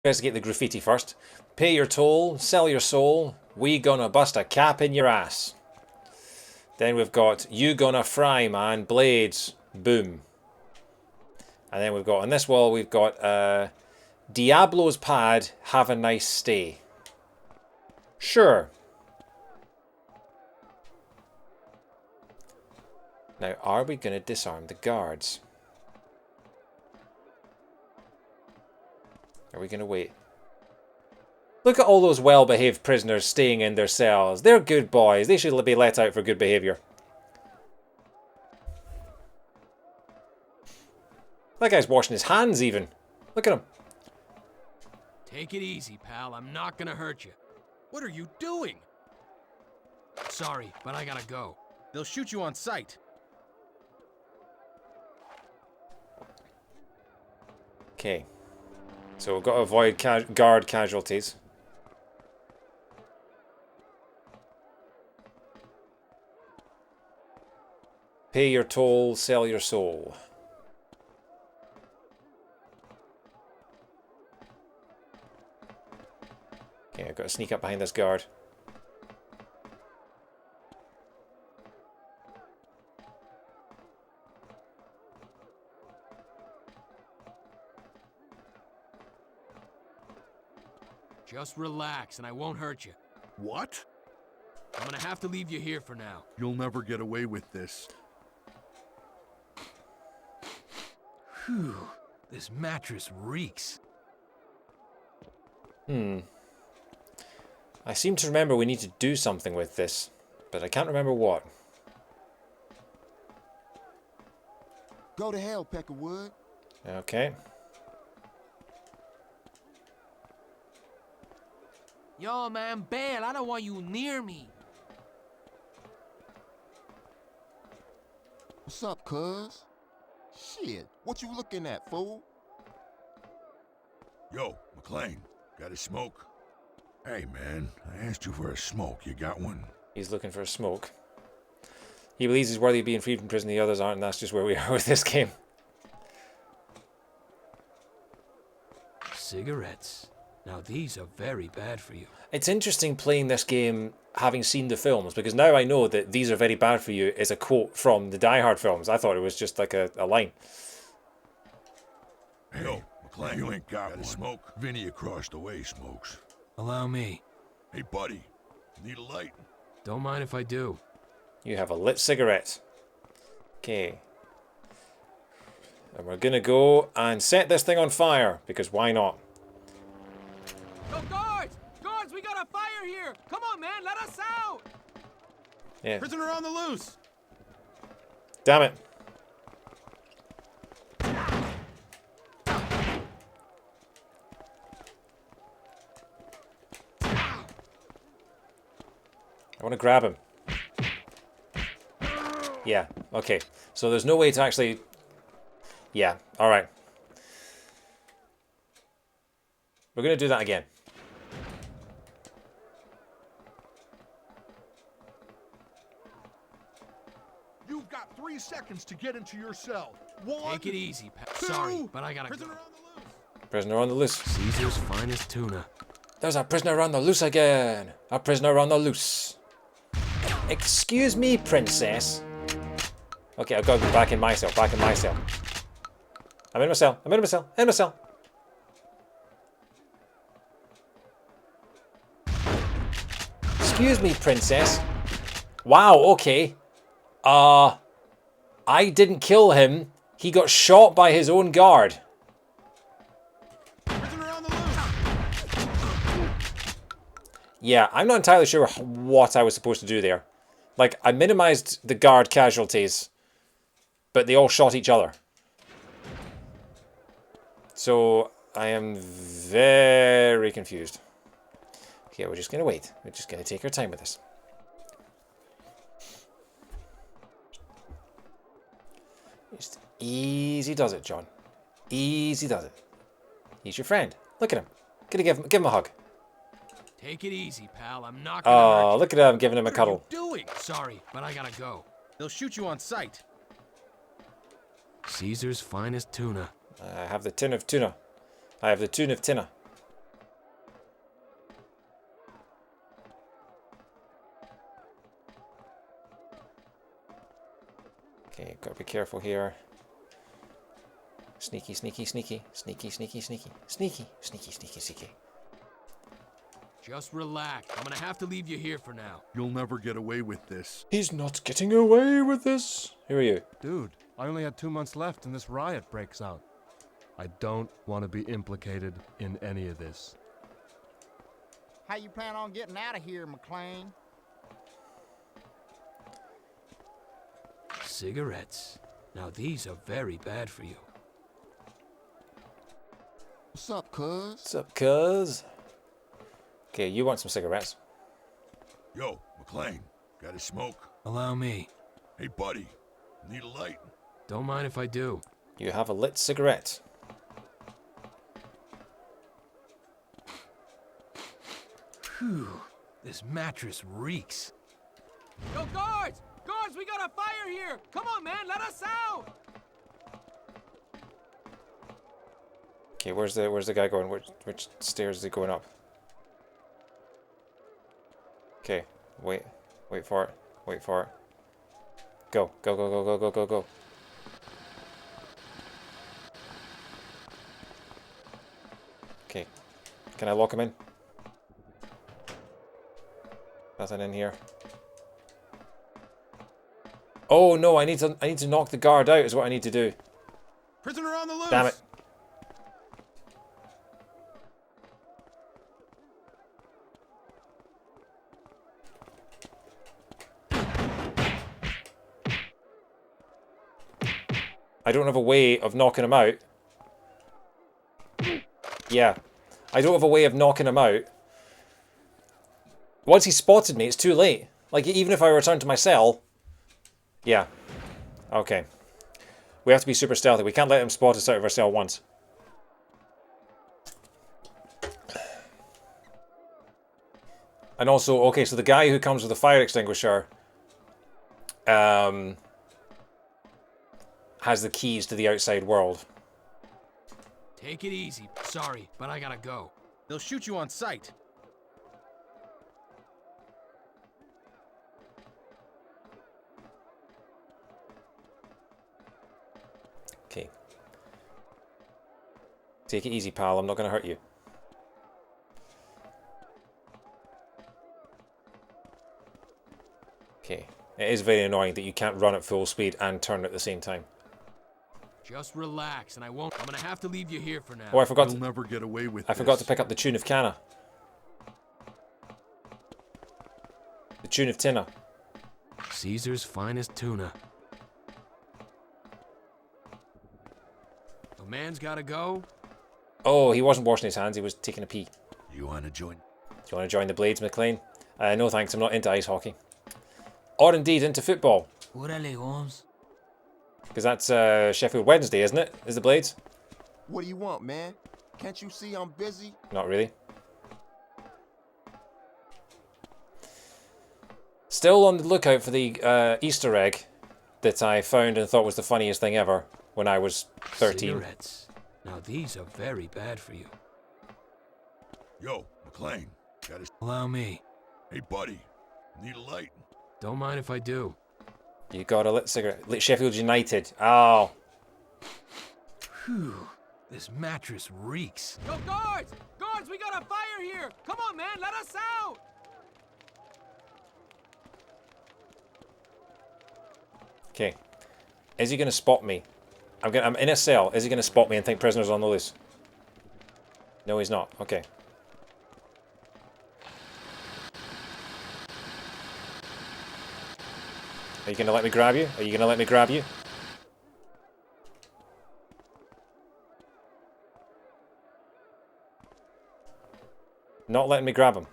Investigate the graffiti first. Pay your toll, sell your soul, we gonna bust a cap in your ass. Then we've got you gonna fry man, blades, boom. And then we've got on this wall we've got Diablo's pad, have a nice stay. Sure. Now are we gonna disarm the guards? Are we going to wait? Look at all those well-behaved prisoners staying in their cells. They're good boys. They should be let out for good behaviour. That guy's washing his hands even. Look at him. Take it easy, pal. I'm not gonna hurt you. What are you doing? Sorry, but I gotta go. They'll shoot you on sight. Okay. So we've got to avoid guard casualties. Pay your toll, sell your soul. Okay, I've got to sneak up behind this guard. Just relax and I won't hurt you. What? I'm gonna have to leave you here for now. You'll never get away with this. Whew. This mattress reeks. I seem to remember we need to do something with this, but I can't remember what. Go to hell, Peckerwood. Okay. Yo, man, bail. I don't want you near me. What's up, cuz? Shit, what you looking at, fool? Yo, McClane, got a smoke? Hey, man, I asked you for a smoke. You got one? He's looking for a smoke. He believes he's worthy of being freed from prison, the others aren't, and that's just where we are with this game. Cigarettes. Now these are very bad for you. It's interesting playing this game having seen the films, because now I know that these are very bad for you is a quote from the Die Hard films. I thought it was just like a line. Hey, yo, McClane, you ain't got a smoke? Vinny across the way smokes. Allow me. Hey, buddy, need a light? Don't mind if I do. You have a lit cigarette. Okay. And we're gonna go and set this thing on fire, because why not? Yo, guards! Guards, we got a fire here! Come on, man, let us out! Yeah. Prisoner on the loose! Damn it. I want to grab him. Yeah, okay. So there's no way to actually... Yeah, alright. We're going to do that again. You've got 3 seconds to get into your cell. 1, Take it easy, pal. 2, Sorry, but I gotta prisoner go. on the loose. Prisoner on the loose. Caesar's finest tuna. There's a prisoner on the loose again. A prisoner on the loose. Excuse me, princess. Okay, I've got to go back in my cell. Back in my cell. I'm in my cell. I'm in my cell. In my cell. Excuse me, princess. Wow, okay. I didn't kill him. He got shot by his own guard. Prisoner on the loose. Yeah, I'm not entirely sure what I was supposed to do there. Like, I minimized the guard casualties, but they all shot each other. So, I am very confused. Okay, we're just going to wait. We're just going to take our time with this. Just easy does it, John. Easy does it. He's your friend. Look at him. Gonna give him a hug. Take it easy, pal. I'm not gonna hurt Oh, you. look at him giving him a What are cuddle. you doing? Sorry, but I gotta go. They'll shoot you on sight. Caesar's finest tuna. I have the tin of tuna. I have the tune of tuna. Gotta be careful here. Sneaky, sneaky, sneaky. Sneaky, sneaky, sneaky. Sneaky, sneaky, sneaky, sneaky. Just relax. I'm gonna have to leave you here for now. You'll never get away with this. He's not getting away with this. Who are you? Dude, I only had 2 months left and this riot breaks out. I don't want to be implicated in any of this. How you plan on getting out of here, McClane? Cigarettes. Now these are very bad for you. What's up, cuz? What's up, cuz? Okay, you want some cigarettes? Yo, McClane, got a smoke? Allow me. Hey, buddy, need a light? Don't mind if I do. You have a lit cigarette. Phew. This mattress reeks. Yo, guards! Guards, we got a fire here! Come on, man, let us out! Okay, where's the guy going? Which stairs is he going up? Okay, wait for it. Wait for it. Go, go, go, go, go, go, go, go. Okay, can I lock him in? Nothing in here. Oh no, I need to knock the guard out is what I need to do. Prisoner on the loose! Damn it. I don't have a way of knocking him out. Yeah. I don't have a way of knocking him out. Once he spotted me, it's too late. Like, even if I return to my cell... Yeah. Okay. We have to be super stealthy. We can't let him spot us out of our cell once. And also, okay, so the guy who comes with a fire extinguisher... has the keys to the outside world. Take it easy. Sorry, but I gotta go. They'll shoot you on sight. Okay. Take it easy, pal. I'm not going to hurt you. Okay. It is very annoying that you can't run at full speed and turn at the same time. Just relax, and I'm gonna have to leave you here for now. Oh, I forgot. You'll never get away with I forgot to pick up the tune of Canna. The tune of Tina. Caesar's finest tuna. The man's gotta go. Oh, he wasn't washing his hands. He was taking a pee. You wanna join? Do you want to join the Blades, McClane? No thanks. I'm not into ice hockey. Or indeed into football. Órale, Holmes. Because that's Sheffield Wednesday, isn't it? Is the Blades? What do you want, man? Can't you see I'm busy? Not really. Still on the lookout for the Easter egg that I found and thought was the funniest thing ever when I was 13. Cigarettes. Now these are very bad for you. Yo, McClane, got a... Allow me. Hey, buddy, need a light? Don't mind if I do. You got a lit cigarette. Lit Sheffield United. Oh. Phew. This mattress reeks. Yo, guards! Guards, we got a fire here! Come on, man, let us out! Okay. Is he going to spot me? I'm in a cell. Is he going to spot me and think prisoner's on the loose? No, he's not. Okay. Are you going to let me grab you? Are you going to let me grab you? Not letting me grab him.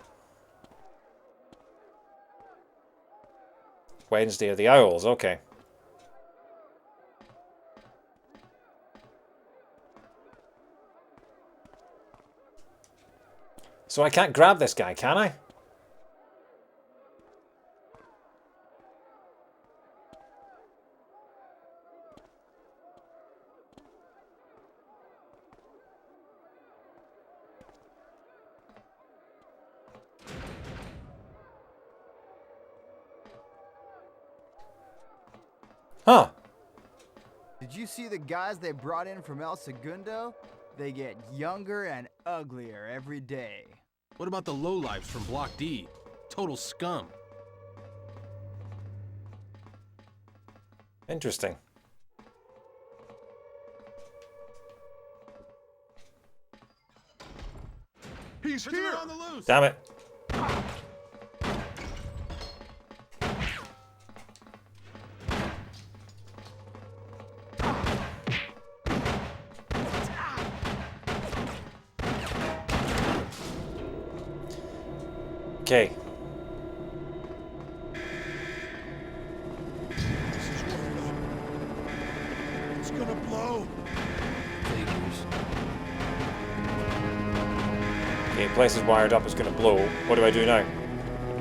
Wednesday of the Owls, okay. So I can't grab this guy, can I? Huh. Did you see the guys they brought in from El Segundo? They get younger and uglier every day. What about the lowlifes from Block D? Total scum. Interesting. He's Prisoner here! on the loose! Damn it. Okay. This is wired up. It's gonna blow. Okay, place is wired up, it's gonna blow. What do I do now?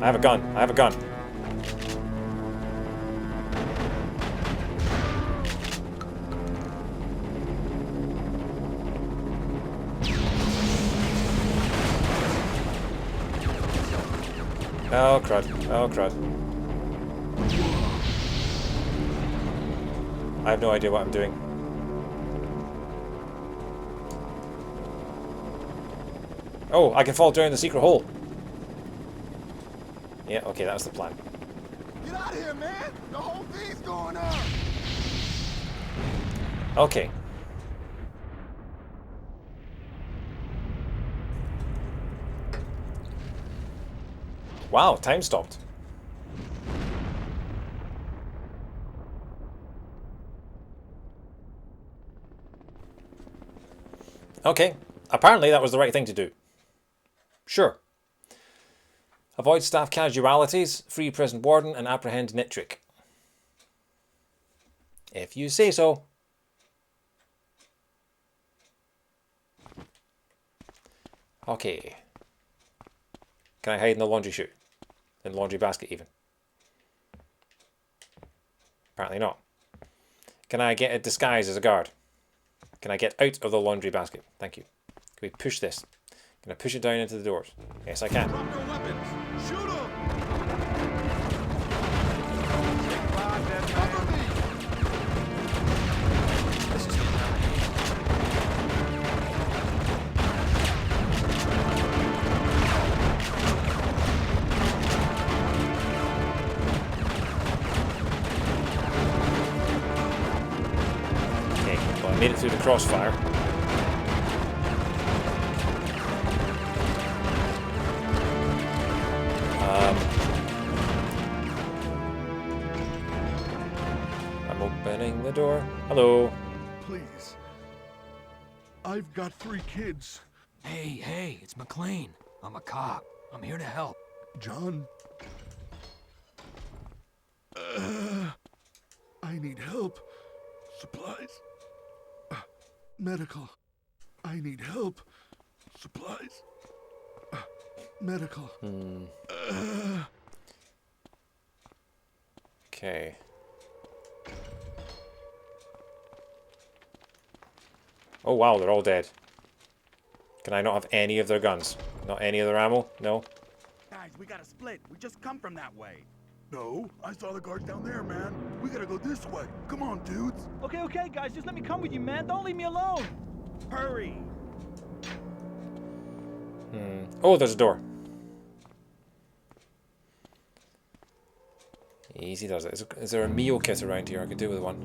I have a gun. I have a gun. Oh crud. Oh crud. I have no idea what I'm doing. Oh, I can fall down the secret hole. Yeah, okay, that was the plan. Get out of here, man! The whole thing's going up! Okay. Wow, time stopped. Okay, apparently that was the right thing to do. Sure. Avoid staff casualties, free prison warden, and apprehend Nitrick. If you say so. Okay. Can I hide in the laundry chute? In the laundry basket even? Apparently not. Can I get a disguise as a guard? Can I get out of the laundry basket? Thank you. Can we push this? Can I push it down into the doors? Yes, I can. Drop your weapons! Shoot him! Cover me! This is getting out of hand. Okay, well I made it through the crossfire. I'm opening the door. Hello. Please. I've got 3 kids. Hey, it's McClane. I'm a cop. I'm here to help. John. I need help. Supplies. Medical. I need help. Supplies. Medical. Okay. Oh wow, they're all dead. Can I not have any of their guns? Not any of their ammo? No? Guys, we gotta split. We just come from that way. No, I saw the guards down there, man. We gotta go this way. Come on, dudes. Okay, guys, just let me come with you, man. Don't leave me alone. Hurry! Oh, there's a door. Easy does it. Is there a meal kit around here? I could do with one.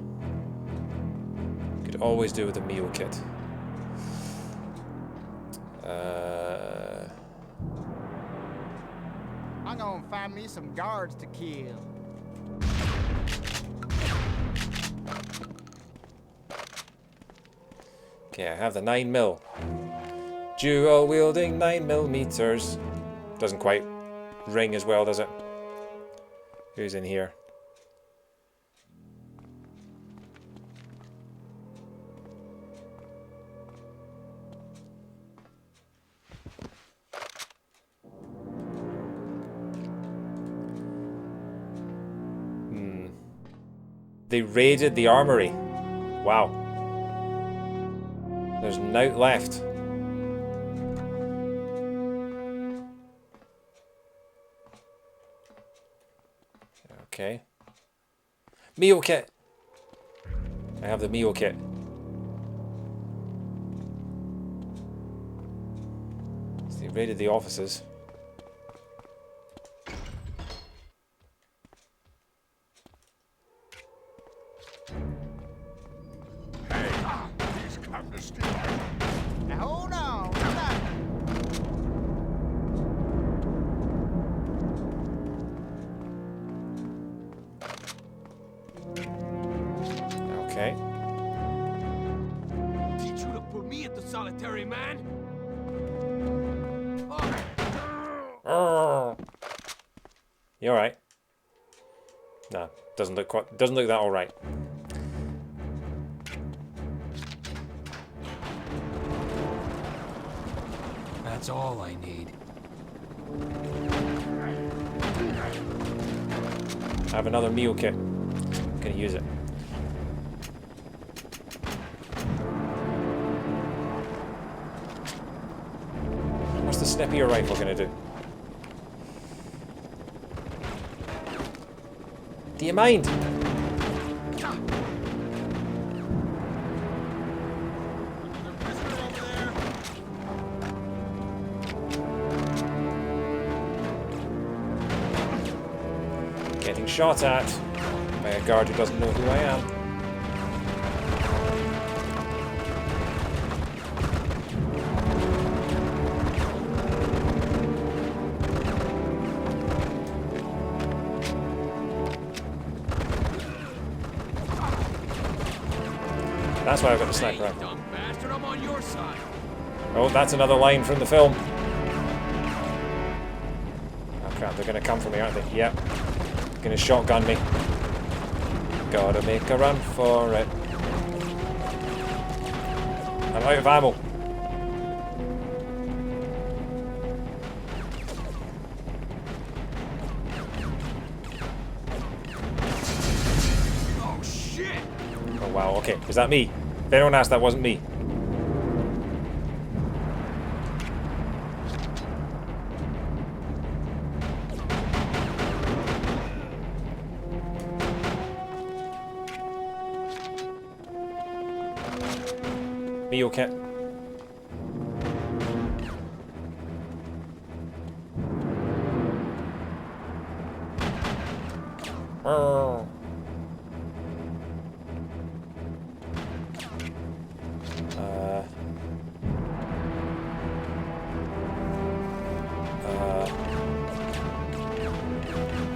Could always do with a meal kit. I'm gonna find me some guards to kill. Okay, I have the 9mm. Dual wielding 9mm. Doesn't quite ring as well, does it? Who's in here? They raided the armory. Wow. There's nought left. Okay. Meal kit. I have the meal kit. So they raided the offices. He's come to steal. Now hold on. Okay. Teach you to put me at the solitary, man. You alright? No, doesn't look that alright. That's all I need. I have another meal kit. I'm gonna use it. What's the snippier rifle gonna do? Do you mind? Getting shot at by a guard who doesn't know who I am. That's why I've got the sniper rifle. Dumb bastard, I'm on your side. Oh, that's another line from the film. Oh crap, they're gonna come for me, aren't they? Yep. Gonna shotgun me. Gotta make a run for it. I'm out of ammo. Oh shit! Oh wow, okay. Is that me? If anyone asked, that wasn't me. Meal kit.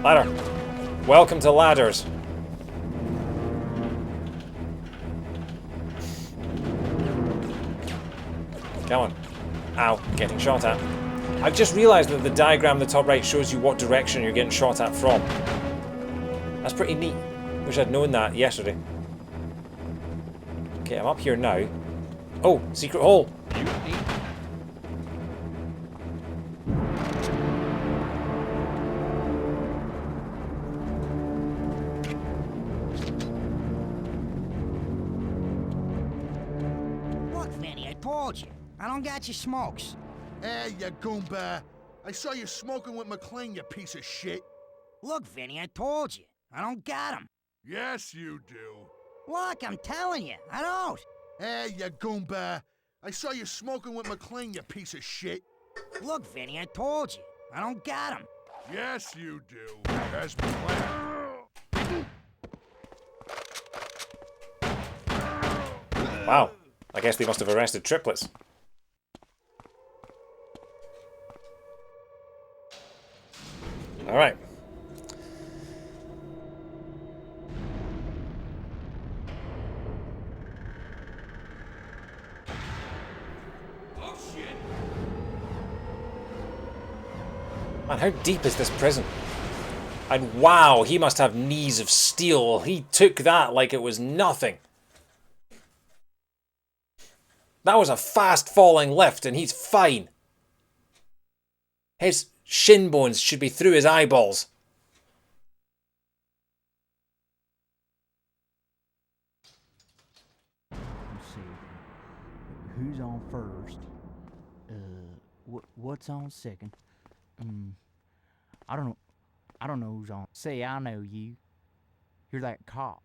Ladder. Welcome to ladders. Come on. Ow, getting shot at. I've just realised that the diagram in the top right shows you what direction you're getting shot at from. That's pretty neat. Wish I'd known that yesterday. Okay, I'm up here now. Oh, secret hole. Look, Vinny, I told you. I don't got your smokes. Hey, you goomba. I saw you smoking with McClane, you piece of shit. Look, Vinny, I told you. I don't got 'em. Yes, you do. Look, I'm telling you, I don't. Hey, you goomba. I saw you smoking with McClane, you piece of shit. Look, Vinny, I told you. I don't got 'em. Yes, you do. That's McClane. Wow. I guess they must have arrested triplets. Alright. Oh shit! Man, how deep is this prison? And wow, he must have knees of steel. He took that like it was nothing. That was a fast falling lift and he's fine. His shin bones should be through his eyeballs. Let's see. Who's on first? What's on second? I don't know. I don't know who's on. Say, I know you. You're that cop.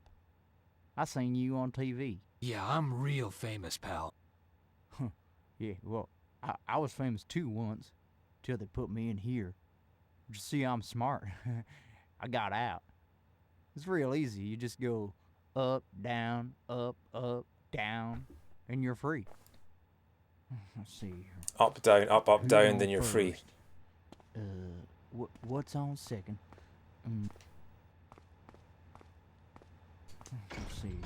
I seen you on TV. Yeah, I'm real famous, pal. Yeah, well, I was famous too once, till they put me in here. You see, I'm smart. I got out. It's real easy. You just go up, down, down, and you're free. Let's see here. Up, down, up, Who's down, on then you're free. first? What's on second? Let's see.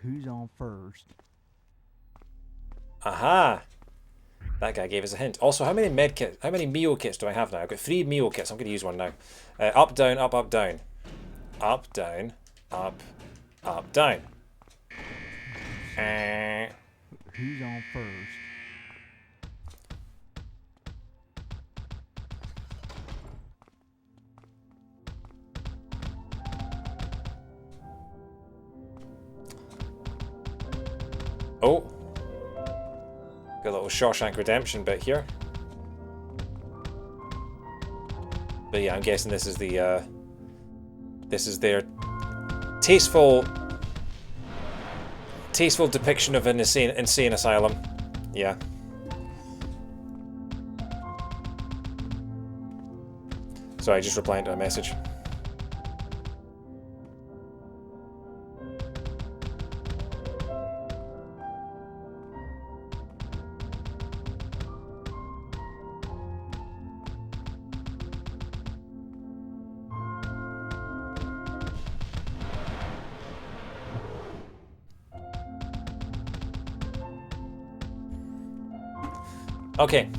Who's on first? Aha! That guy gave us a hint. Also, how many med kits, how many Mio kits do I have now? I've got 3 Mio kits. I'm going to use one now. Up, down, up, down. Up, down, up, down. Who's on first? Oh. Got a little Shawshank Redemption bit here. But yeah, I'm guessing this is the this is their tasteful depiction of an insane asylum. Yeah. Sorry, just replying to a message. Okay,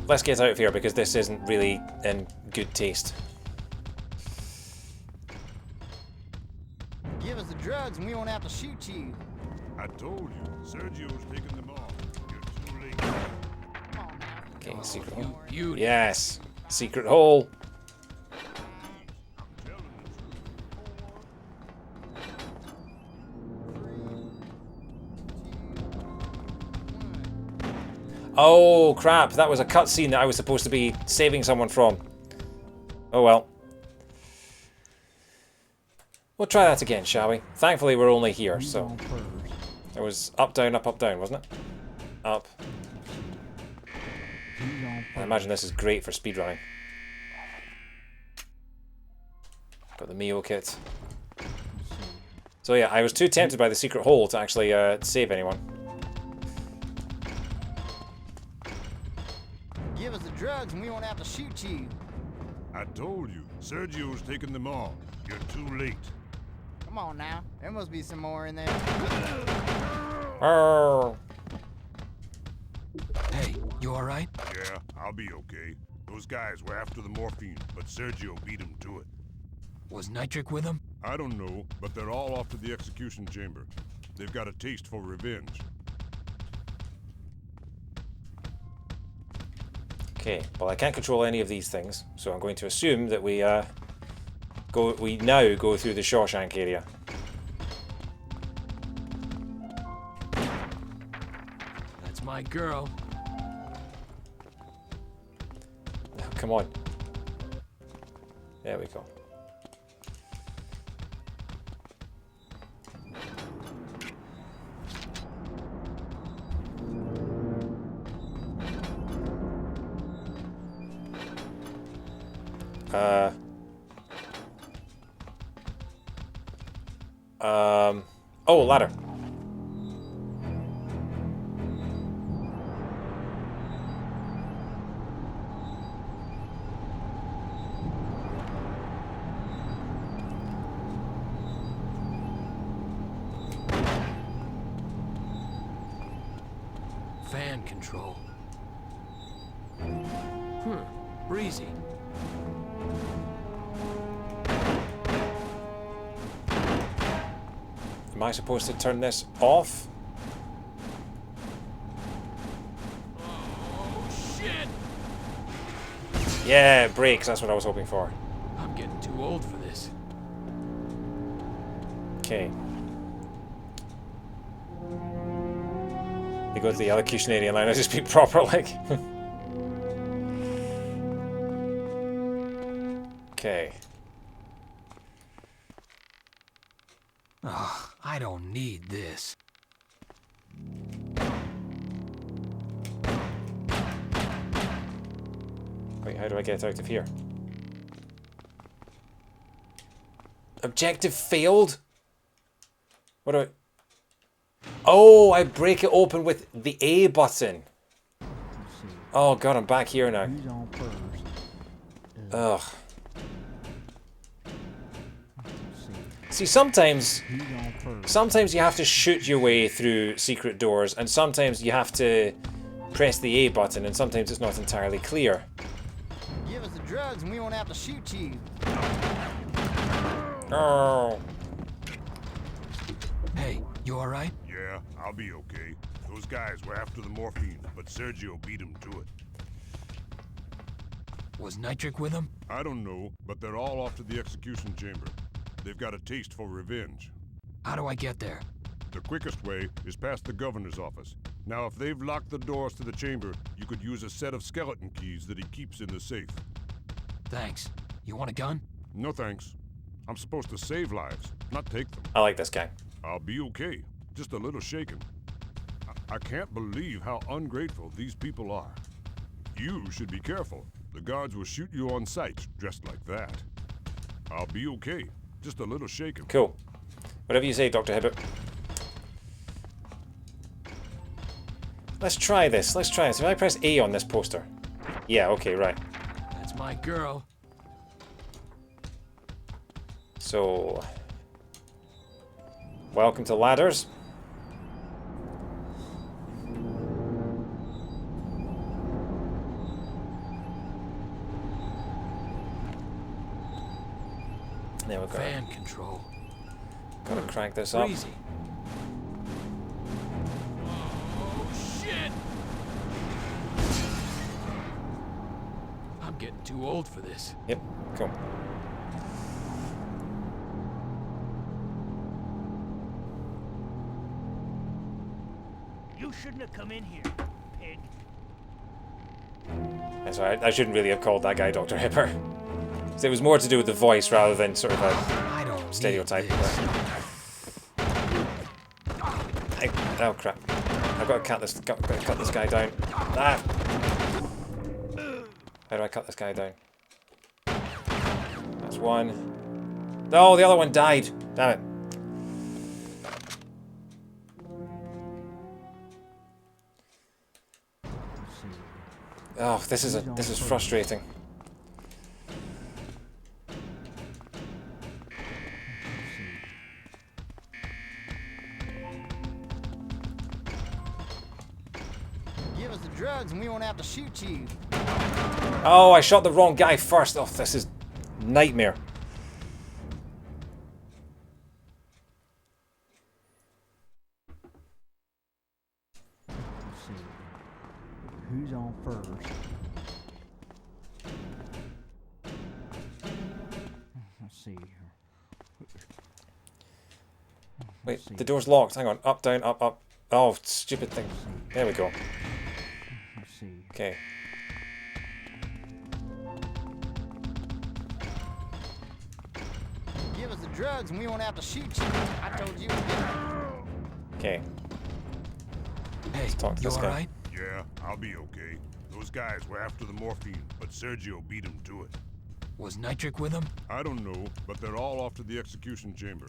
let's get out of here because this isn't really in good taste. Give us the drugs and we won't have to shoot you. I told you, Sergio's taking them off. You're too late. Okay, secret hole. Beauty. Yes, secret hole. Oh crap, that was a cutscene that I was supposed to be saving someone from. Oh well. We'll try that again, shall we? Thankfully we're only here, so... It was up, down, wasn't it? Up. I imagine this is great for speedrunning. Got the Mio kit. So yeah, I was too tempted by the secret hole to actually save anyone. Give us the drugs and we won't have to shoot you. I told you, Sergio's taking them off. You're too late. Come on now. There must be some more in there. Arrgh. Hey, you alright? Yeah, I'll be okay. Those guys were after the morphine, but Sergio beat him to it. Was Nitric with him? I don't know, but they're all off to the execution chamber. They've got a taste for revenge. Okay, well I can't control any of these things, so I'm going to assume that we now go through the Shawshank area. That's my girl. Oh, come on. There we go. Oh, ladder. Fan control. Breezy. Am I supposed to turn this off? Oh, shit! Yeah, brakes, that's what I was hoping for. I'm getting too old for this. Okay. They go to the elocution area line, I just speak proper, like. Okay. Ugh, I don't need this. Wait, how do I get out of here? Objective failed? What do I... Oh, I break it open with the A button. Oh god, I'm back here now. Who's on first? Ugh. See, sometimes you have to shoot your way through secret doors, and sometimes you have to press the A button, and sometimes it's not entirely clear. Give us the drugs and we won't have to shoot you. Oh. Hey, you alright? Yeah, I'll be okay. Those guys were after the morphine, but Sergio beat him to it. Was Nitric with him? I don't know, but they're all off to the execution chamber. They've got a taste for revenge. How do I get there? The quickest way is past the governor's office. Now, if they've locked the doors to the chamber, you could use a set of skeleton keys that he keeps in the safe. Thanks. You want a gun? No thanks. I'm supposed to save lives, not take them. I like this guy. I'll be okay. Just a little shaken. I can't believe how ungrateful these people are. You should be careful. The guards will shoot you on sight, dressed like that. I'll be okay. Just a little shaken. Cool. Whatever you say, Dr. Hibbert. Let's try this. Let's try this. If I press A on this poster. Yeah, okay, right. That's my girl. So... Welcome to ladders. There we go. Fan control. Gotta crank this up. Easy. Oh shit! I'm getting too old for this. Yep, cool. You shouldn't have come in here, pig. That's right. I shouldn't really have called that guy Dr. Hibbert. So it was more to do with the voice rather than sort of a stereotype. Oh crap! I've got to cut this. Got to cut this guy down. Ah! How do I cut this guy down? That's one. Oh, the other one died. Damn it! Oh, this is frustrating. Give us the drugs and we won't have to shoot you. Oh, I shot the wrong guy first. Oh, this is nightmare. Who's on first? Let's see here. Wait, the door's locked. Hang on. Up, down, up, up. Oh, stupid thing. There we go. Let's see. Okay. Give us the drugs and we won't have to shoot you. I told you. Okay. Hey, Let's talk to you this guy. alright? Yeah, I'll be okay. Those guys were after the morphine, but Sergio beat him to it. Was Nitric with him? I don't know, but they're all off to the execution chamber.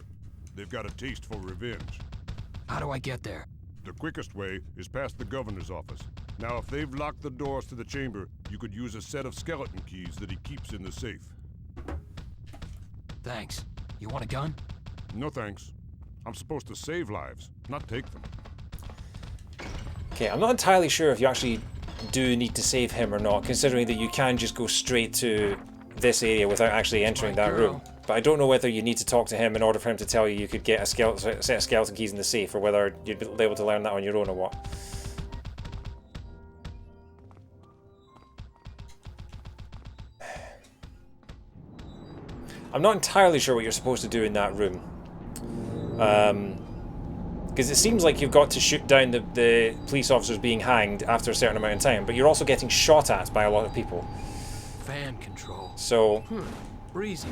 They've got a taste for revenge. How do I get there? The quickest way is past the governor's office. Now, if they've locked the doors to the chamber, you could use a set of skeleton keys that he keeps in the safe. Thanks. You want a gun? No thanks. I'm supposed to save lives, not take them. Okay, I'm not entirely sure if you actually do need to save him or not, considering that you can just go straight to this area without actually entering that room. But I don't know whether you need to talk to him in order for him to tell you could get a set of skeleton keys in the safe, or whether you'd be able to learn that on your own or what. I'm not entirely sure what you're supposed to do in that room. Because it seems like you've got to shoot down the police officers being hanged after a certain amount of time, but you're also getting shot at by a lot of people. Fan control. So... Breezy.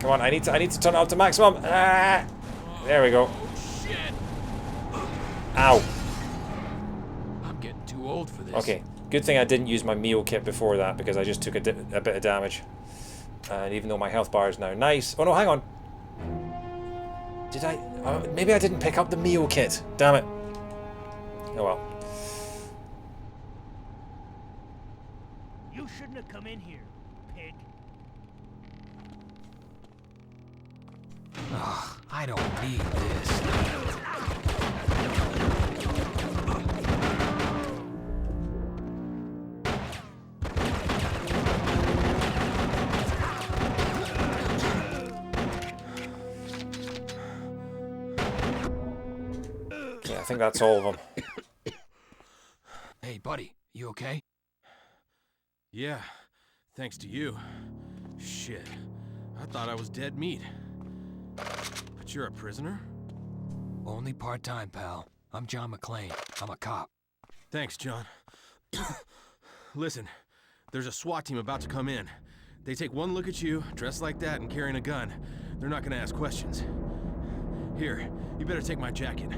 Come on, I need to turn it up to maximum. Ah, there we go. Oh shit! Ow. I'm getting too old for this. Okay, good thing I didn't use my meal kit before that because I just took a bit of damage. And even though my health bar is now nice. Oh no, hang on. Did I? Maybe I didn't pick up the meal kit. Damn it. Oh well. You shouldn't have come in here, pig. Ugh, I don't need this. Yeah, I think that's all of them. Hey, buddy, you okay? Yeah, thanks to you. Shit, I thought I was dead meat. But you're a prisoner? Only part-time, pal. I'm John McClane. I'm a cop. Thanks, John. Listen, there's a SWAT team about to come in. They take one look at you, dressed like that and carrying a gun. They're not gonna ask questions. Here, you better take my jacket.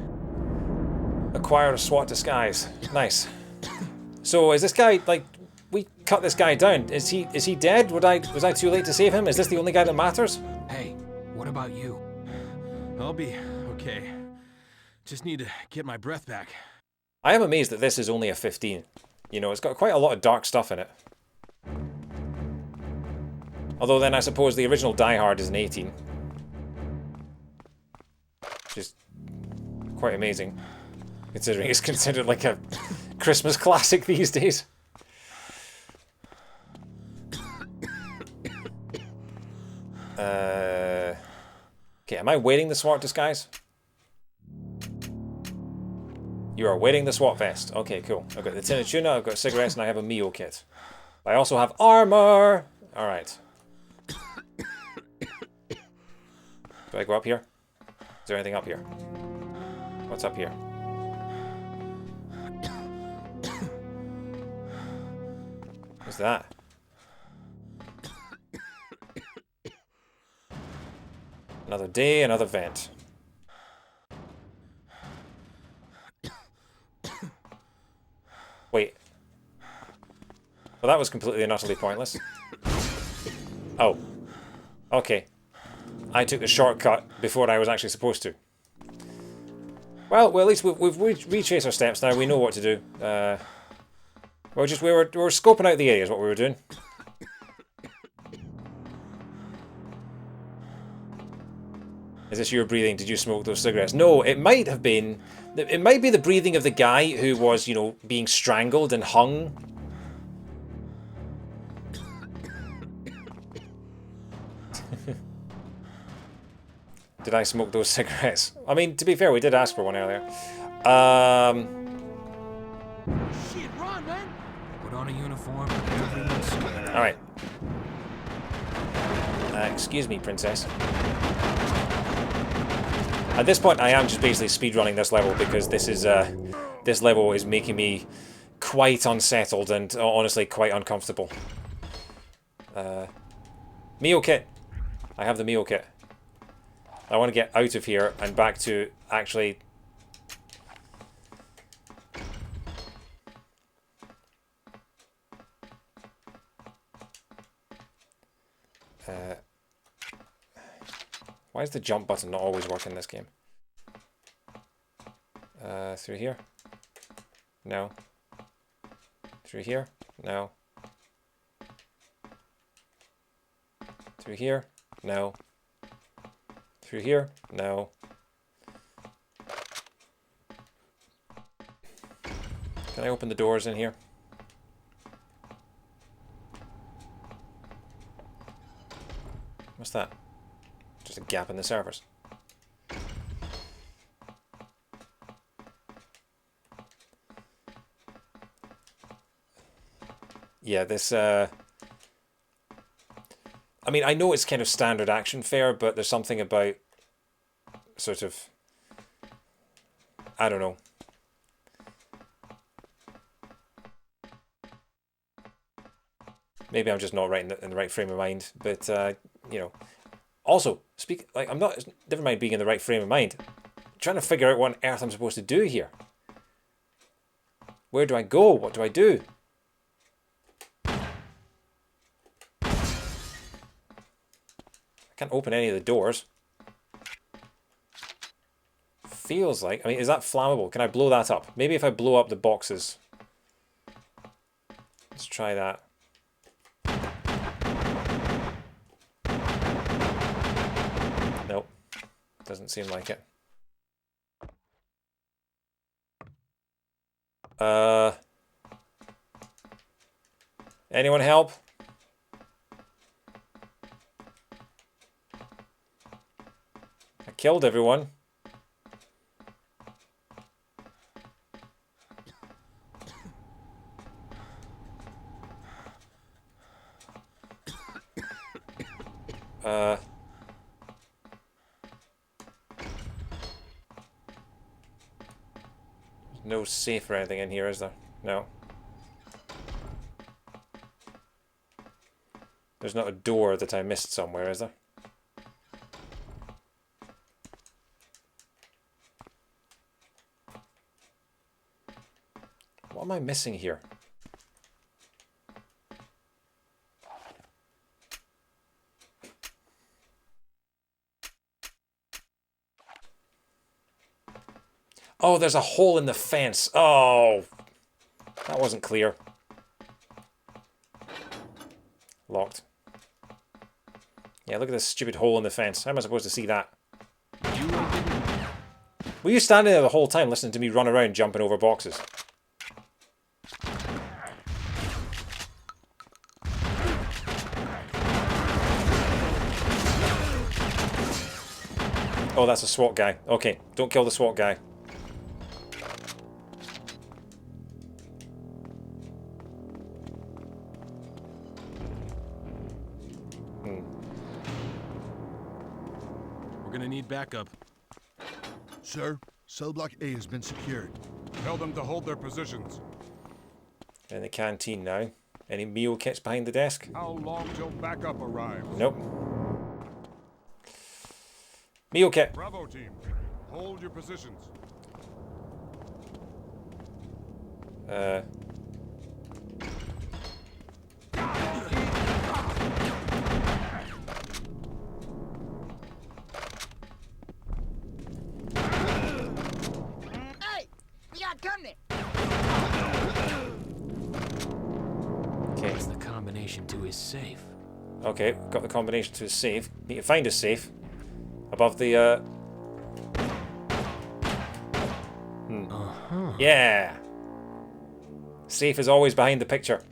Acquire a SWAT disguise. Nice. So is this guy, like, we cut this guy down. Is he dead? Was I too late to save him? Is this the only guy that matters? Hey, what about you? I'll be okay. Just need to get my breath back. I am amazed that this is only a 15. You know, it's got quite a lot of dark stuff in it. Although then I suppose the original Die Hard is an 18. Which is quite amazing, considering it's considered like a Christmas classic these days. Okay, am I wearing the SWAT disguise? You are wearing the SWAT vest. Okay, cool. I've got the tin of tuna, I've got cigarettes, and I have a meal kit. I also have armor! Alright. Do I go up here? Is there anything up here? What's up here? What's that? Another day, another vent. Wait. Well, that was completely and utterly pointless. Oh. Okay. I took the shortcut before I was actually supposed to. Well, at least we've retraced our steps now. We know what to do. We were scoping out the area is what we were doing. Is this your breathing? Did you smoke those cigarettes? No, it might have been. It might be the breathing of the guy who was, you know, being strangled and hung. Did I smoke those cigarettes? I mean, to be fair, we did ask for one earlier. Shit, run, man! Put on a uniform. Alright. Excuse me, princess. At this point, I am just basically speedrunning this level because this is this level is making me quite unsettled and honestly quite uncomfortable. Meal kit. I have the meal kit. I want to get out of here and back to actually... why is the jump button not always work in this game? Through here? No. Through here? No. Through here? No. Through here? No. Can I open the doors in here? What's that? Just a gap in the servers. Yeah, this, I mean, I know it's kind of standard action fare, but there's something about sort of, I don't know. Maybe I'm just not right in the right frame of mind, but, you know, Also, I'm not, never mind being in the right frame of mind. I'm trying to figure out what on earth I'm supposed to do here. Where do I go? What do I do? I can't open any of the doors. Feels like, I mean, is that flammable? Can I blow that up? Maybe if I blow up the boxes. Let's try that. Nope. Doesn't seem like it. Anyone help? I killed everyone. No safe or anything in here, is there? No. There's not a door that I missed somewhere, is there? What am I missing here? Oh, there's a hole in the fence. Oh, that wasn't clear. Locked. Yeah, look at this stupid hole in the fence. How am I supposed to see that? Were you standing there the whole time listening to me run around jumping over boxes? Oh, that's a SWAT guy. Okay, don't kill the SWAT guy. We're gonna need backup. Sir, cell block A has been secured. Tell them to hold their positions. In the canteen now. Any meal kits behind the desk? How long till backup arrives? Nope. Meal kit. Bravo team, hold your positions. Hey, we got company. Okay. What's the combination to his safe? Okay, got the combination to his safe. Need to find his safe. Above the, Yeah! Safe is always behind the picture.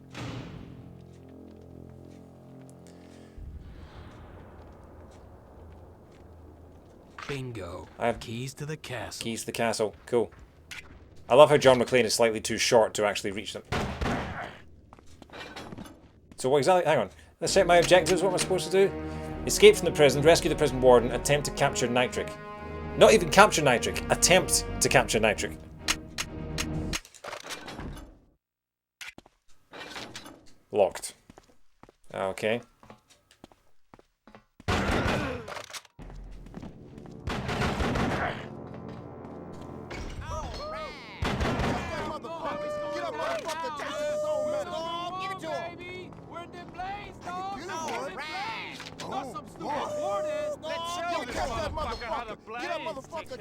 Bingo. I have keys to the castle. Keys to the castle. Cool. I love how John McClane is slightly too short to actually reach them. So what exactly... Hang on. Let's set my objectives. What am I supposed to do? Escape from the prison, rescue the prison warden, attempt to capture Nitric. Not even capture Nitric. Attempt to capture Nitric. Locked. Okay.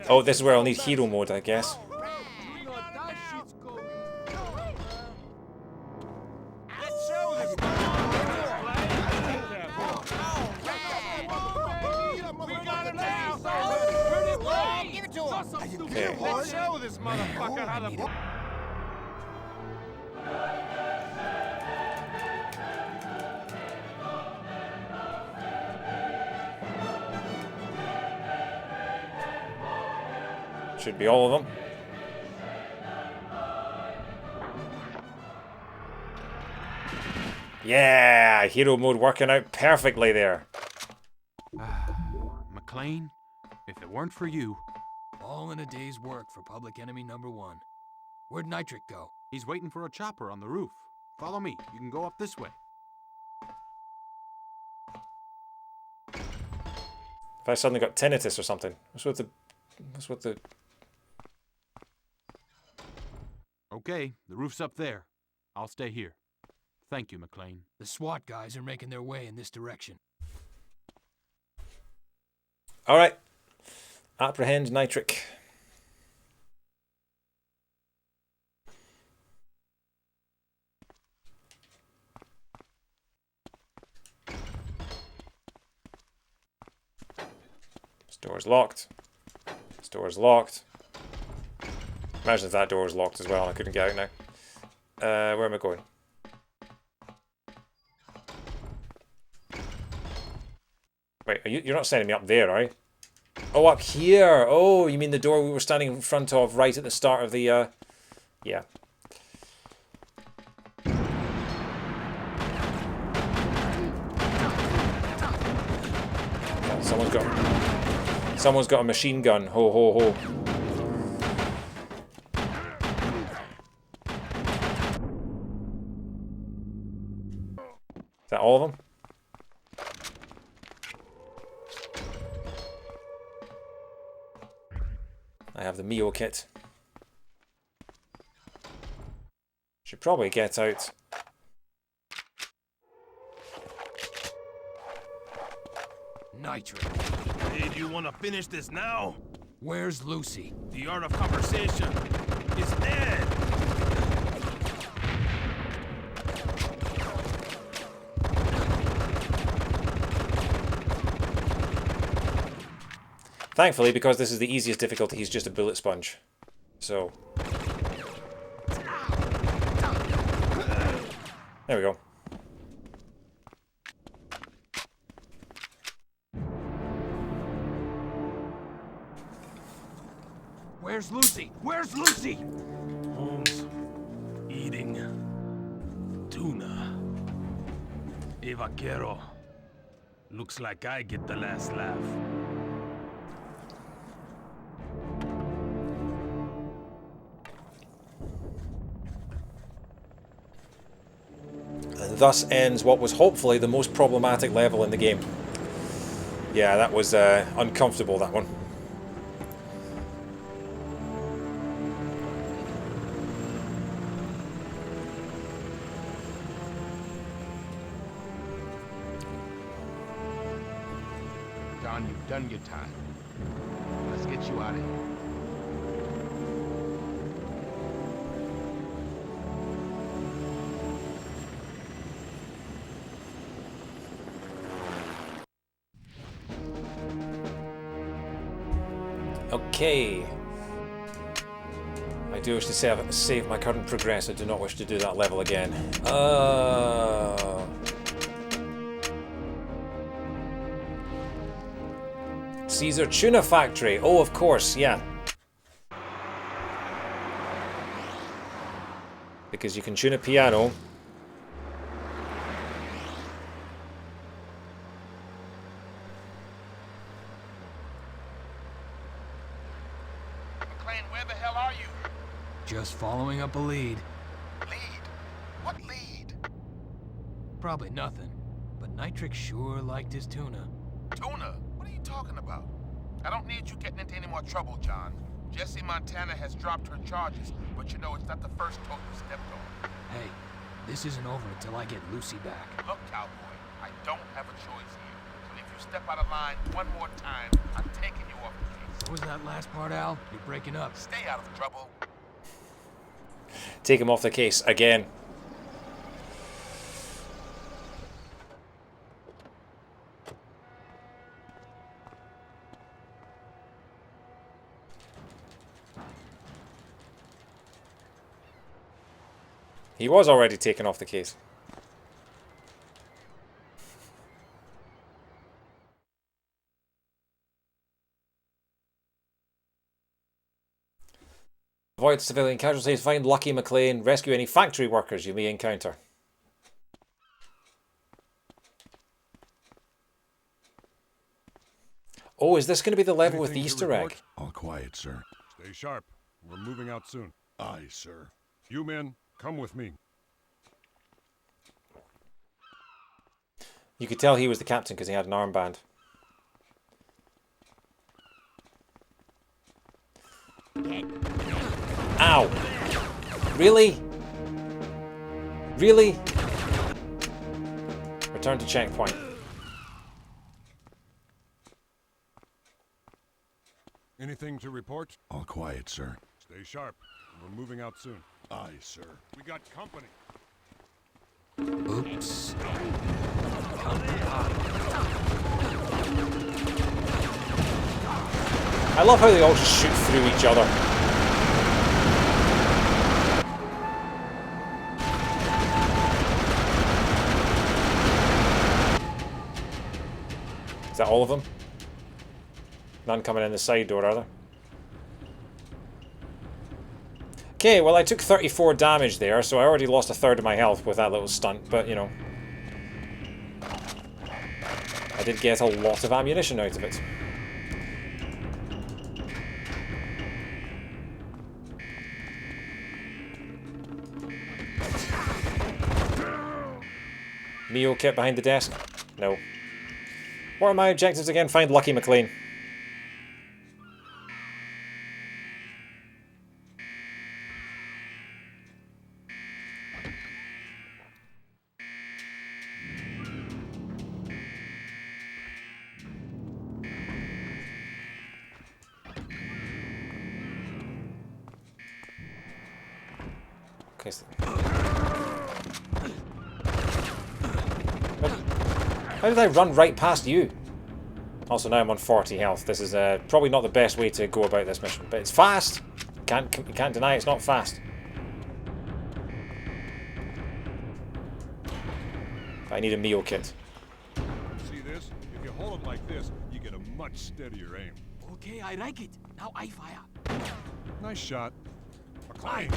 Oh, this is where I'll need hero mode, I guess. Okay. Let's show this motherfucker how to... Should be all of them. Yeah, hero mode working out perfectly there. McClane, if it weren't for you... All in a day's work for public enemy #1. Where'd Nitric go? He's waiting for a chopper on the roof. Follow me. You can go up this way. If I suddenly got tinnitus or something. What's with the... Okay, the roof's up there. I'll stay here. Thank you, McClane. The SWAT guys are making their way in this direction. Alright. Apprehend Nitric. This door's locked. This door's locked. Imagine if that door was locked as well and I couldn't get out now. Where am I going? Wait, you're not sending me up there, are you? Oh, up here! Oh, you mean the door we were standing in front of right at the start of the, yeah. Yeah, someone's got a machine gun. Ho, ho, ho. Is that all of them? I have the Mio kit. Should probably get out. Nitric. Hey, do you want to finish this now? Where's Lucy? The art of conversation is dead. Thankfully, because this is the easiest difficulty, he's just a bullet sponge. So... there we go. Where's Lucy? Where's Lucy? Holmes, eating tuna. Hey, vaquero. Looks like I get the last laugh. And thus ends what was hopefully the most problematic level in the game. Yeah, that was uncomfortable, that one. John, you've done your time. Let's get you out of here. Okay. I do wish to save my current progress. I do not wish to do that level again. Caesar Tuna Factory. Oh, of course, yeah. Because you can tune a piano. McClane, where the hell are you? Just following up a lead. Lead? What lead? Probably nothing. But Nitric sure liked his tuna. Tuna? What are you talking about? I don't need you getting into any more trouble, John. Jesse Montana has dropped her charges, but you know it's not the first toe you stepped on. Hey, this isn't over until I get Lucy back. Look, cowboy, I don't have a choice here. So if you step out of line one more time, I'm taking you off the case. What was that last part, Al? You're breaking up. Stay out of trouble. Take him off the case again. He was already taken off the case. Avoid civilian casualties, find Lucky McClane, rescue any factory workers you may encounter. Oh, is this going to be the level with the Easter egg? All quiet, sir. Stay sharp. We're moving out soon. Aye, sir. You men, come with me. You could tell he was the captain because he had an armband. Ow. Really? Really? Return to checkpoint. Anything to report? All quiet, sir. Stay sharp. We're moving out soon. Aye, sir. We got company. Oops. I love how they all just shoot through each other. Is that all of them? None coming in the side door, are there? Okay, well I took 34 damage there, so I already lost a third of my health with that little stunt, but you know. I did get a lot of ammunition out of it. Mio kit behind the desk? No. What are my objectives again? Find Lucky McClane. Okay. How did I run right past you? Also, now I'm on 40 health. This is probably not the best way to go about this mission, but it's fast. Can't deny it's not fast. I need a Mio kit. See this? If you hold it like this, you get a much steadier aim. Okay, I like it. Now I fire. Nice shot. McClane!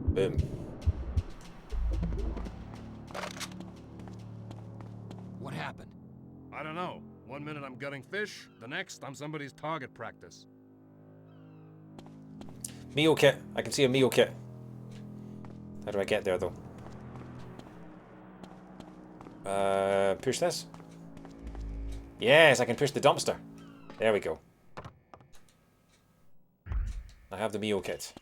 Boom. What happened? I don't know. One minute I'm gutting fish, the next I'm somebody's target practice. Mio kit. I can see a Mio kit. How do I get there though? Push this? Yes, I can push the dumpster. There we go. I have the Mio kit.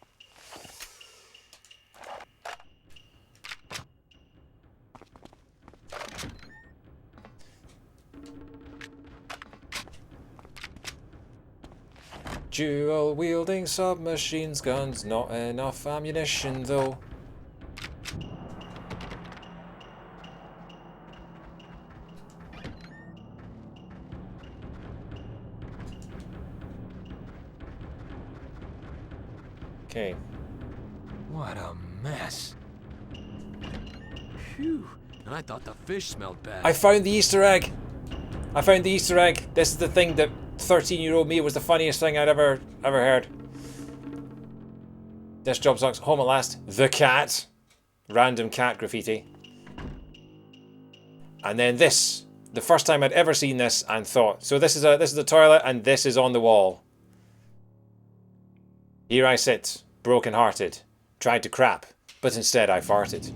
Dual wielding submachines guns, not enough ammunition though. Okay. What a mess. Phew. And I thought the fish smelled bad. I found the Easter egg! I found the Easter egg! This is the thing that 13-year-old me was the funniest thing I'd ever heard. This job sucks. Home at last. The cat. Random cat graffiti. And then this. The first time I'd ever seen this and thought, so this is a toilet and this is on the wall. Here I sit, broken-hearted, tried to crap, but instead I farted.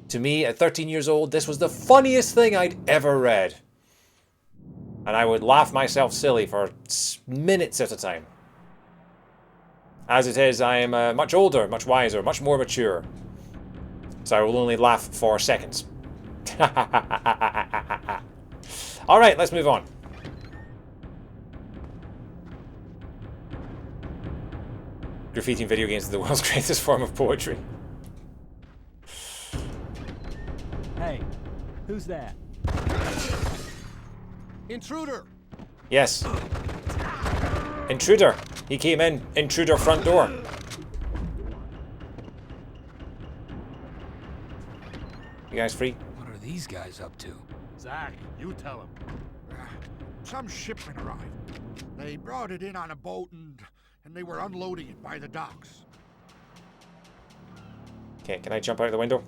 To me, at 13 years old, this was the funniest thing I'd ever read. And I would laugh myself silly for minutes at a time. As it is, I am much older, much wiser, much more mature. So I will only laugh for seconds. Alright, let's move on. Graffiti in video games is the world's greatest form of poetry. Hey, who's that? Intruder! Yes. Intruder. He came in. Intruder front door. You guys free? What are these guys up to? Zach, you tell him. Some shipment arrived. They brought it in on a boat and they were unloading it by the docks. Okay, can I jump out the window?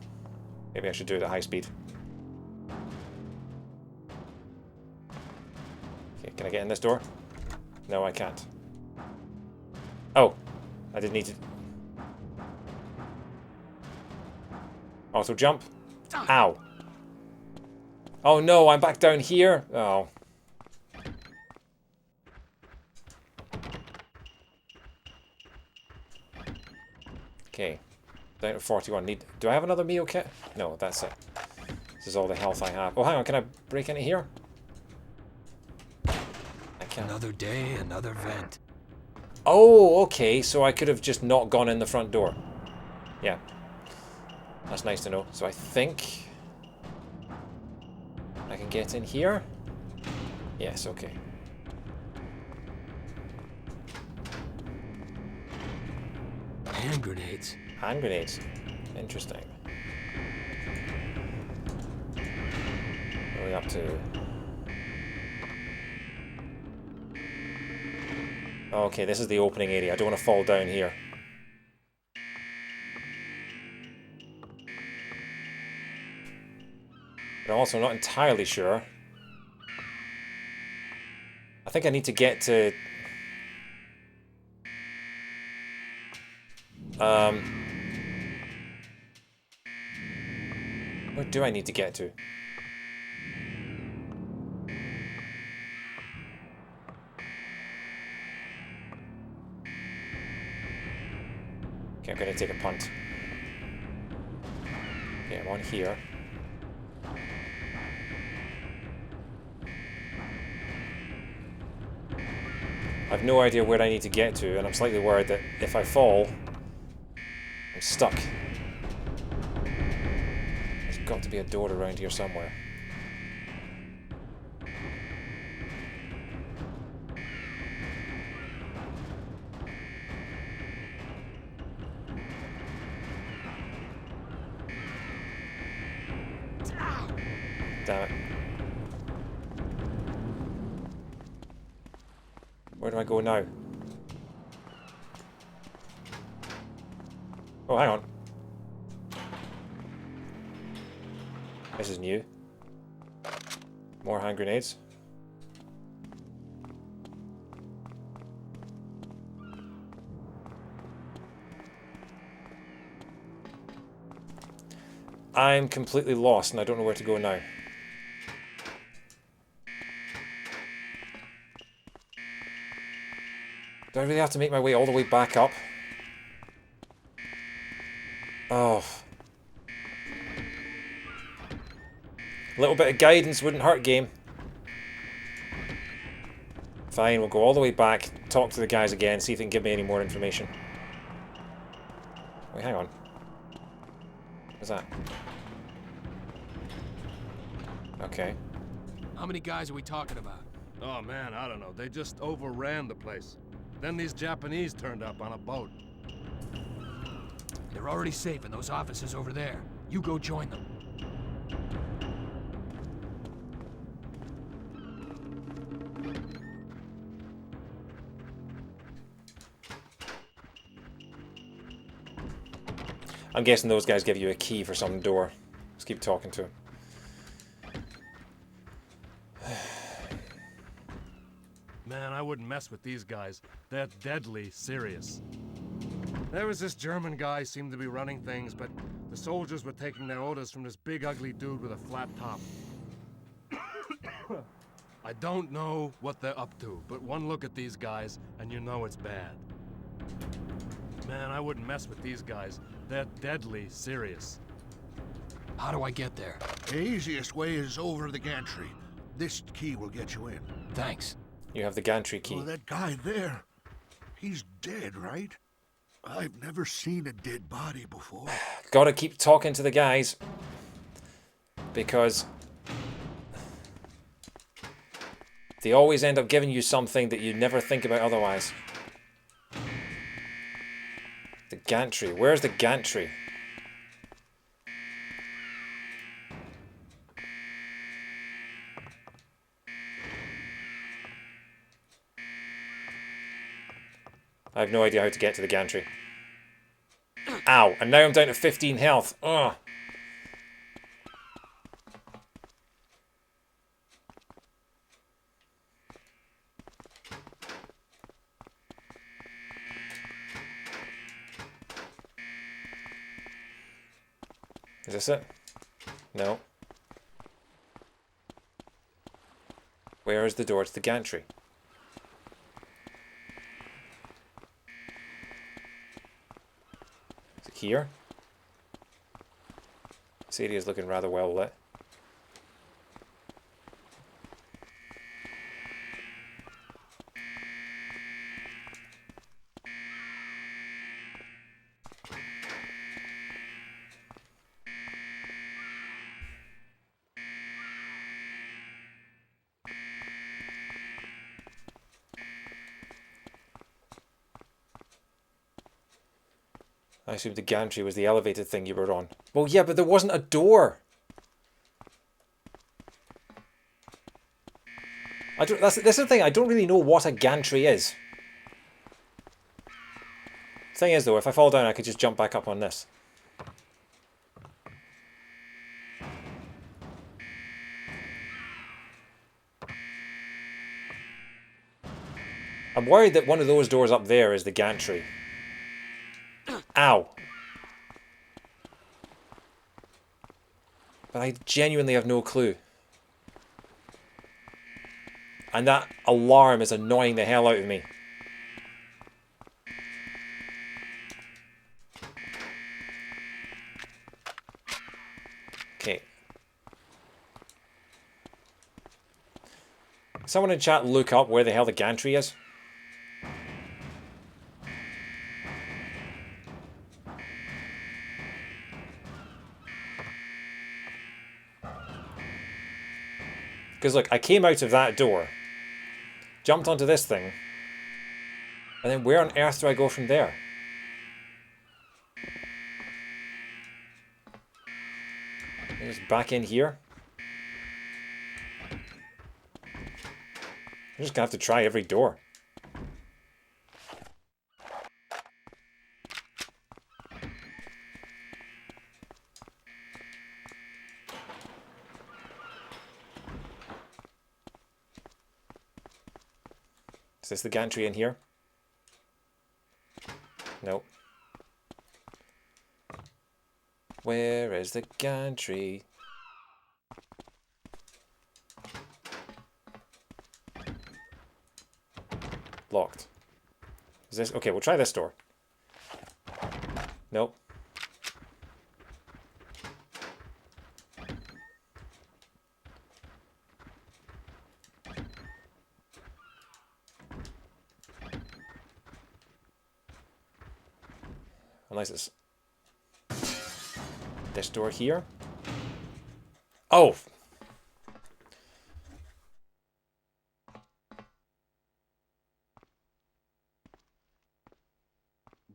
Maybe I should do it at high speed. Okay, can I get in this door? No, I can't. Oh, I didn't need to... Auto jump. Ow. Oh no, I'm back down here. Oh. Okay. Down to 41. Do I have another meal kit? No, that's it. This is all the health I have. Oh, hang on. Can I break into here? I can't. Another day, another vent. Oh, okay. So I could have just not gone in the front door. Yeah. That's nice to know. So I think I can get in here. Yes, okay. Hand grenades. Hand grenades. Interesting. What are we up to? Okay, this is the opening area. I don't want to fall down here. But I'm also not entirely sure. I think I need to get to... Where do I need to get to? Okay, I'm going to take a punt. Okay, I'm on here. I've no idea where I need to get to, and I'm slightly worried that if I fall, I'm stuck. There's got to be a door around here somewhere. Damn it. Where do I go now? Oh, hang on. This is new. More hand grenades. I'm completely lost and I don't know where to go now. Do I really have to make my way all the way back up? Oh. A little bit of guidance wouldn't hurt, game. Fine, we'll go all the way back, talk to the guys again, see if they can give me any more information. Wait, hang on. What's that? Okay. How many guys are we talking about? Oh man, I don't know. They just overran the place. Then these Japanese turned up on a boat. They're already safe in those offices over there. You go join them. I'm guessing those guys give you a key for some door. Let's keep talking to him. Man, I wouldn't mess with these guys. They're deadly serious. There was this German guy seemed to be running things, but the soldiers were taking their orders from this big ugly dude with a flat top. I don't know what they're up to, but one look at these guys and you know it's bad. Man, I wouldn't mess with these guys. They're deadly serious. How do I get there? The easiest way is over the gantry. This key will get you in. Thanks. You have the gantry key. Oh, that guy there. He's dead, right? I've never seen a dead body before. Gotta keep talking to the guys. Because they always end up giving you something that you never think about otherwise. The gantry. Where's the gantry? I have no idea how to get to the gantry. Ow, and now I'm down to 15 health. Ugh. Is this it? No. Where is the door to the gantry? Is it here? This area is looking rather well lit. I assumed the gantry was the elevated thing you were on. Well, yeah, but there wasn't a door. That's the thing. I don't really know what a gantry is. Thing is, though, if I fall down, I could just jump back up on this. I'm worried that one of those doors up there is the gantry. Ow. But I genuinely have no clue. And that alarm is annoying the hell out of me. Okay. Someone in chat look up where the hell the gantry is. Because look, I came out of that door, jumped onto this thing, and then where on earth do I go from there? Just back in here. I'm just gonna have to try every door. Is this the gantry in here? Nope. Where is the gantry? Locked. Is this... Okay, we'll try this door. Nope. Unless it's this door here. Oh!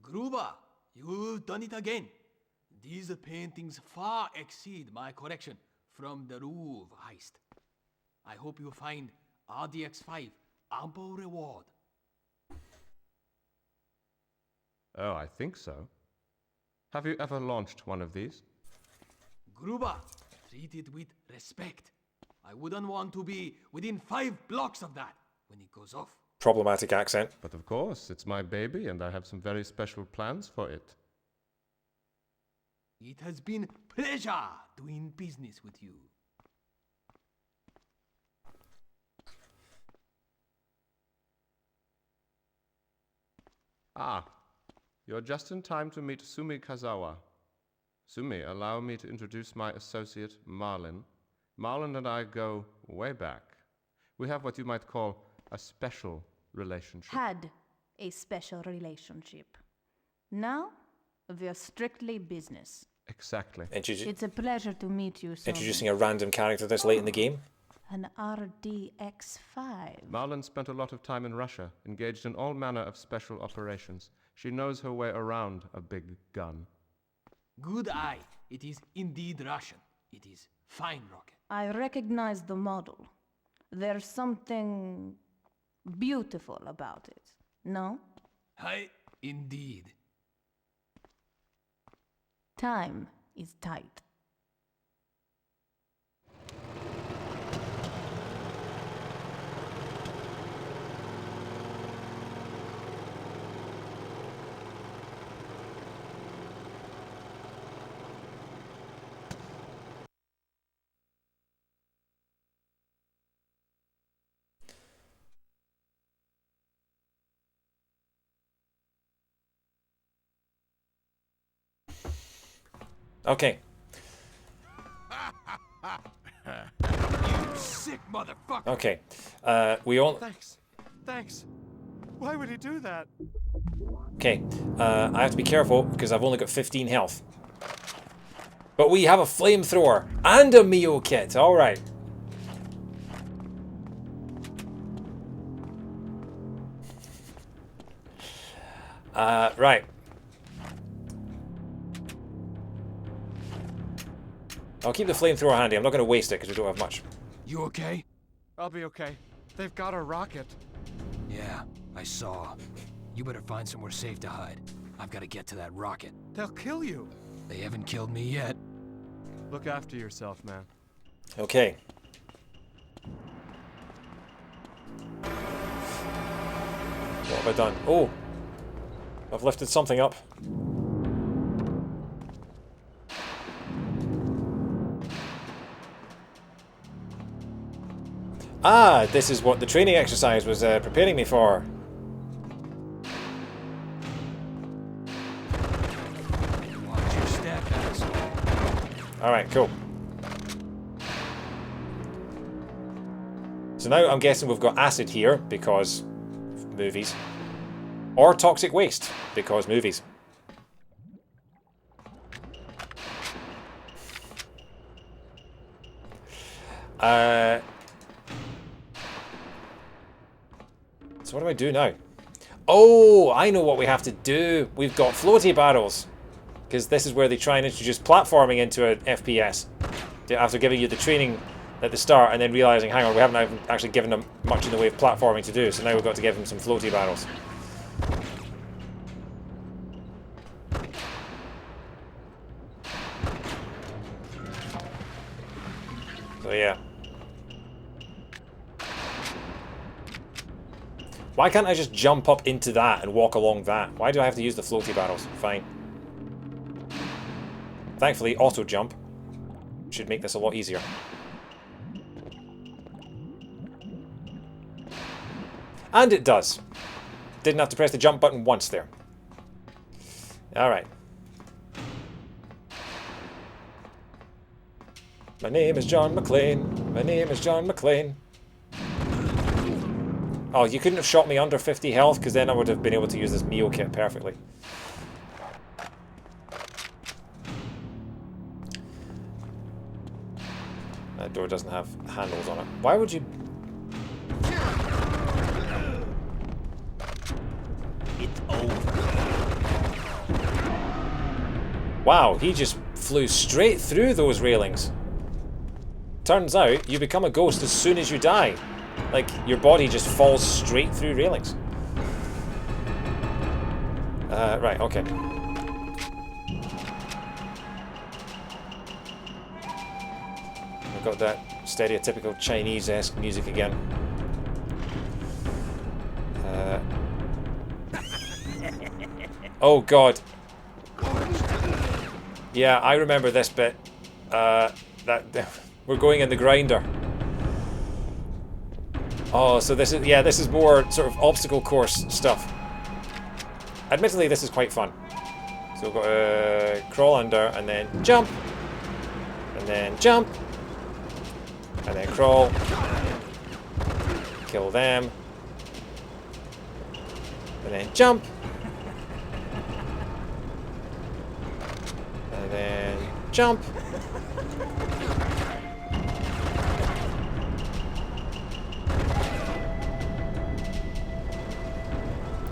Gruber, you've done it again. These paintings far exceed my collection from the Louvre heist. I hope you find RDX5 ample reward. Oh, I think so. Have you ever launched one of these? Gruber, treat it with respect. I wouldn't want to be within 5 blocks of that when it goes off. Problematic accent. But of course, it's my baby and I have some very special plans for it. It has been pleasure doing business with you. Ah, you're just in time to meet Sumi Kazawa. Sumi, allow me to introduce my associate, Marlin. Marlin and I go way back. We have what you might call a special relationship. Had a special relationship. Now, we're strictly business. Exactly. It's a pleasure to meet you, Sumi. Introducing a random character this late in the game. An RDX5. Marlin spent a lot of time in Russia, engaged in all manner of special operations. She knows her way around a big gun. Good eye. It is indeed Russian. It is fine rocket. I recognize the model. There's something beautiful about it, no? Aye, indeed. Time is tight. Okay. You sick motherfucker. Okay. We all... Thanks. Thanks. Why would he do that? Okay. I have to be careful because I've only got 15 health. But we have a flamethrower and a Mio kit. All right. Right. I'll keep the flamethrower handy. I'm not going to waste it because we don't have much. You okay? I'll be okay. They've got a rocket. Yeah, I saw. You better find somewhere safe to hide. I've got to get to that rocket. They'll kill you. They haven't killed me yet. Look after yourself, man. Okay. What have I done? Oh! I've lifted something up. Ah! This is what the training exercise was preparing me for. Watch your step, asshole. Alright, cool. So now I'm guessing we've got acid here, because movies. Or toxic waste, because movies. So what do I do now? Oh, I know what we have to do. We've got floaty barrels. Because this is where they try and introduce platforming into an FPS. After giving you the training at the start and then realizing, hang on, we haven't actually given them much in the way of platforming to do, so now we've got to give them some floaty barrels. So yeah. Why can't I just jump up into that and walk along that? Why do I have to use the floaty barrels? Fine. Thankfully, auto jump should make this a lot easier. And it does. Didn't have to press the jump button once there. Alright. My name is John McClane. My name is John McClane. Oh, you couldn't have shot me under 50 health, because then I would have been able to use this Mio kit perfectly. That door doesn't have handles on it. Why would you... It's over. Wow, he just flew straight through those railings. Turns out, you become a ghost as soon as you die. Like, your body just falls straight through railings. Right, okay. We've got that stereotypical Chinese-esque music again. Oh god. Yeah, I remember this bit. We're going in the grinder. Oh, so this is, yeah, this is more sort of obstacle course stuff. Admittedly, this is quite fun. So we've got to crawl under and then jump. And then jump. And then crawl. Kill them. And then jump. And then jump.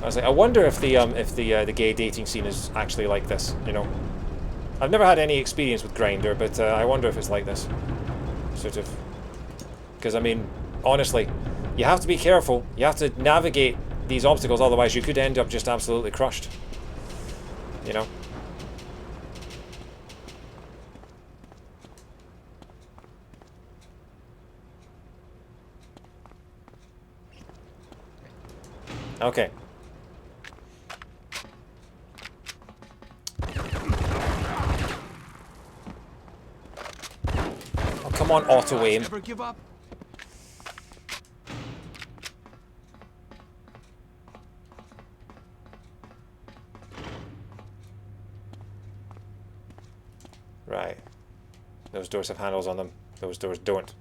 I was like, I wonder if the gay dating scene is actually like this. You know, I've never had any experience with Grindr, but I wonder if it's like this, sort of. Because I mean, honestly, you have to be careful. You have to navigate these obstacles, otherwise you could end up just absolutely crushed. You know. Okay. Come on, auto aim. Never give up. Right. Those doors have handles on them. Those doors don't.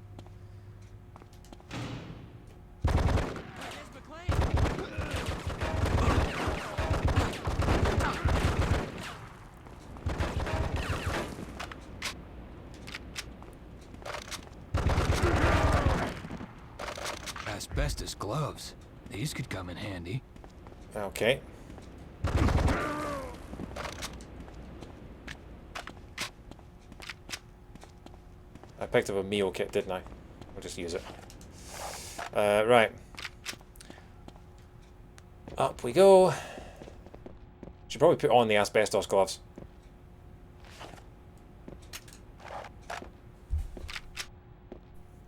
Asbestos gloves. These could come in handy. Okay. I picked up a meal kit, didn't I? I'll just use it. Right. Up we go. Should probably put on the asbestos gloves.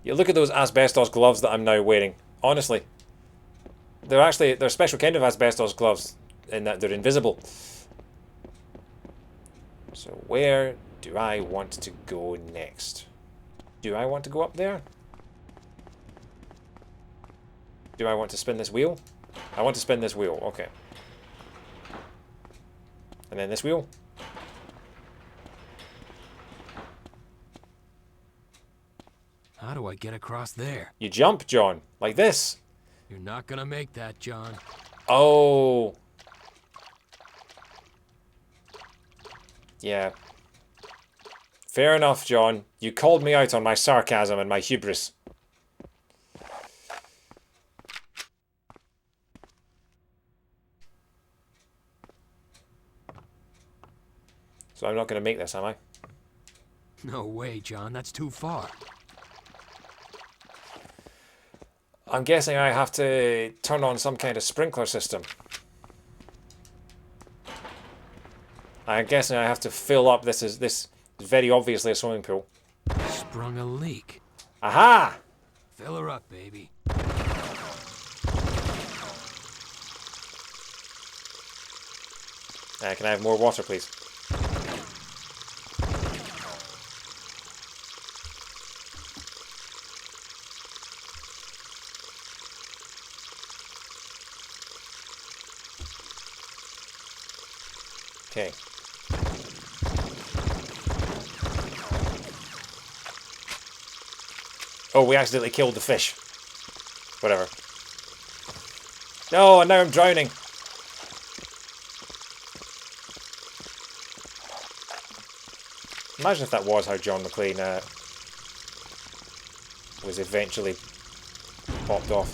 You look at those asbestos gloves that I'm now wearing. Honestly. They're a special kind of asbestos gloves in that they're invisible. So where do I want to go next? Do I want to go up there? Do I want to spin this wheel? I want to spin this wheel, okay. And then this wheel. How do I get across there? You jump, John, like this. You're not gonna make that, John. Oh. Yeah. Fair enough, John. You called me out on my sarcasm and my hubris. So I'm not going to make this, am I? No way, John. That's too far. I'm guessing I have to turn on some kind of sprinkler system. I'm guessing I have to fill up. This is very obviously a swimming pool. Sprung a leak. Aha! Fill her up, baby. Can I have more water, please? Okay. Oh, we accidentally killed the fish. Whatever. No, and now I'm drowning. Imagine if that was how John McClane was eventually popped off.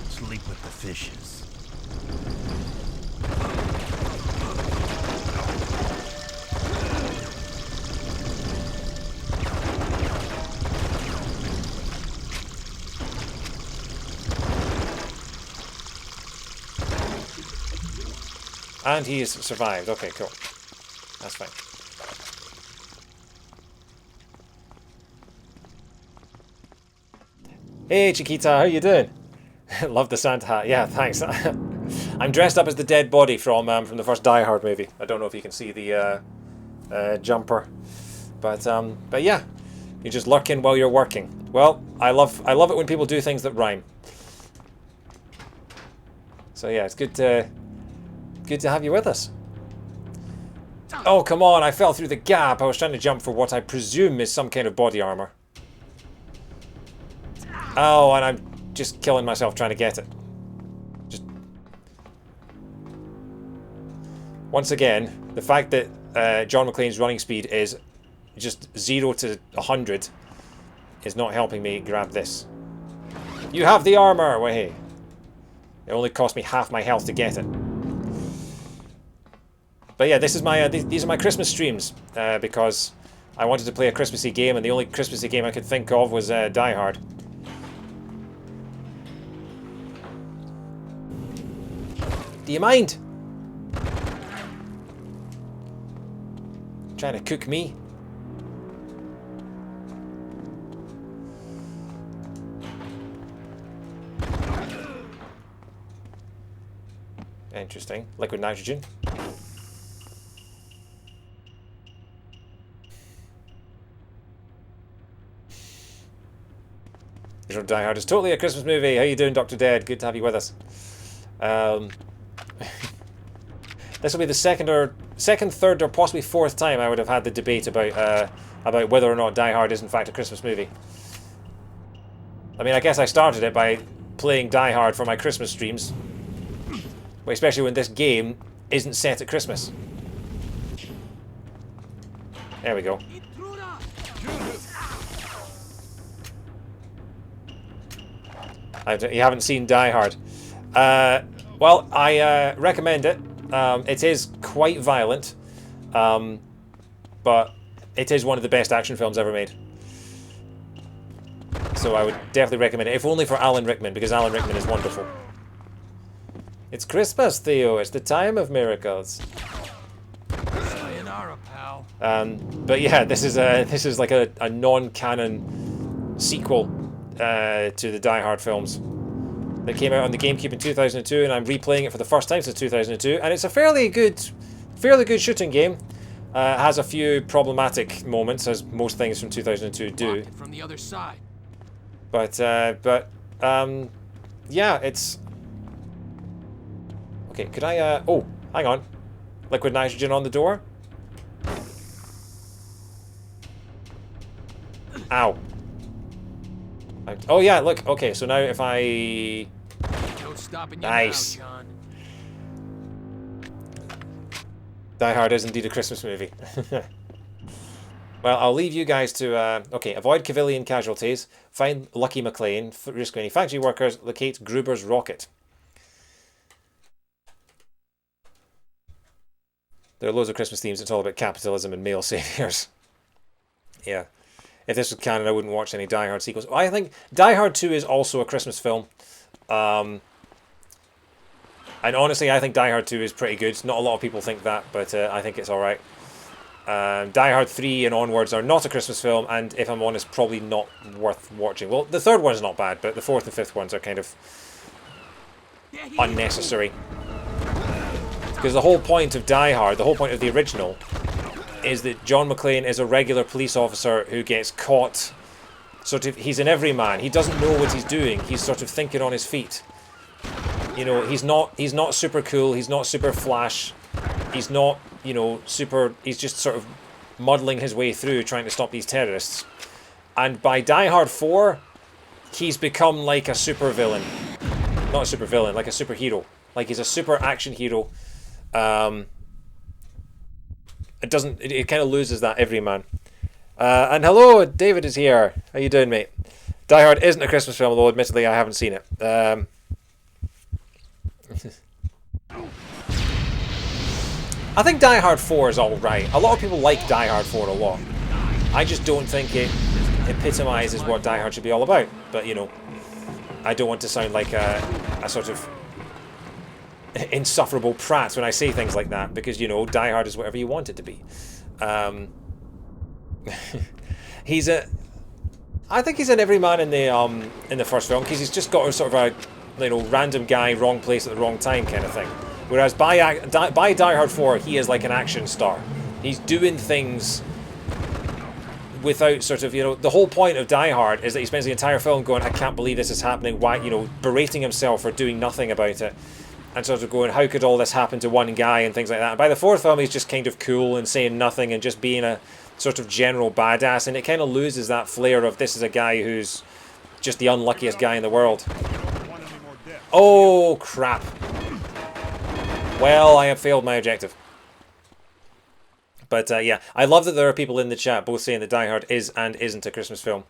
Sleep with the fishes. And he's survived. Okay, cool. That's fine. Hey Chiquita, how you doing? Love the Santa hat. Yeah, thanks. I'm dressed up as the dead body from the first Die Hard movie. I don't know if you can see the jumper, but yeah, you're just lurking while you're working. Well, I love it when people do things that rhyme. So yeah, it's good to have you with us. Oh come on! I fell through the gap. I was trying to jump for what I presume is some kind of body armor. Oh, and I'm just killing myself trying to get it. Just once again, the fact that John McClane's running speed is just 0 to 100 is not helping me grab this. You have the armor! Well, hey. It only cost me half my health to get it. But yeah, this is my these are my Christmas streams because I wanted to play a Christmassy game, and the only Christmassy game I could think of was Die Hard. Do you mind? Trying to cook me? Interesting. Liquid nitrogen. Die Hard is totally a Christmas movie. How you doing, Dr. Dead? Good to have you with us. This will be the second or second, third, or possibly fourth time I would have had the debate about whether or not Die Hard is in fact a Christmas movie. I mean, I guess I started it by playing Die Hard for my Christmas streams, but especially when this game isn't set at Christmas. There we go. You haven't seen Die Hard. Well, I recommend it. It is quite violent, but it is one of the best action films ever made. So I would definitely recommend it, if only for Alan Rickman, because Alan Rickman is wonderful. It's Christmas, Theo. It's the time of miracles. Sayonara, pal. But yeah, this is like a non-canon sequel to the Die Hard films. They came out on the GameCube in 2002, and I'm replaying it for the first time since 2002, and it's a fairly good shooting game. It has a few problematic moments, as most things from 2002 do. From the other side. But yeah, it's okay. Could I? Oh, hang on. Liquid nitrogen on the door. Ow. Oh yeah, look. Okay, so now if I... Nice. Die Hard is indeed a Christmas movie. Well, I'll leave you guys to... okay, avoid civilian casualties. Find Lucky McClane. Risk any factory workers. Locate Gruber's rocket. There are loads of Christmas themes. It's all about capitalism and male saviors. Yeah. If this was canon, I wouldn't watch any Die Hard sequels. I think Die Hard 2 is also a Christmas film. And honestly, I think Die Hard 2 is pretty good. Not a lot of people think that, but I think it's alright. Die Hard 3 and onwards are not a Christmas film, and if I'm honest, probably not worth watching. Well, the third one's not bad, but the fourth and fifth ones are kind of unnecessary. Because the whole point of Die Hard, the whole point of the original, is that John McClane is a regular police officer who gets caught. Sort of, he's an everyman. He doesn't know what he's doing. He's sort of thinking on his feet. You know, he's not super cool. He's not super flash. He's not, you know, super... He's just sort of muddling his way through trying to stop these terrorists. And by Die Hard 4, he's become like a super villain. Not a super villain, like a superhero. Like he's a super action hero. It kind of loses that everyman. And hello, David is here. How you doing, mate? Die Hard isn't a Christmas film, although admittedly I haven't seen it. I think Die Hard 4 is alright. A lot of people like Die Hard 4 a lot. I just don't think it epitomizes what Die Hard should be all about. But, you know, I don't want to sound like a sort of insufferable prat when I say things like that, because, you know, Die Hard is whatever you want it to be. I think he's an everyman in the first film, because he's just got a sort of a, you know, random guy, wrong place at the wrong time kind of thing. Whereas by Die Hard 4, he is like an action star. He's doing things without sort of, you know, the whole point of Die Hard is that he spends the entire film going, I can't believe this is happening, why, you know, berating himself for doing nothing about it. And sort of going, how could all this happen to one guy and things like that. And by the fourth film, he's just kind of cool and saying nothing and just being a sort of general badass. And it kind of loses that flair of this is a guy who's just the unluckiest guy in the world. Oh, crap. Well, I have failed my objective. But yeah, I love that there are people in the chat both saying that Die Hard is and isn't a Christmas film.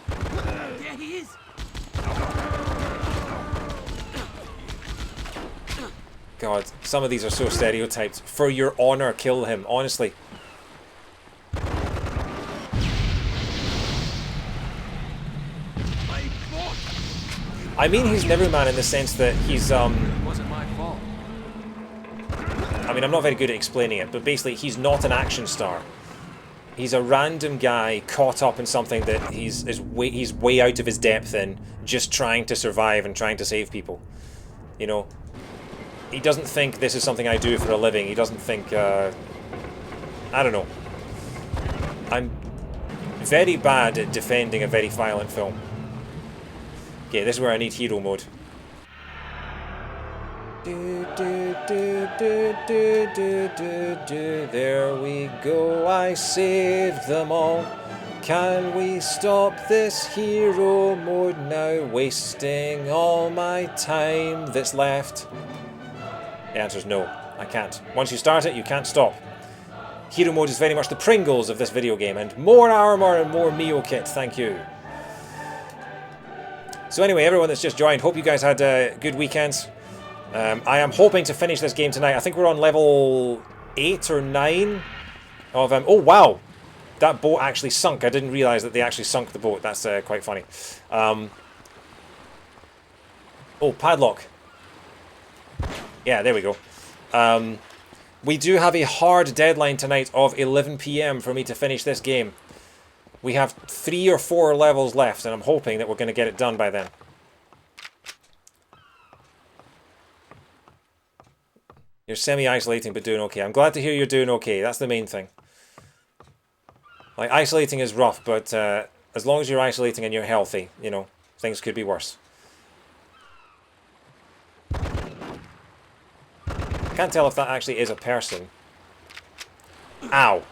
There he is. God, some of these are so stereotyped. For your honor, kill him. Honestly. I mean, he's an everyman in the sense that he's It wasn't my fault. I mean, I'm not very good at explaining it, but basically he's not an action star. He's a random guy caught up in something that he's way out of his depth in, just trying to survive and trying to save people. You know, he doesn't think this is something I do for a living. He doesn't think, I don't know. I'm very bad at defending a very violent film. Okay, this is where I need hero mode. Do, do, do, do, do, do, do, do. There we go, I saved them all. Can we stop this hero mode now? Wasting all my time that's left. The answer is no, I can't. Once you start it, you can't stop. Hero mode is very much the Pringles of this video game, and more armor and more Mio kit, thank you. So anyway, everyone that's just joined, hope you guys had good weekends. I am hoping to finish this game tonight. I think we're on level 8 or 9 of... oh, wow! That boat actually sunk. I didn't realise that they actually sunk the boat. That's quite funny. Oh, padlock. Yeah, there we go. We do have a hard deadline tonight of 11 PM for me to finish this game. We have 3 or 4 levels left, and I'm hoping that we're going to get it done by then. You're semi-isolating but doing okay. I'm glad to hear you're doing okay. That's the main thing. Like, isolating is rough, but as long as you're isolating and you're healthy, you know, things could be worse. I can't tell if that actually is a person. Ow.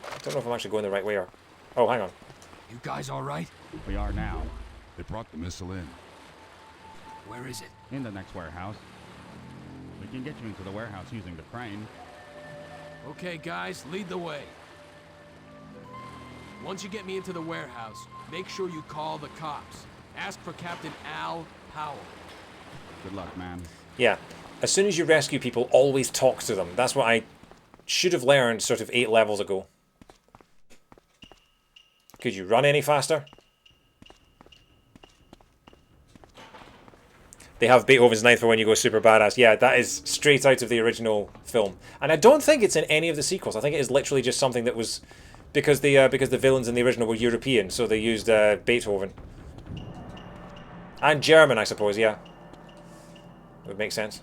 I don't know if I'm actually going the right way or... Oh, hang on. You guys all right? We are now. They brought the missile in. Where is it? In the next warehouse. We can get you into the warehouse using the crane. Okay, guys, lead the way. Once you get me into the warehouse, make sure you call the cops. Ask for Captain Al Powell. Good luck, man. Yeah. As soon as you rescue people, always talk to them. That's what I should have learned sort of 8 levels ago. Could you run any faster? They have Beethoven's Ninth for when you go super badass. Yeah, that is straight out of the original film. And I don't think it's in any of the sequels. I think it is literally just something that was... Because the villains in the original were European, so they used Beethoven. And German, I suppose, yeah. Would make sense.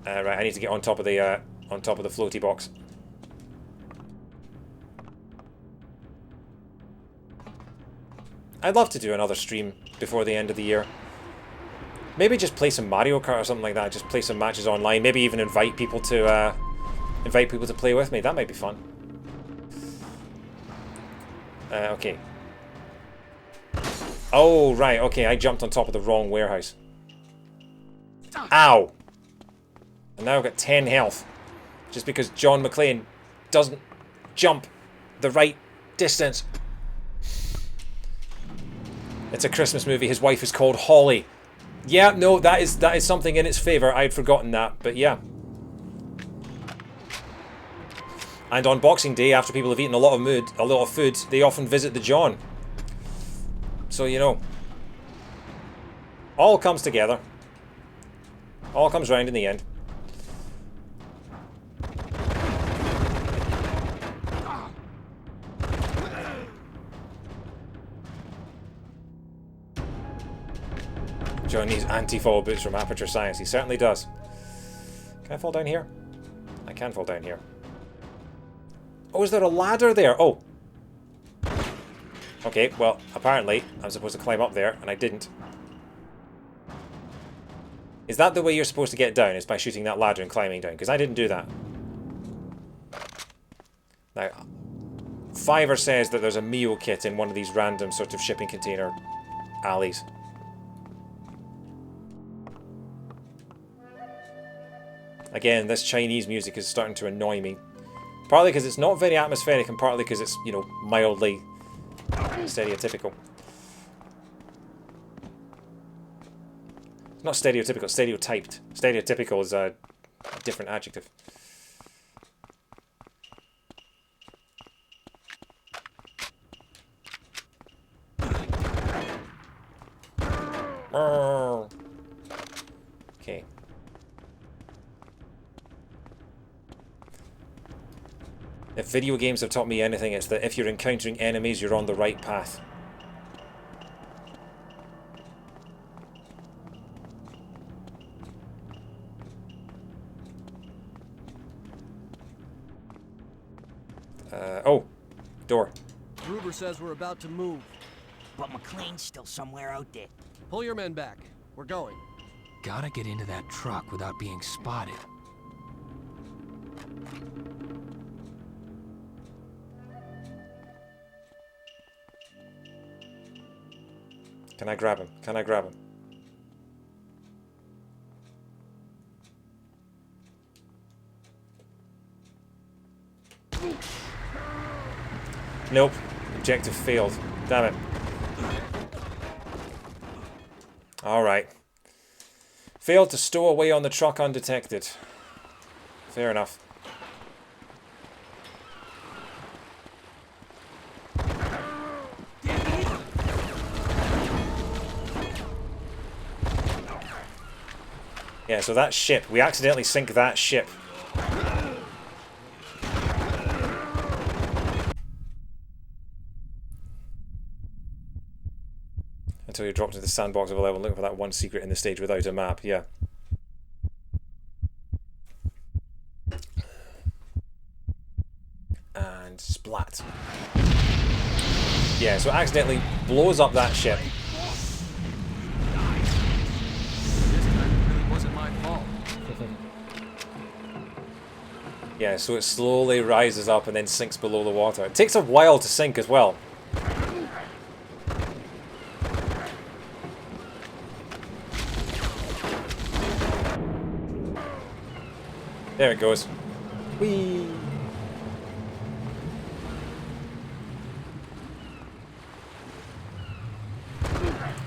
Right, I need to get on top of the floaty box. I'd love to do another stream before the end of the year. Maybe just play some Mario Kart or something like that. Just play some matches online. Maybe even invite people to play with me. That might be fun. Okay. Oh, right. Okay, I jumped on top of the wrong warehouse. Ow! And now I've got 10 health. Just because John McClane doesn't jump the right distance. It's a Christmas movie. His wife is called Holly. Yeah, no, that is something in its favour. I'd forgotten that, but yeah. And on Boxing Day, after people have eaten a lot of food, they often visit the John. So, you know. All comes together. All comes round in the end. John needs anti-fall boots from Aperture Science. He certainly does. Can I fall down here? I can fall down here. Oh, is there a ladder there? Oh. Okay, well, apparently I'm supposed to climb up there, and I didn't. Is that the way you're supposed to get down? Is by shooting that ladder and climbing down? Because I didn't do that. Now, Fiverr says that there's a Mio kit in one of these random sort of shipping container alleys. Again, this Chinese music is starting to annoy me. Partly because it's not very atmospheric, and partly because it's, you know, mildly stereotypical. It's not stereotypical, it's stereotyped. Stereotypical is a different adjective. Okay. If video games have taught me anything, it's that if you're encountering enemies, you're on the right path. Oh, door. Gruber says we're about to move. but McClane's still somewhere out there. Pull your men back. We're going. Gotta get into that truck without being spotted. Can I grab him? Can I grab him? Nope. Objective failed. Damn it. Alright. Failed to stow away on the truck undetected. Fair enough. Yeah, so that ship. We accidentally sink that ship. Until you drop into the sandbox of a level looking for that one secret in the stage without a map, yeah. And splat. Yeah, so it accidentally blows up that ship. Yeah, so it slowly rises up and then sinks below the water. It takes a while to sink as well. There it goes. Whee!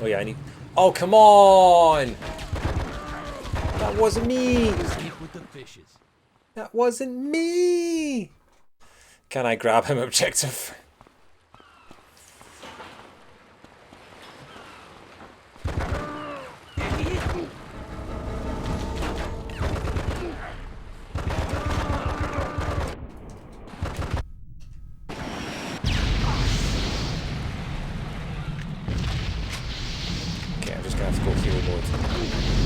Oh yeah, I need... Oh, come on! That wasn't me! With the fishes. That wasn't me! Can I grab him, objective?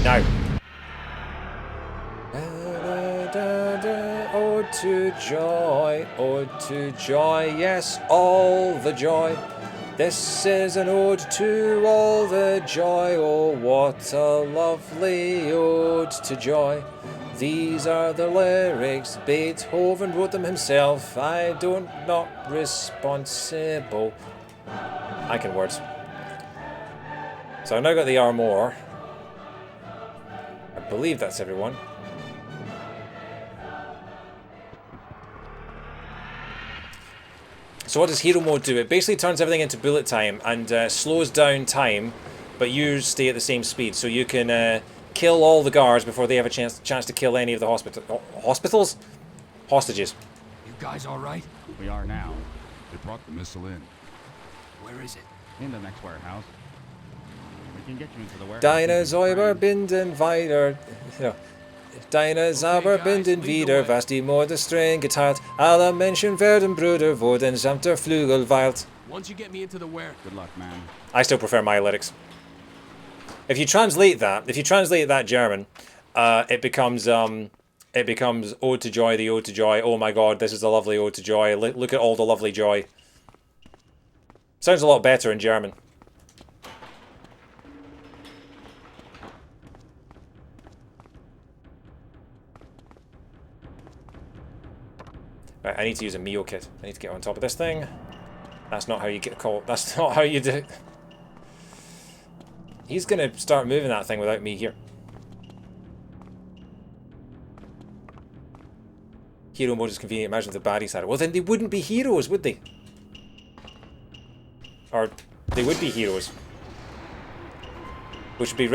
Now. Ode to joy, ode to joy, yes, all the joy. This is an ode to all the joy. Oh, what a lovely ode to joy. These are the lyrics. Beethoven wrote them himself. I don't not responsible. I can words. So I've now got the armor. I believe that's everyone. So what does hero mode do? It basically turns everything into bullet time and slows down time, but you stay at the same speed. So you can kill all the guards before they have a chance to kill any of the hostages. You guys all right? We are now. They brought the missile in. Where is it? In the next warehouse. We can get you into the warehouse. Deine Säuber binden weiter. Deine Sauber binden wieder, was die Morde streng geteilt. Alle Menschen werden Brüder, wurden samt der Flügel weilt. Once you get me into the ware. Good luck, man. I still prefer my lyrics. If you translate that German, it becomes Ode to Joy, the Ode to Joy. Oh my God, this is a lovely Ode to Joy. Look at all the lovely joy. Sounds a lot better in German. Right, I need to use a Mio kit. I need to get on top of this thing. That's not how you get called. That's not how you do it. He's gonna start moving that thing without me here. Hero mode is convenient. Imagine if the baddies had it. Well, then they wouldn't be heroes, would they? Or they would be heroes, which would be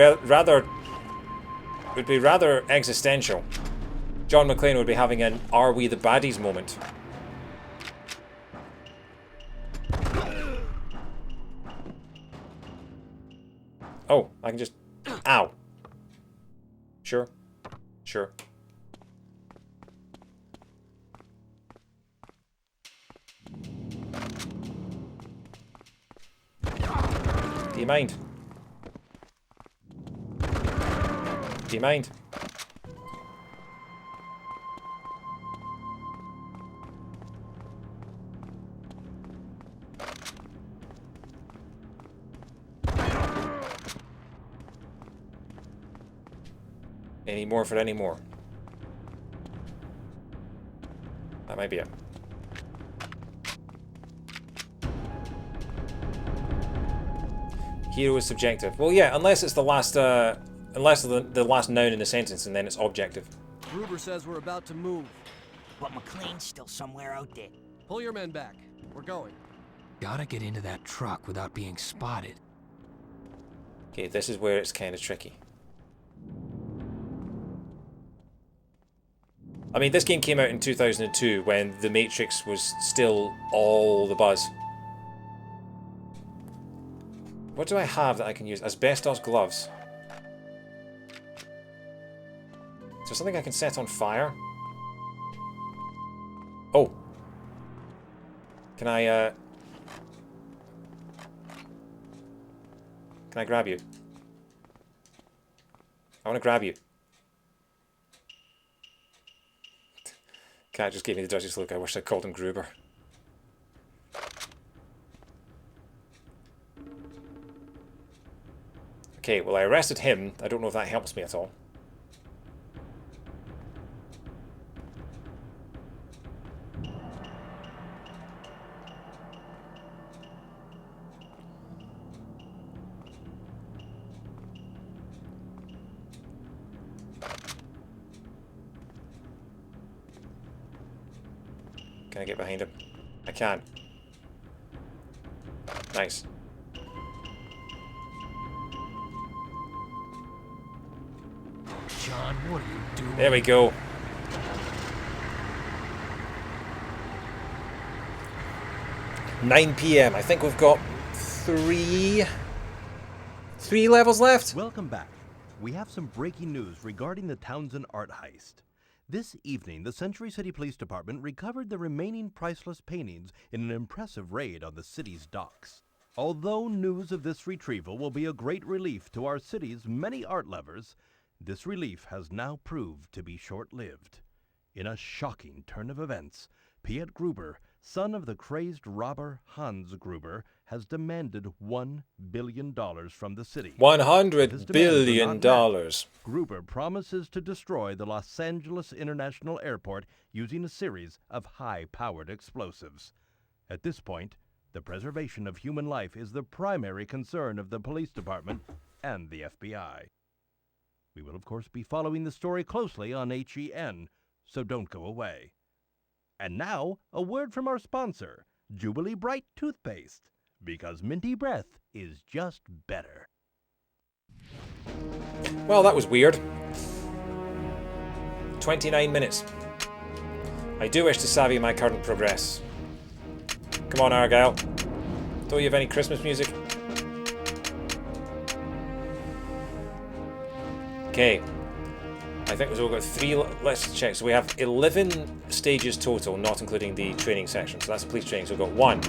rather existential. John McClane would be having an "Are we the baddies" moment. Oh, I can just... Ow. Sure. Sure. Do you mind? Do you mind? Any more for any more. That might be it. Hero is subjective. Well, yeah, unless it's the last, unless the last noun in the sentence, and then it's objective. Gruber says we're about to move. But McClane's still somewhere out there. Pull your men back. We're going. Gotta get into that truck without being spotted. Okay, this is where it's kind of tricky. I mean, this game came out in 2002 when The Matrix was still all the buzz. What do I have that I can use? Asbestos gloves. Is there something I can set on fire? Oh. Can I grab you? I want to grab you. Cat just gave me the dirtiest look. I wish I called him Gruber. Okay, well I arrested him. I don't know if that helps me at all. Can I get behind him? I can. Nice. John, what are you doing? There we go. (9 p.m. I think we've got three levels left. Welcome back. We have some breaking news regarding the Townsend art heist. This evening, the Century City Police Department recovered the remaining priceless paintings in an impressive raid on the city's docks. Although news of this retrieval will be a great relief to our city's many art lovers, this relief has now proved to be short-lived. In a shocking turn of events, Piet Gruber, son of the crazed robber Hans Gruber, has demanded $1 billion from the city. $100 billion. Gruber promises to destroy the Los Angeles International Airport using a series of high-powered explosives. At this point, the preservation of human life is the primary concern of the police department and the FBI. We will, of course, be following the story closely on HEN, so don't go away. And now, a word from our sponsor, Jubilee Bright Toothpaste, because minty breath is just better. Well, that was weird. 29 minutes. I do wish to savvy my current progress. Come on, Argyle. Don't you have any Christmas music? Okay. I think we've got 3. Let's check. So we have 11 stages total, not including the training section. So that's the police training. So we've got 1,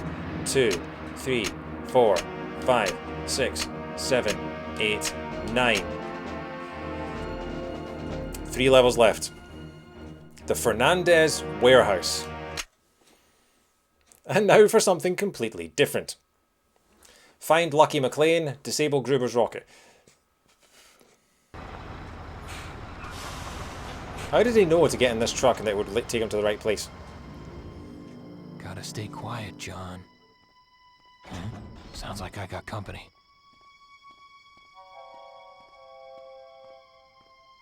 2, 3, 4, 5, 6, 7, 8, 9. 3 levels left. The Fernandez warehouse. And now for something completely different. Find Lucky McClane, disable Gruber's rocket. How did he know to get in this truck and that it would take him to the right place? Gotta stay quiet, John. Sounds like I got company.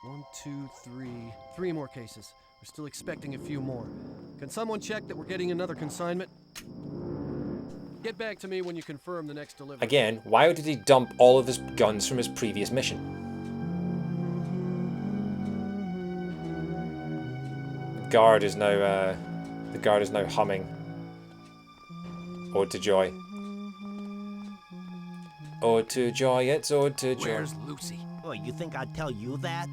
1, 2, 3. 3 more cases. We're still expecting a few more. Can someone check that we're getting another consignment? Get back to me when you confirm the next delivery. Again, why did he dump all of his guns from his previous mission? The guard is now humming. Ode to Joy. Ode to Joy, it's Ode to Joy. Where's Lucy? Oh, you think I'd tell you that?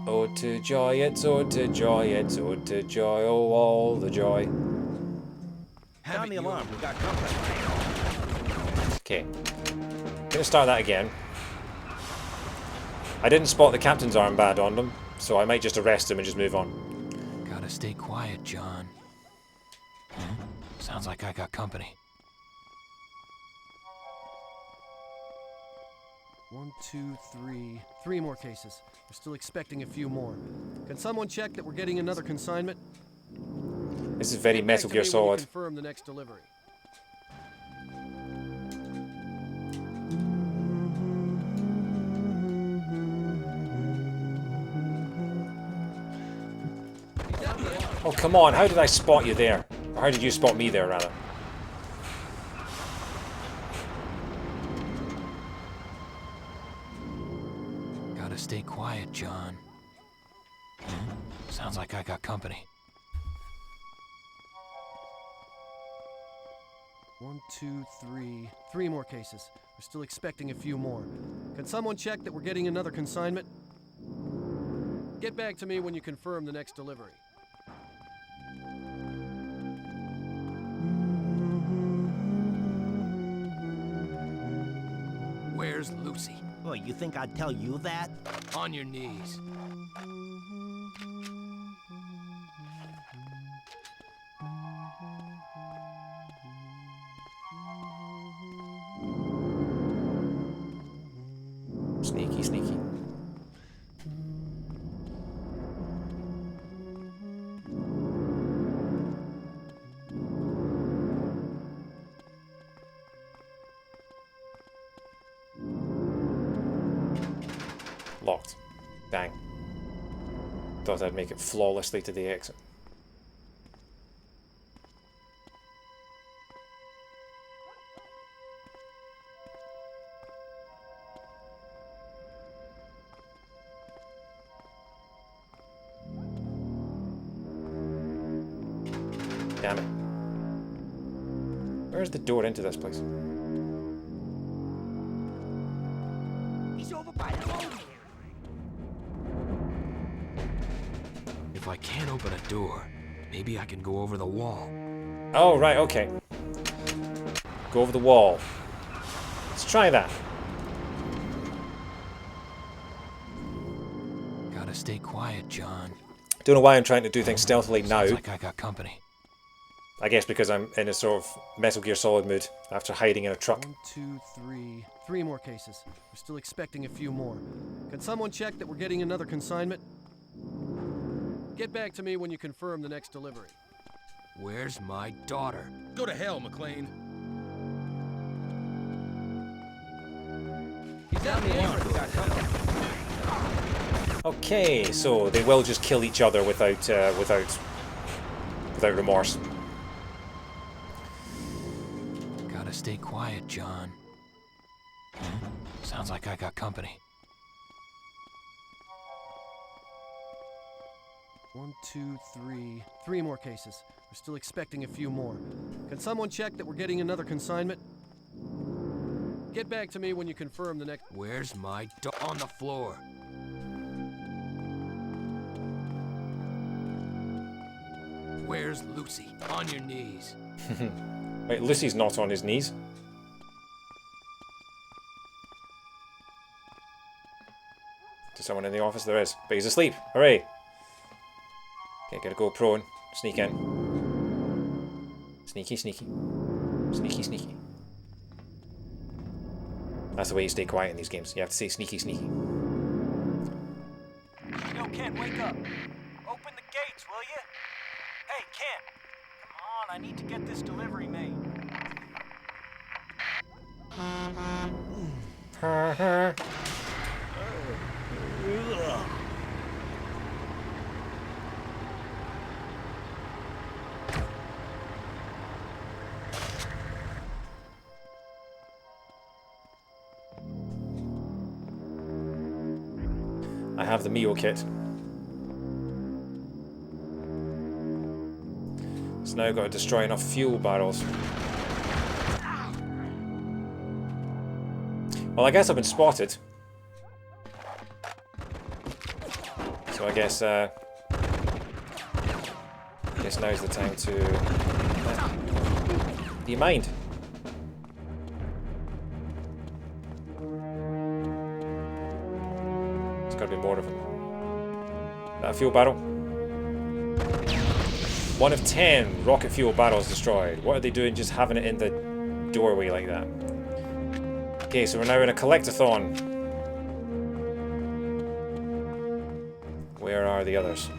Ode to Joy, it's Ode to Joy, it's Ode to Joy, oh all the joy. Sound the alarm, we got company. Okay. Gonna start that again. I didn't spot the captain's armband on them, so I might just arrest him and just move on. Gotta stay quiet, John. Sounds like I got company. 1, 2, 3. 3 more cases. We're still expecting a few more. Can someone check that we're getting another consignment? This is very Metal Gear Solid. Confirm the next delivery. Oh, come on. How did I spot you there? Or how did you spot me there, rather? Gotta stay quiet, John. Sounds like I got company. 1, 2, 3. 3 more cases. We're still expecting a few more. Can someone check that we're getting another consignment? Get back to me when you confirm the next delivery. Where's Lucy? Oh, you think I'd tell you that? On your knees. Sneaky, sneaky. Locked. Bang. Thought I'd make it flawlessly to the exit. Damn it. Where's the door into this place? He's over by the road here. If I can't open a door, maybe I can go over the wall. Oh, right, okay. Go over the wall. Let's try that. Gotta stay quiet, John. Don't know why I'm trying to do things stealthily now. Sounds like I got company. I guess because I'm in a sort of Metal Gear Solid mood after hiding in a truck. 1, 2, 3. 3 more cases. We're still expecting a few more. Can someone check that we're getting another consignment? Get back to me when you confirm the next delivery. Where's my daughter? Go to hell, McClane. He's out in the air. Okay, so they will just kill each other without remorse. Gotta stay quiet, John. Sounds like I got company. 1, 2, 3. 3 more cases. We're still expecting a few more. Can someone check that we're getting another consignment? Get back to me when you confirm the next... Where's my on the floor? Where's Lucy? On your knees. Wait, Lucy's not on his knees. Is someone in the office? There is. But he's asleep. Hooray. Okay, gotta go prone. Sneak in. Sneaky, sneaky. Sneaky, sneaky. That's the way you stay quiet in these games. You have to say sneaky, sneaky. Yo, Ken, wake up. Open the gates, will you? Hey, Ken. Come on, I need to get this delivery made. I have the Mio kit. So now I've got to destroy enough fuel barrels. Well, I guess I've been spotted. So I guess now's the time to... Do you mind? There's got to be more of them. Is that a fuel barrel? 1 of 10 rocket fuel barrels destroyed. What are they doing just having it in the doorway like that? Okay, so we're now in a collectathon. are the others?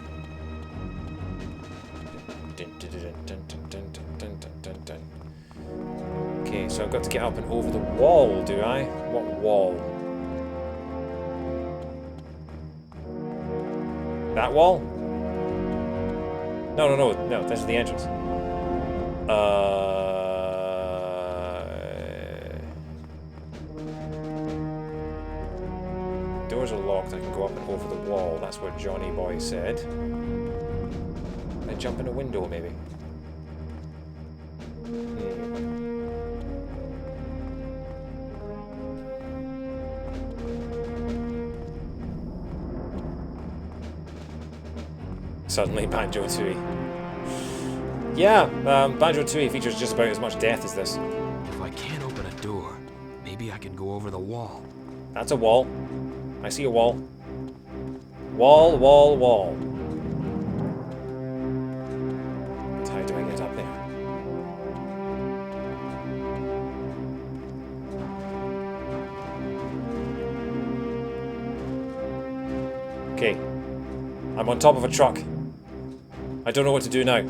Okay, so I've got to get up and over the wall, do I? What wall? That wall? No, this is the entrance. Doors are locked, I can go up and over the wall, that's what Johnny Boy said. Can I jump in a window, maybe? Suddenly, Banjo-Tooie. Yeah, Banjo-Tooie features just about as much death as this. If I can't open a door, maybe I can go over the wall. That's a wall. I see a wall. Wall, wall, wall. But how do I get up there? Okay. I'm on top of a truck. I don't know what to do now.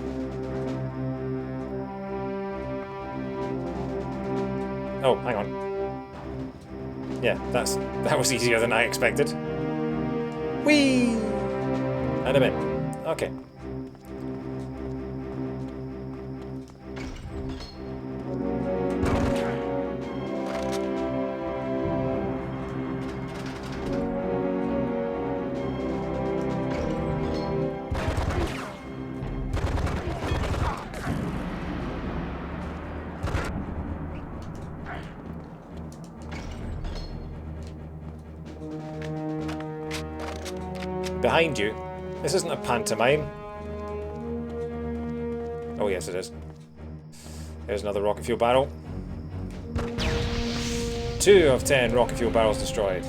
Oh, hang on. Yeah, that was easier than I expected. Whee! And I'm in. Okay. Behind you. This isn't a pantomime. Oh yes it is. There's another rocket fuel barrel. 2 of 10 rocket fuel barrels destroyed.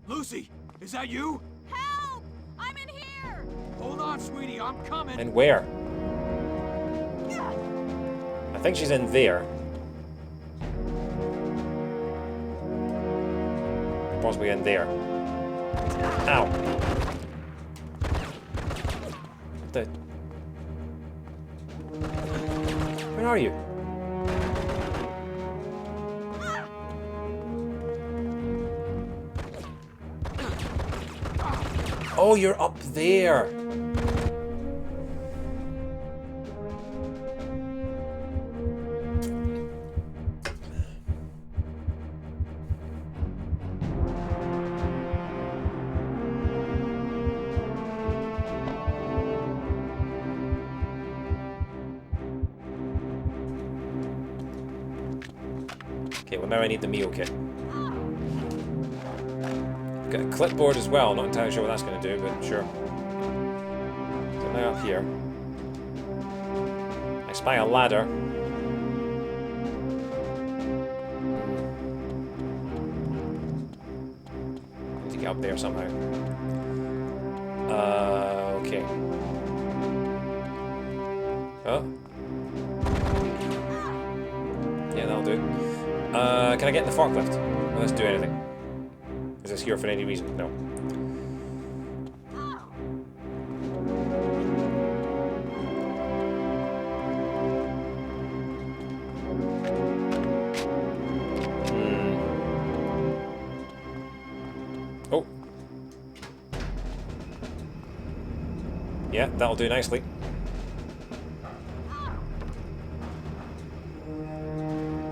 Lucy, is that you? Help! I'm in here! Hold on, sweetie, I'm coming. And where? I think she's in there. Possibly in there. Ow. What the... Where are you? Oh, you're up there. Okay, well now I need the meal kit. Got a clipboard as well, not entirely sure what that's going to do, but sure. So now up here. I spy a ladder. Need to get up there somehow. Okay. Oh. Yeah, that'll do. Can I get in the forklift? Will this do anything? Is this here for any reason? No. Oh. Yeah, that'll do nicely.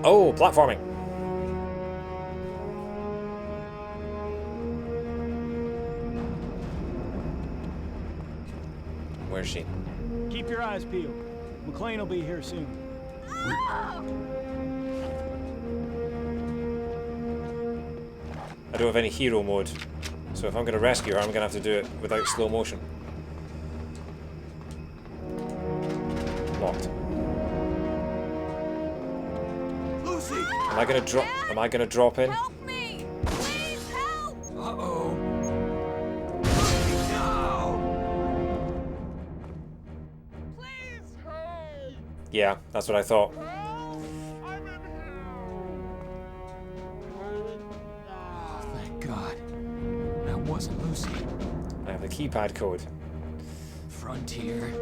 Oh, platforming. Where's she? Keep your eyes peeled. McClane will be here soon. I don't have any hero mode, so if I'm going to rescue her, I'm going to have to do it without slow motion. Locked. Lucy! Am I going to drop? Am I going to drop in? Help me! Please help! Uh-oh. Yeah, that's what I thought. keypad code. Frontier,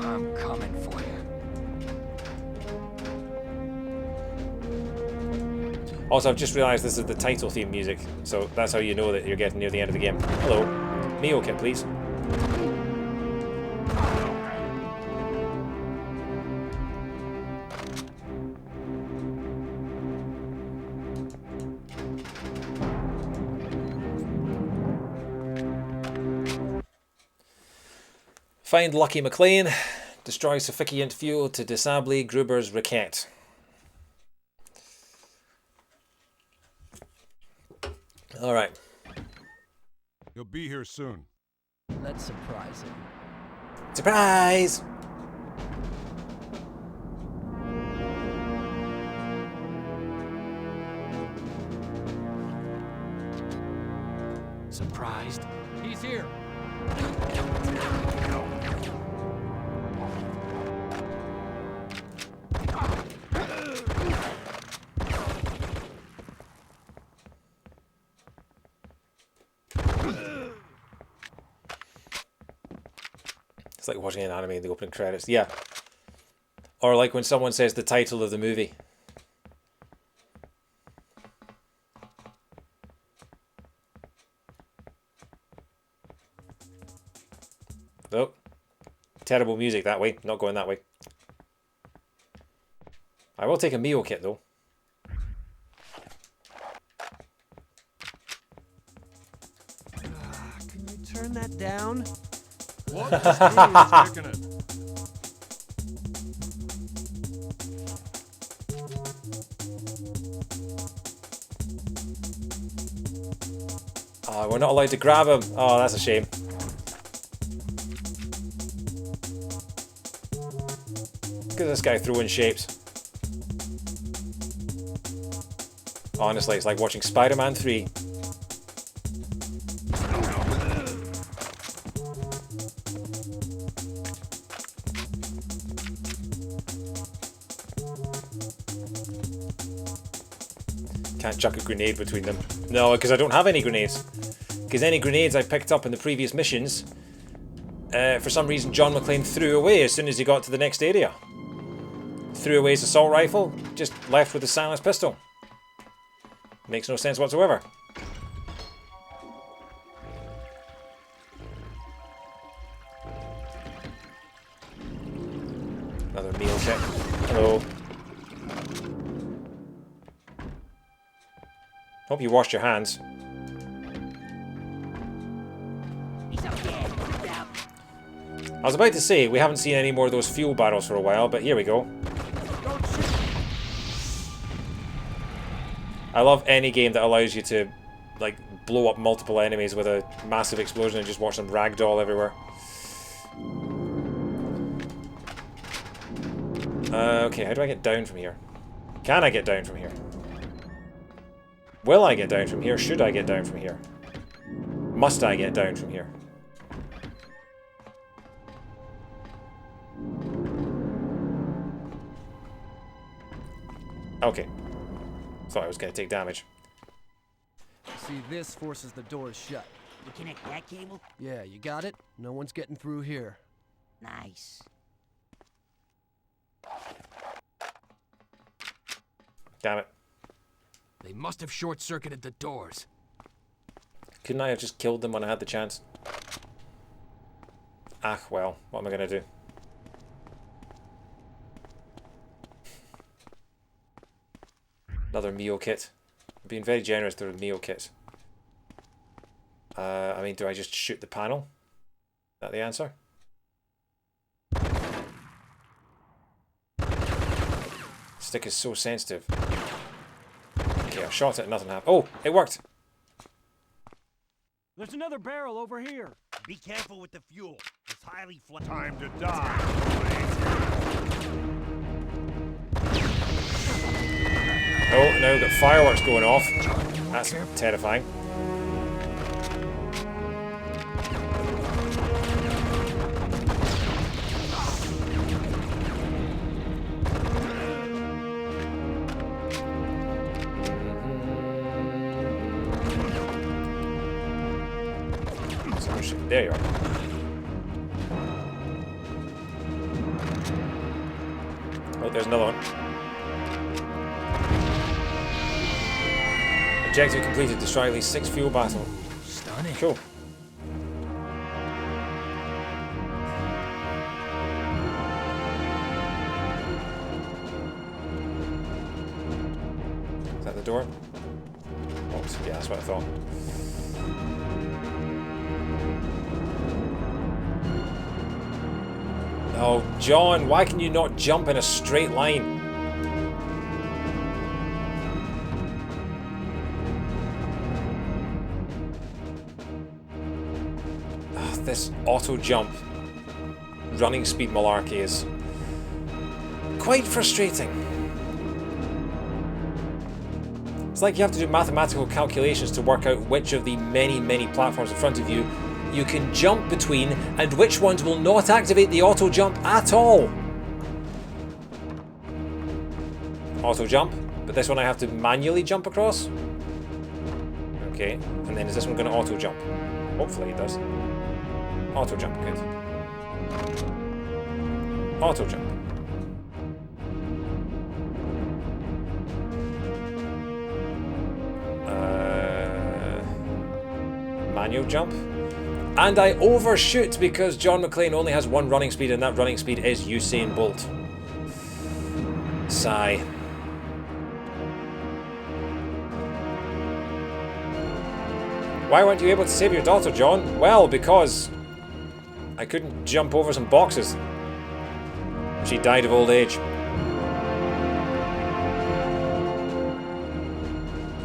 I'm coming for you. Also, I've just realised this is the title theme music, so that's how you know that you're getting near the end of the game. Hello. Mio kit, please. Find Lucky McClane. Destroy sufficient fuel to disable Gruber's racket. Alright. He'll be here soon. Let's surprise him. Surprise! Surprised? He's here. It's like watching an anime in the opening credits. Yeah. Or like when someone says the title of the movie. Oh. Terrible music that way. Not going that way. I will take a Mio kit though. Can you turn that down? What? The screw is sticking it. Oh, we're not allowed to grab him. Oh, that's a shame. Look at this guy throwing shapes. Honestly, it's like watching Spider-Man 3. Can't chuck a grenade between them. No, because I don't have any grenades. Because any grenades I picked up in the previous missions, for some reason John McClane threw away as soon as he got to the next area. Threw away his assault rifle, just left with a silenced pistol. Makes no sense whatsoever. Another meal kit. Hello. Hope you washed your hands. I was about to say, we haven't seen any more of those fuel barrels for a while, but here we go. I love any game that allows you to, like, blow up multiple enemies with a massive explosion and just watch them ragdoll everywhere. Okay, how do I get down from here? Can I get down from here? Will I get down from here? Should I get down from here? Must I get down from here? Okay. Thought I was going to take damage. See, this forces the doors shut. You connect that cable? Yeah, you got it? No one's getting through here. Nice. Damn it. They must have short-circuited the doors. Couldn't I have just killed them when I had the chance? Ah, well, what am I going to do? Another Mio kit. I'm being very generous to the Mio kits. I mean, do I just shoot the panel? Is that the answer? Stick is so sensitive. Okay, I shot it and nothing happened. Oh, it worked! There's another barrel over here. Be careful with the fuel. It's highly flammable. Time to die. Oh, now we've got fireworks going off. That's terrifying. There you are. Oh, there's another one. Objective completed. Destroy at least 6 fuel battle. Stunning. Cool. Is that the door? Oh, yeah, that's what I thought. Oh, John, why can you not jump in a straight line? This auto jump running speed malarkey is quite frustrating. It's like you have to do mathematical calculations to work out which of the many platforms in front of you you can jump between and which ones will not activate the auto jump at all. Auto jump, but this one I have to manually jump across. Okay, and then is this one going to auto jump? Hopefully it does. Auto jump, good. Auto jump. Manual jump. And I overshoot because John McClane only has 1 running speed, and that running speed is Usain Bolt. Sigh. Why weren't you able to save your daughter, John? Well, because I couldn't jump over some boxes. She died of old age.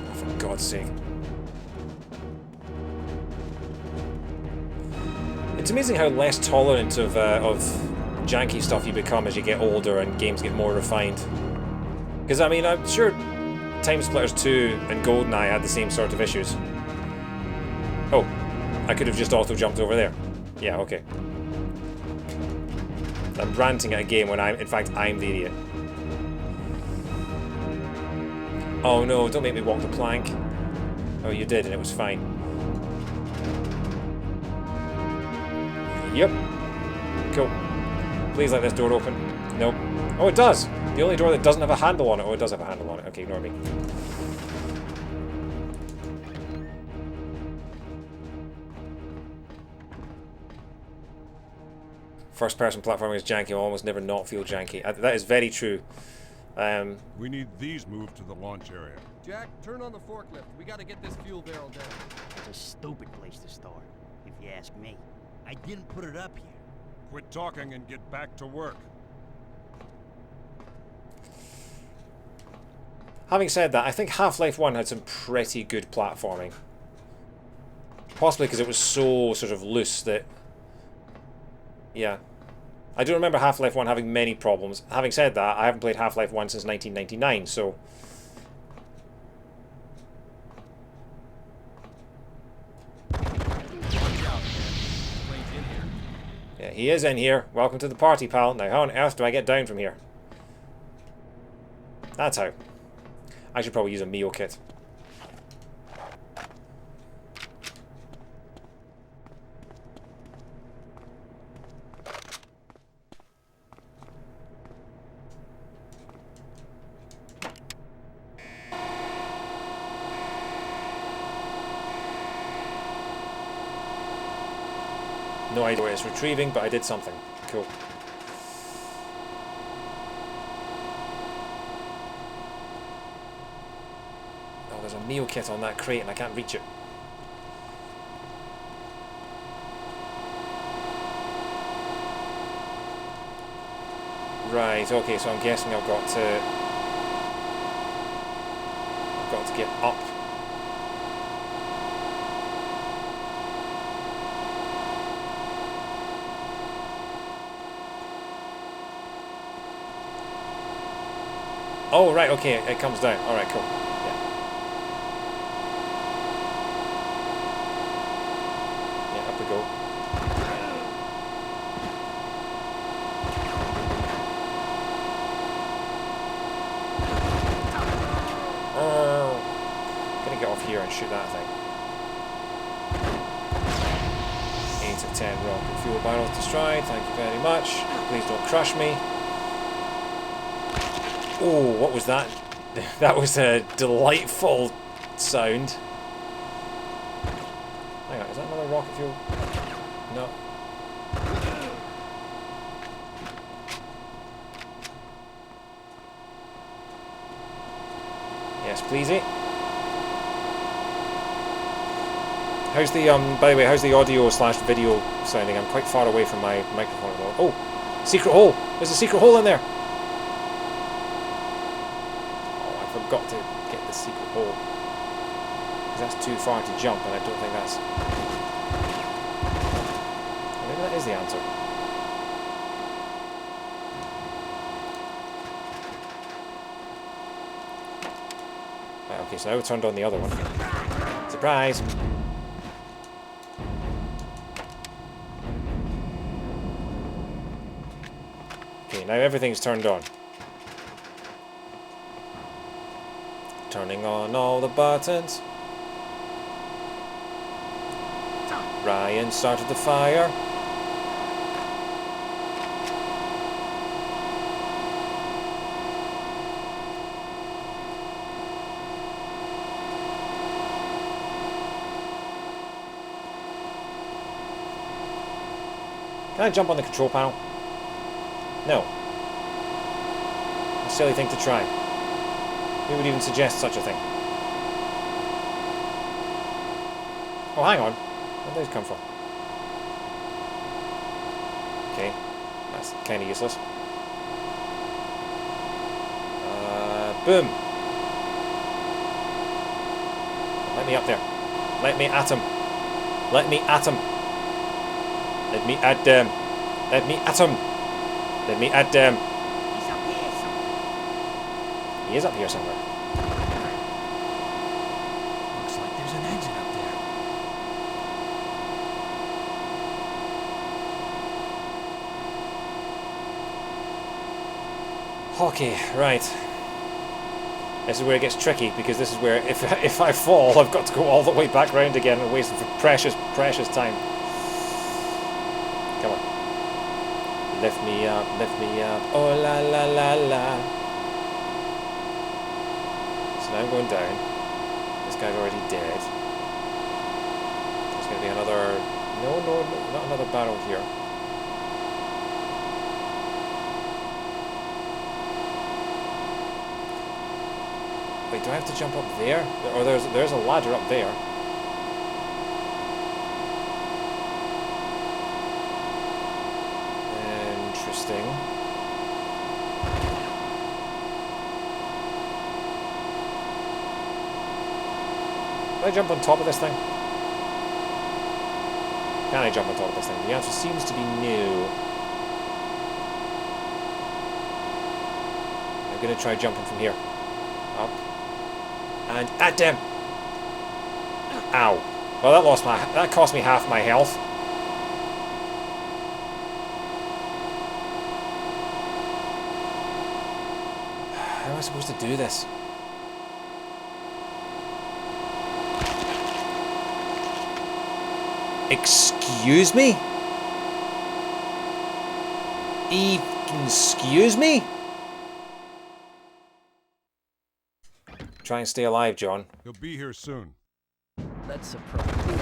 Oh, for God's sake. It's amazing how less tolerant of janky stuff you become as you get older and games get more refined. Because, I mean, I'm sure Time Splitters 2 and GoldenEye had the same sort of issues. Oh, I could have just auto-jumped over there. Yeah, okay. I'm ranting at a game when in fact, I'm the idiot. Oh no, don't make me walk the plank. Oh, you did, and it was fine. Yep. Cool. Please let this door open. Nope. Oh, it does! The only door that doesn't have a handle on it. Oh, it does have a handle on it. Okay, ignore me. First-person platforming is janky. I almost never not feel janky. That is very true. We need these moved to the launch area. Jack, turn on the forklift. We gotta get this fuel barrel down. It's a stupid place to start, if you ask me. I didn't put it up here. Quit talking and get back to work. Having said that, I think Half-Life 1 had some pretty good platforming. Possibly because it was so sort of loose that... Yeah. I do remember Half-Life 1 having many problems. Having said that, I haven't played Half-Life 1 since 1999, so... Yeah, he is in here. Welcome to the party, pal. Now, how on earth do I get down from here? That's how. I should probably use a meal kit. No idea where it's retrieving, but I did something. Cool. Oh, there's a meal kit on that crate and I can't reach it. Right, okay, so I'm guessing I've got to get up. Oh, right, okay, it comes down. Alright, cool. Yeah. Yeah, up we go. Gonna get off here and shoot that thing. 10 rocket fuel barrels destroyed. Thank you very much. Please don't crush me. Oh, what was that? That was a delightful sound. Hang on, is that another rocket fuel? No. Yes, pleasey. How's the by the way, how's the audio / video sounding? I'm quite far away from my microphone at the moment. Oh, secret hole! There's a secret hole in there. Oh, I forgot to get the secret hole. Because that's too far to jump, and I don't think that's. Maybe that is the answer. Right, okay, so now we turned on the other one. Surprise! Okay, now everything's turned on. Turning on all the buttons. Ryan started the fire. Can I jump on the control panel? No. A silly thing to try. Who would even suggest such a thing? Oh, hang on. Where did those come from? Okay. That's kind of useless. Boom! Let me up there. Let me at him. Let me at him. Let me at them. Let me at him. Let me at them. He's up here somewhere. He is up here somewhere. Looks like there's an exit up there. Okay, right. This is where it gets tricky, because this is where if I fall, I've got to go all the way back round again and waste precious, precious time. Come on. Lift me up, oh la la la la. So now I'm going down. This guy's already dead. There's going to be another... No, not another barrel here. Wait, do I have to jump up there? Or there's a ladder up there. Interesting. Can I jump on top of this thing? Can I jump on top of this thing? The answer seems to be no. I'm going to try jumping from here. Up. And at them! Ow. Well, that cost me half my health. How am I supposed to do this? Excuse me? Excuse me? Try and stay alive, John. He'll be here soon. That's surprising.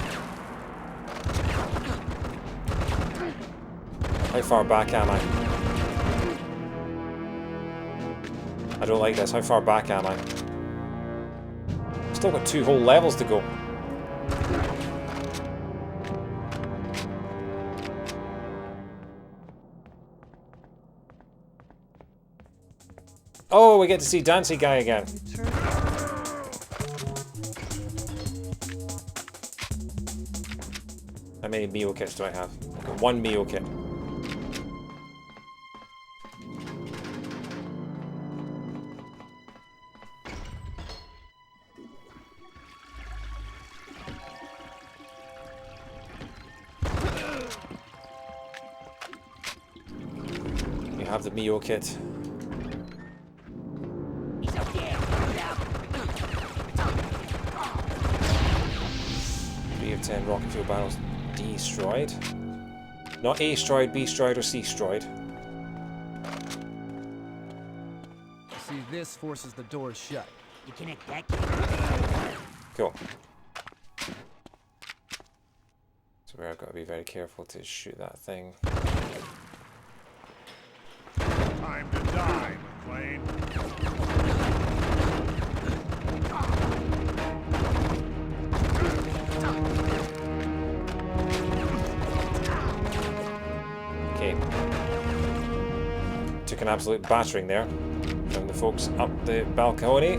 How far back am I? I don't like this. How far back am I? Still got 2 whole levels to go. Oh, we get to see Dancy Guy again. How many meal kits do I have? I've got 1 meal kit. You have the meal kit. He's up there. 3 of 10 rocket fuel barrels destroyed. Not A-stroid, B-stroid, or C-stroid. See, this forces the doors shut. You connect that cable. Cool. So where I've got to be very careful to shoot that thing. Time to die, McClane. Okay. Took an absolute battering there from the folks up the balcony.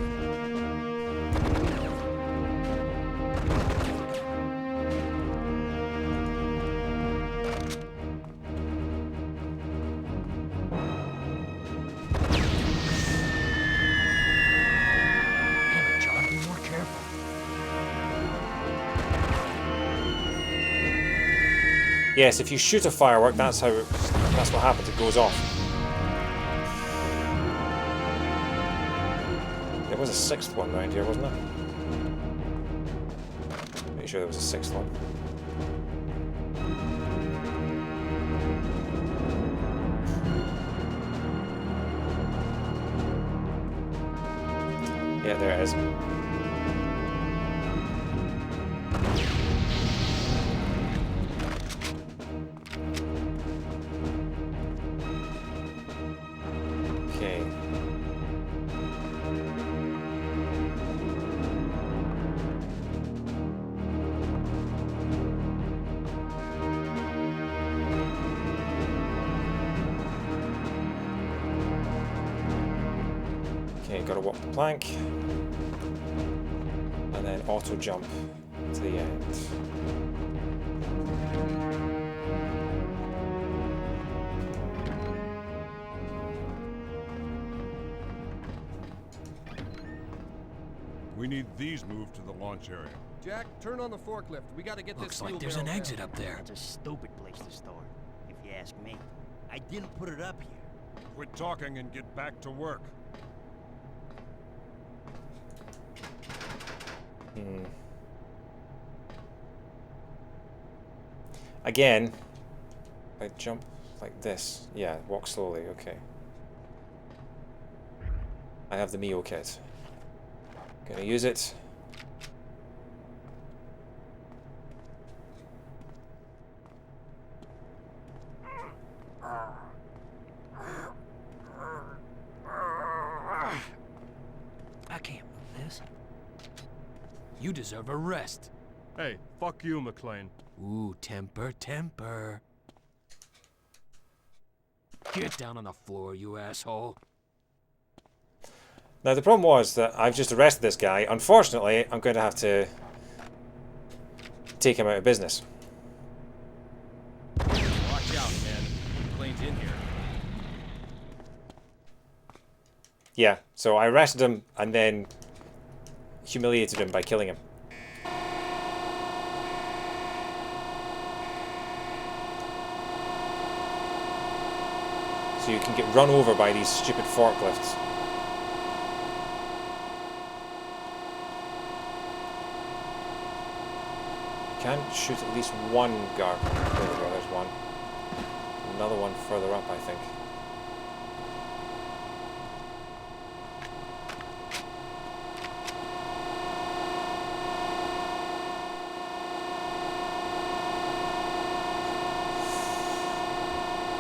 Yes, if you shoot a firework, that's what happens. It goes off. There was a sixth one around here, wasn't there? Pretty sure there was a sixth one. Yeah, there it is. Gotta walk the plank and then auto jump to the end. We need these moved to the launch area. Jack, turn on the forklift. We gotta get Looks this like fuel there's an barrel exit down. up there. That's a stupid place to store, if you ask me. I didn't put it up here. Quit talking and get back to work. Again, I jump like this. Yeah, walk slowly, okay. I have the Mio kit. Gonna use it. I can't move this. You deserve a rest. Hey, fuck you, McClane. Ooh, temper, temper. Get down on the floor, you asshole. Now the problem was that I've just arrested this guy. Unfortunately, I'm going to have to take him out of business. Watch out, man. McClane's in here. Yeah, so I arrested him and then humiliated him by killing him. So you can get run over by these stupid forklifts. Can shoot at least one guard. There we go, there's one. Another one further up, I think.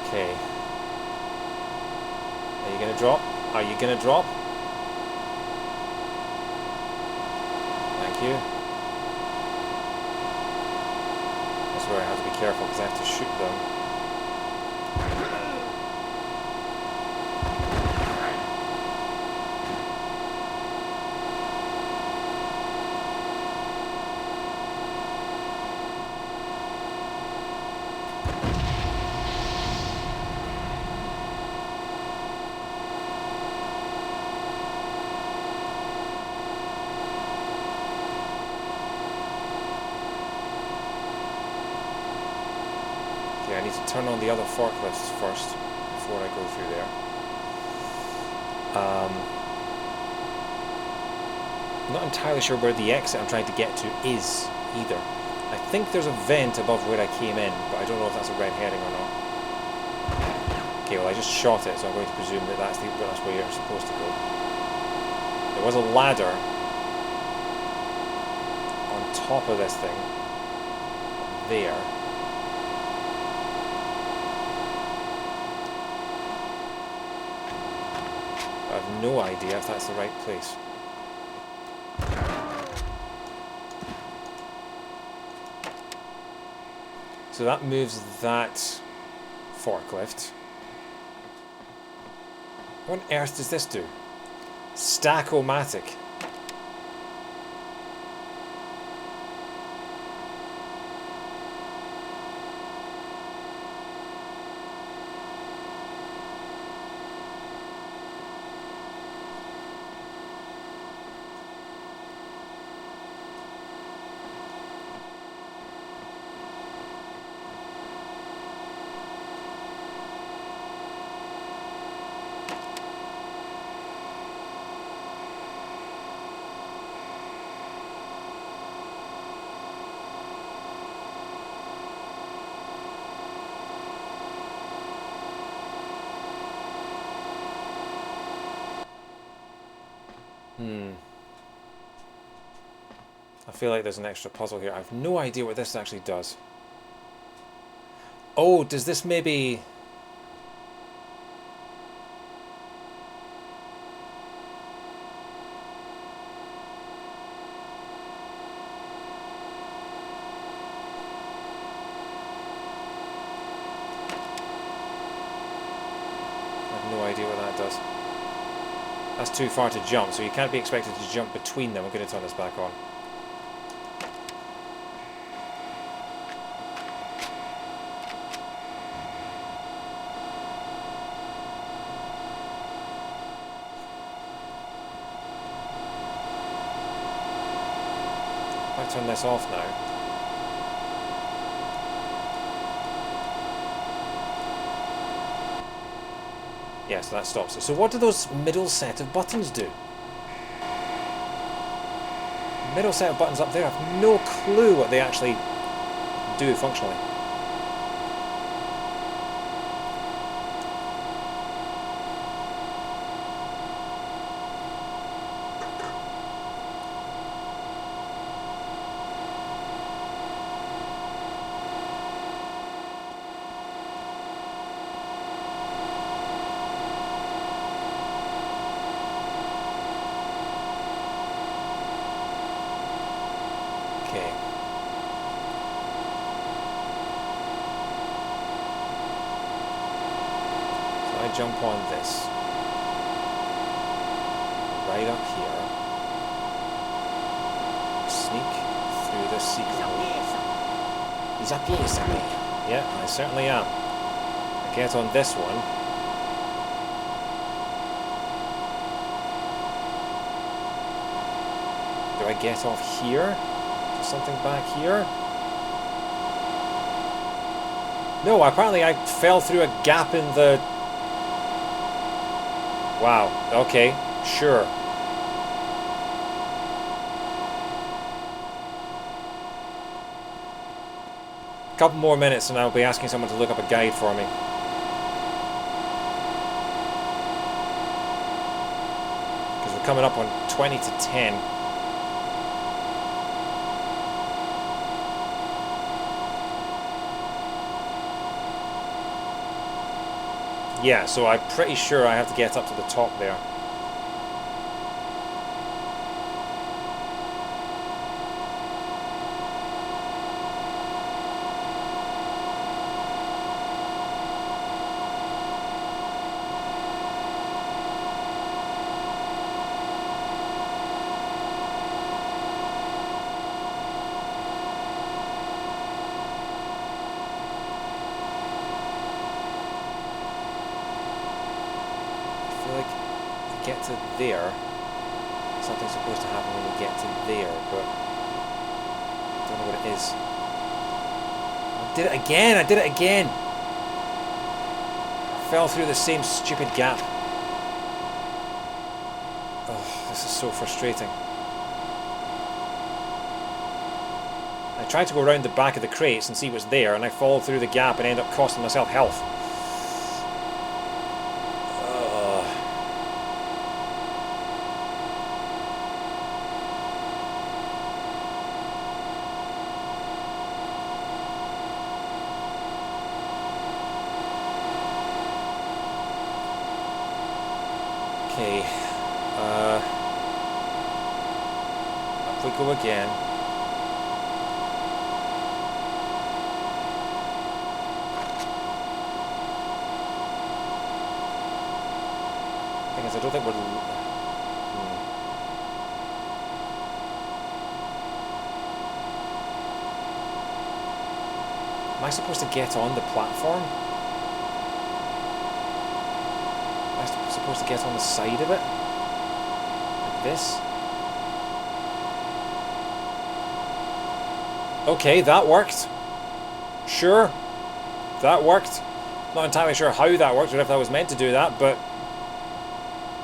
Okay. Are you gonna drop? Are you gonna drop? Thank you. That's where I have to be careful because I have to shoot them. I need to turn on the other forklifts first before I go through there. Not entirely sure where the exit I'm trying to get to is either. I think there's a vent above where I came in, but I don't know if that's a red herring or not. Okay, well I just shot it, so I'm going to presume that that's where you're supposed to go. There was a ladder on top of this thing. There. I have no idea if that's the right place. So that moves that forklift. What on earth does this do? Stack-o-matic. I feel like there's an extra puzzle here. I have no idea what this actually does. Oh, does this maybe... I have no idea what that does. That's too far to jump, so you can't be expected to jump between them. I'm going to turn this back on. If I turn this off now. Yes, that stops it. So what do those middle set of buttons do? Middle set of buttons up there, I have no clue what they actually do functionally. Jump on this right up here, sneak through this secret hole. He's up here somewhere. Yeah, I certainly am. I get on this one. Do I get off here? There's something back here? No, apparently I fell through a gap in the... Wow, okay, sure. A couple more minutes and I'll be asking someone to look up a guide for me. Because we're coming up on 20 to 10. Yeah, so I'm pretty sure I have to get up to the top there. To there, something's supposed to happen when you get to there, but I don't know what it is. I did it again! I did it again! I fell through the same stupid gap. Oh, this is so frustrating. I I tried to go around the back of the crates and see what's there, and I fall through the gap and end up costing myself health. Okay. Up we go again. I don't think we're... Am I supposed to get on the platform? Am I supposed to get on the side of it? Like this? Okay, that worked. Sure. That worked. Not entirely sure how that worked or if I was meant to do that, but...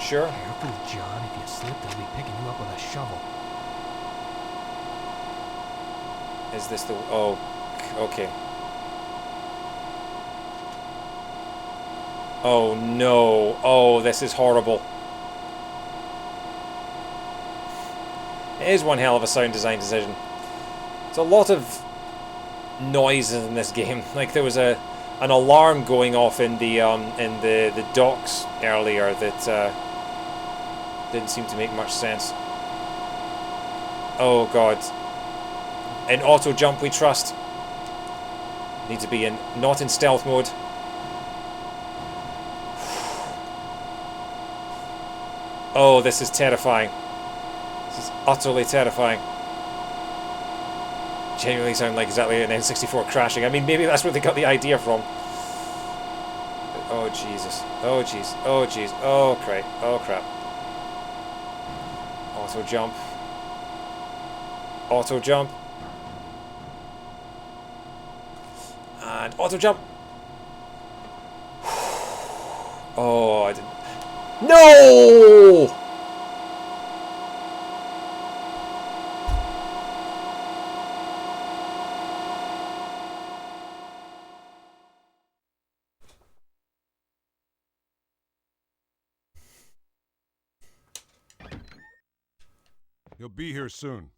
Sure. Careful, John. If you slip, they'll be picking you up with a shovel. Is this the... Oh, okay. Oh, no. Oh, this is horrible. It is one hell of a sound design decision. There's a lot of noises in this game. Like, there was an alarm going off in the docks earlier that... didn't seem to make much sense. Oh god. In auto jump we trust. Need to be in not in stealth mode. Oh, this is terrifying. This is utterly terrifying. Genuinely sound like exactly an N64 crashing. I mean, maybe that's where they got the idea from. Oh Jesus. Oh jeez. Oh jeez. Oh crap. Oh crap. Auto jump. Auto jump. And auto jump. Oh, I didn't. No! He'll be here soon.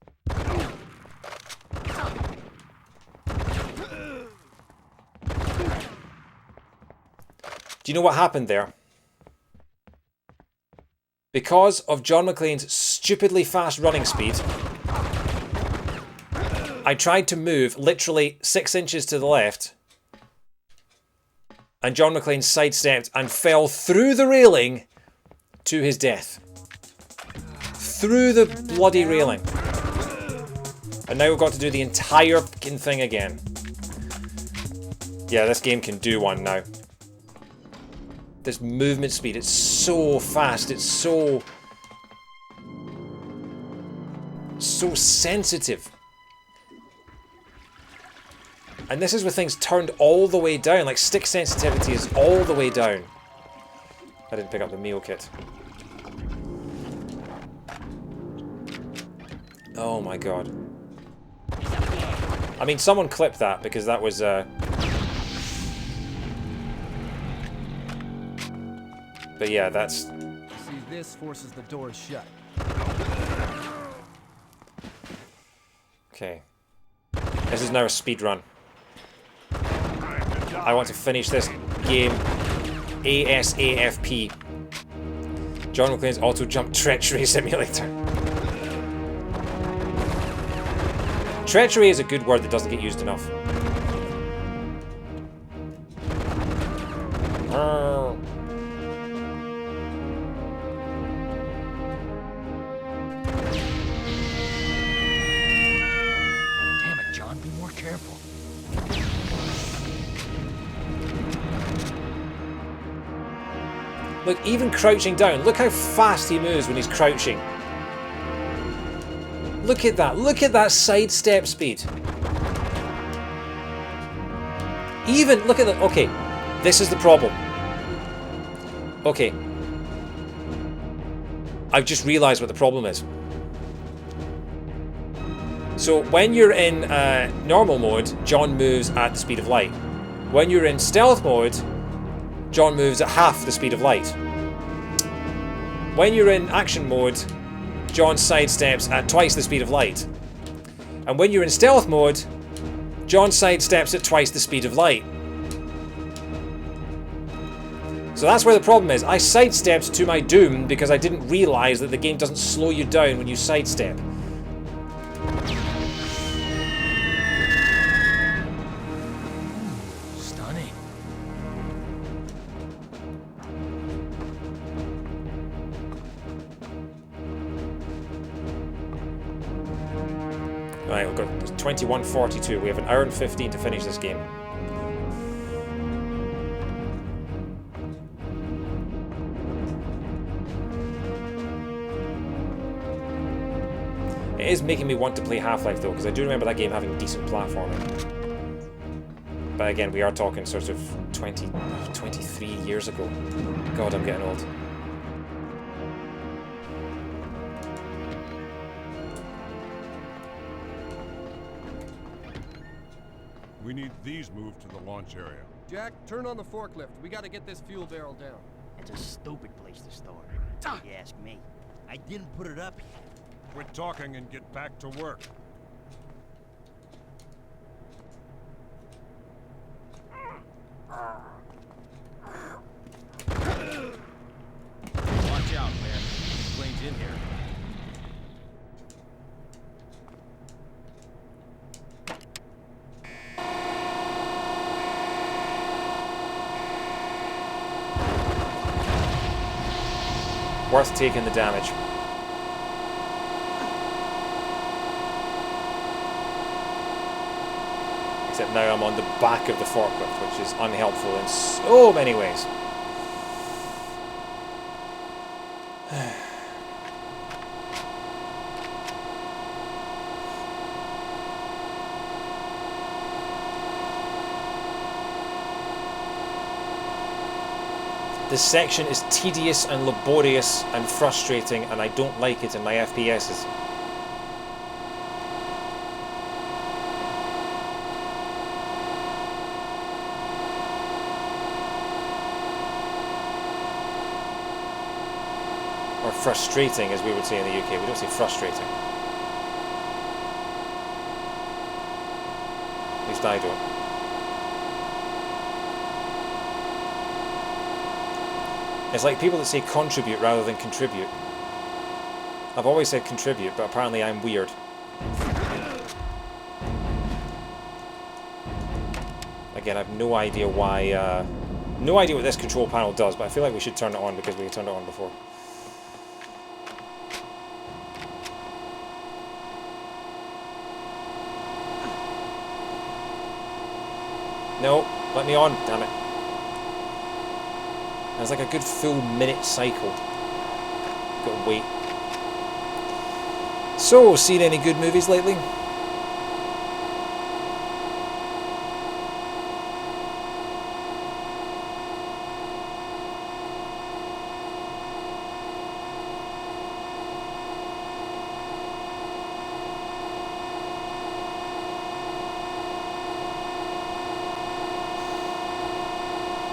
Do you know what happened there? Because of John McClane's stupidly fast running speed, I tried to move literally 6 inches to the left, and John McClane sidestepped and fell through the railing to his death. Through the bloody railing. And now we've got to do the entire fucking thing again. Yeah, this game can do one now. This movement speed, it's so fast, it's so sensitive. And this is with things turned all the way down, like stick sensitivity is all the way down. I didn't pick up the meal kit. Oh my god. I mean, someone clipped that because that was but yeah, that's... See, this forces the doors shut. Okay. This is now a speed run. I want to finish this game ASAFP. John McClane's Auto Jump Treachery Simulator. Treachery is a good word that doesn't get used enough. Damn it, John, be more careful. Look, even crouching down, look how fast he moves when he's crouching. Look at that sidestep speed. Even, look at that, okay, this is the problem. Okay. I've just realised what the problem is. So when you're in normal mode, John moves at the speed of light. When you're in stealth mode, John moves at half the speed of light. When you're in action mode, John sidesteps at twice the speed of light. And when you're in stealth mode, John sidesteps at twice the speed of light. So that's where the problem is. I sidestepped to my doom because I didn't realise that the game doesn't slow you down when you sidestep. Stunning. Right, we've got 21:42. We have an hour and 15 to finish this game. It is making me want to play Half-Life though, because I do remember that game having decent platforming. But again, we are talking sort of 23 years ago. God, I'm getting old. We need these moved to the launch area. Jack, turn on the forklift. We gotta get this fuel barrel down. It's a stupid place to store. If you ask me. I didn't put it up here. Quit talking and get back to work. Watch out, man. Plane's in here. Worth taking the damage. Except now I'm on the back of the forklift, which is unhelpful in so many ways. This section is tedious and laborious and frustrating, and I don't like it in my FPSs. Or frustrating, as we would say in the UK. We don't say frustrating. At least I don't. It's like people that say contribute rather than contribute. I've always said contribute, but apparently I'm weird. Again, I have no idea why, no idea what this control panel does, but I feel like we should turn it on because we turned it on before. No, let me on, damn it. There's like a good full minute cycle. Gotta wait. So, seen any good movies lately?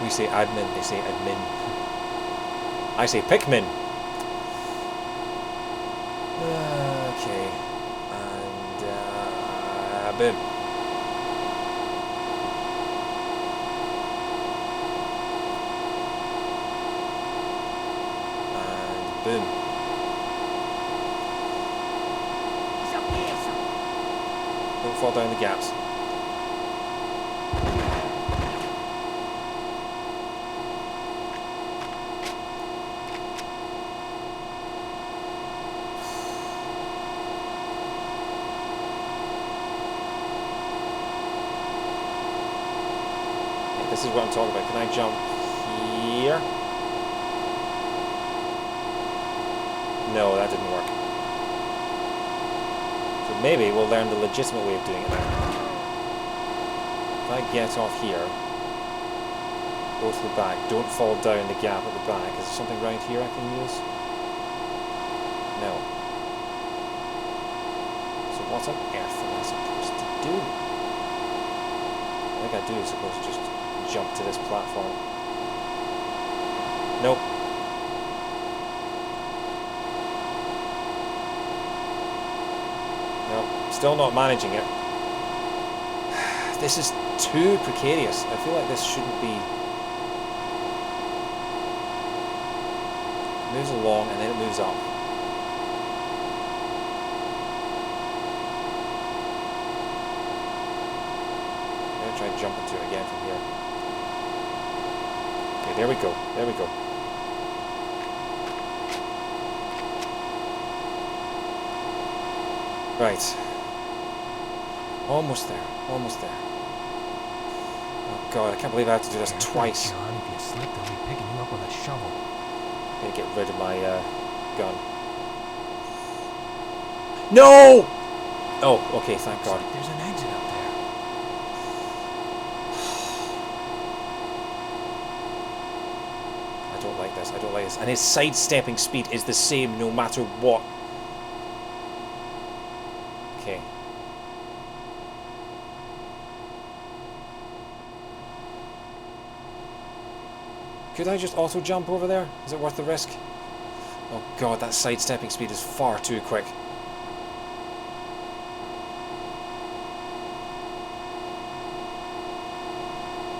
We say admin, they say admin. I say Pikmin. Okay. And, boom. And boom. Don't fall down the gaps. This is what I'm talking about. Can I jump here? No, that didn't work. So maybe we'll learn the legitimate way of doing it now. If I get off here, go to the back, don't fall down the gap at the back. Is there something right here I can use? No. So what on earth? supposed to do? I think I do supposed to just jump to this platform. Nope. Nope. Still not managing it. This is too precarious. I feel like this shouldn't be. It moves along and then it moves up. I'm going to try and jump into it again from here. Okay, there we go. There we go. Right. Almost there. Almost there. Oh god, I can't believe I have to do this twice. John, if you slip, they'll be picking you up with a shovel. I'm gonna get rid of my gun. No! Oh, okay, thank god. There's an exit up there. I don't like this, I don't like this. And his sidestepping speed is the same no matter what. Okay. Could I just auto jump over there? Is it worth the risk? Oh god, that sidestepping speed is far too quick.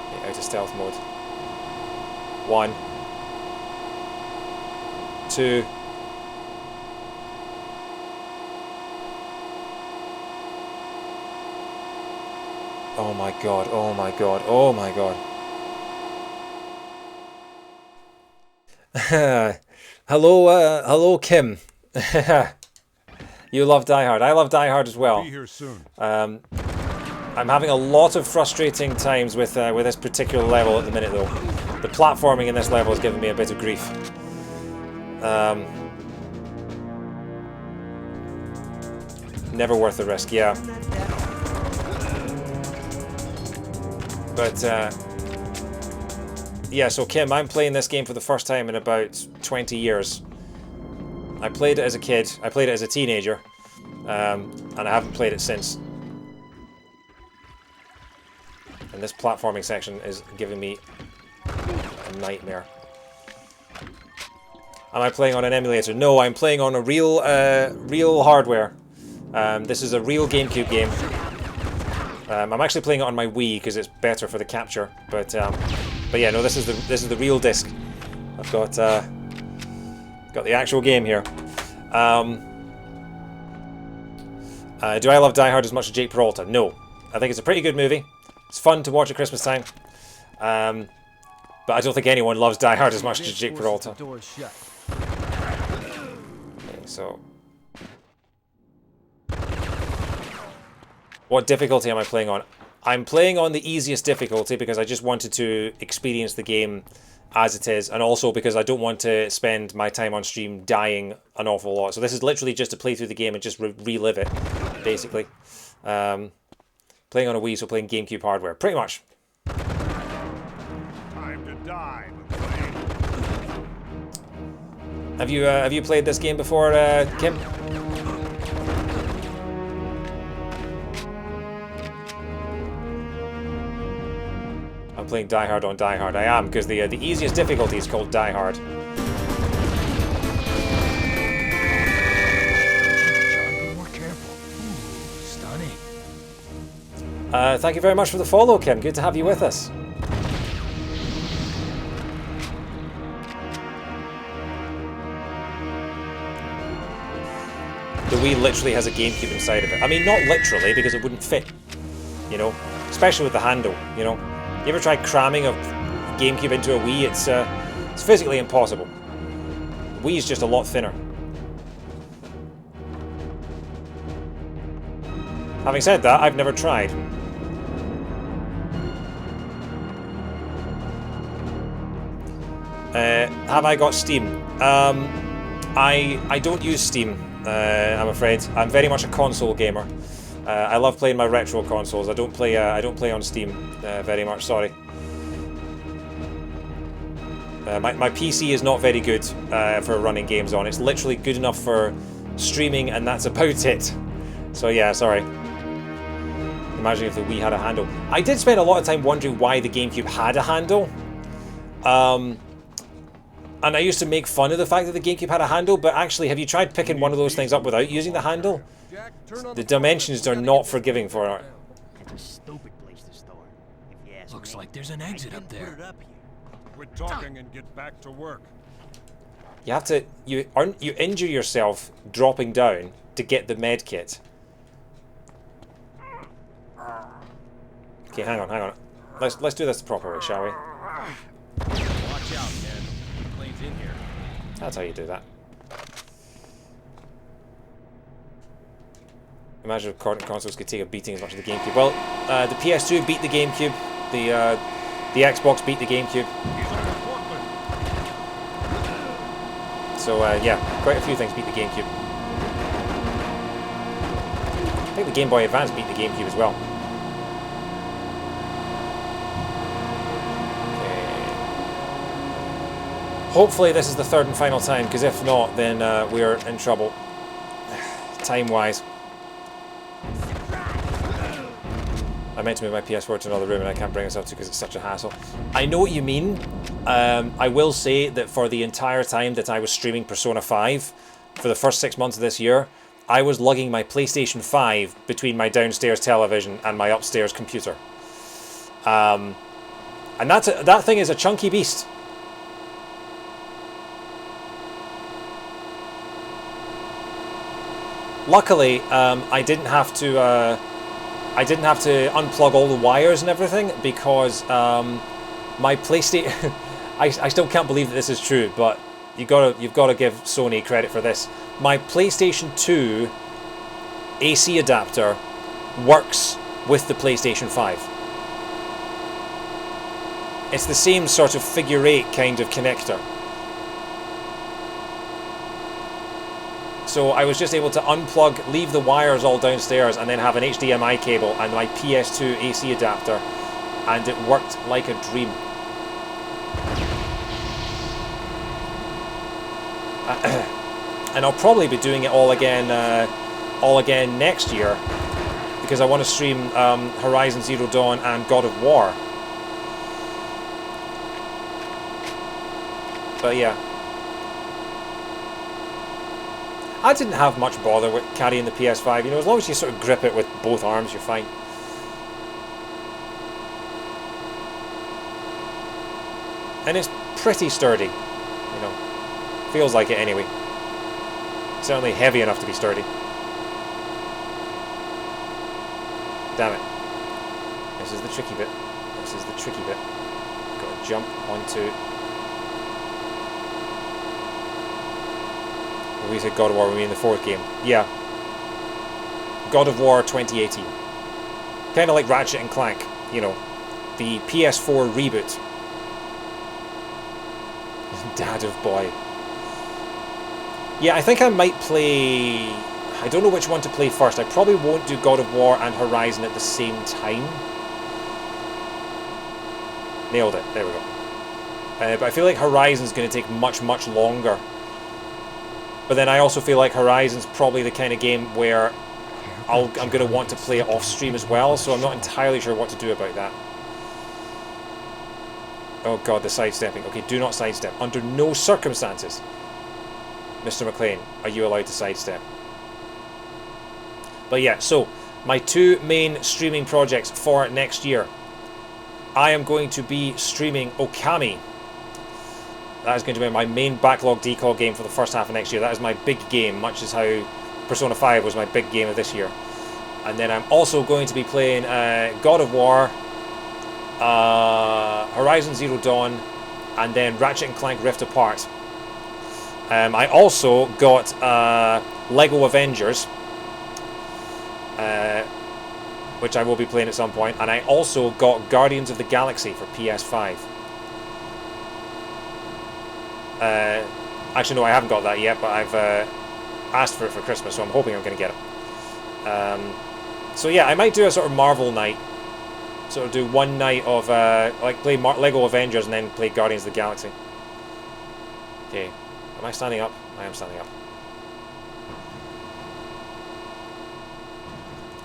Okay, out of stealth mode. 1, 2. Oh my god, oh my god, oh my god. Hello, hello, Kim. You love Die Hard. I love Die Hard as well. Be here soon. I'm having a lot of frustrating times with this particular level at the minute, though. The platforming in this level is giving me a bit of grief. Never worth the risk, yeah. But yeah, so Kim, I'm playing this game for the first time in about 20 years. I played it as a kid, I played it as a teenager, and I haven't played it since. And this platforming section is giving me a nightmare. Am I playing on an emulator? No, I'm playing on a real hardware. This is a real GameCube game. I'm actually playing it on my Wii because it's better for the capture, but yeah, no, this is the real disc. I've got the actual game here. Do I love Die Hard as much as Jake Peralta? No, I think it's a pretty good movie. It's fun to watch at Christmas time, but I don't think anyone loves Die Hard as much as Jake Peralta. Okay, so. What difficulty am I playing on? I'm playing on the easiest difficulty because I just wanted to experience the game as it is, and also because I don't want to spend my time on stream dying an awful lot. So this is literally just to play through the game and just relive it, basically. Playing on a Wii, so playing GameCube hardware, pretty much. Time to die. Have you played this game before, Kim? I'm playing Die Hard on Die Hard. I am, because the easiest difficulty is called Die Hard. John, be more careful. Ooh, stunning. Thank you very much for the follow, Kim. Good to have you with us. The Wii literally has a GameCube inside of it. I mean, not literally, because it wouldn't fit, you know, especially with the handle, you know. You ever tried cramming a GameCube into a Wii? It's physically impossible. The Wii is just a lot thinner. Having said that, I've never tried. Have I got Steam? I don't use Steam, I'm afraid. I'm very much a console gamer. I love playing my retro consoles. I don't play on Steam very much. Sorry. My PC is not very good for running games on. It's literally good enough for streaming, and that's about it. So yeah, sorry. Imagine if the Wii had a handle. I did spend a lot of time wondering why the GameCube had a handle. And I used to make fun of the fact that the GameCube had a handle, but actually, have you tried picking one of those things up without using the handle? The dimensions are not forgiving for it. It's a stupid place to store. If you ask Looks me. like there's an exit up there. Quit talking and get back to work. You have to, you injure yourself dropping down to get the med kit. Okay, hang on. Let's do this the proper way, shall we? Watch out, man. McClane's in here. That's how you do that. Imagine if current consoles could take a beating as much as the GameCube. Well, the PS2 beat the GameCube. The Xbox beat the GameCube. So yeah, quite a few things beat the GameCube. I think the Game Boy Advance beat the GameCube as well. Hopefully this is the third and final time, because if not, then we're in trouble. Time-wise. I meant to move my PS4 to another room and I can't bring myself to because it's such a hassle. I know what you mean. I will say that for the entire time that I was streaming Persona 5, for the first 6 months of this year, I was lugging my PlayStation 5 between my downstairs television and my upstairs computer. And that thing is a chunky beast. Luckily, I didn't have to unplug all the wires and everything because my PlayStation. I still can't believe that this is true, but you've got to give Sony credit for this. My PlayStation 2 AC adapter works with the PlayStation 5. It's the same sort of figure 8 kind of connector. So I was just able to unplug, leave the wires all downstairs, and then have an HDMI cable and my PS2 AC adapter, and it worked like a dream. And I'll probably be doing it all again next year, because I want to stream Horizon Zero Dawn and God of War. But yeah. I didn't have much bother with carrying the PS5, you know, as long as you sort of grip it with both arms, you're fine. And it's pretty sturdy, you know, feels like it anyway. Certainly heavy enough to be sturdy. Damn it. This is the tricky bit. This is the tricky bit. Gotta jump onto... We said God of War, we mean the fourth game. Yeah. God of War 2018. Kind of like Ratchet and Clank, you know. The PS4 reboot. Dad of boy. Yeah, I think I might play... I don't know which one to play first. I probably won't do God of War and Horizon at the same time. Nailed it. There we go. But I feel like Horizon's going to take much, much longer. But then I also feel like Horizon's probably the kind of game where I'm going to want to play it off stream as well, so I'm not entirely sure what to do about that. Oh god, the sidestepping. Okay, do not sidestep. Under no circumstances, Mr. McClane, are you allowed to sidestep. But yeah, so my two main streaming projects for next year. I am going to be streaming Okami. That is going to be my main backlog decog game for the first half of next year. That is my big game, much as how Persona 5 was my big game of this year. And then I'm also going to be playing God of War, Horizon Zero Dawn, and then Ratchet and Clank Rift Apart. I also got Lego Avengers, which I will be playing at some point, and I also got Guardians of the Galaxy for PS5. Actually, no, I haven't got that yet, but I've asked for it for Christmas, so I'm hoping I'm going to get it. So yeah, I might do a sort of Marvel night. Sort of do one night of, like, play Lego Avengers and then play Guardians of the Galaxy. Okay, am I standing up? I am standing up.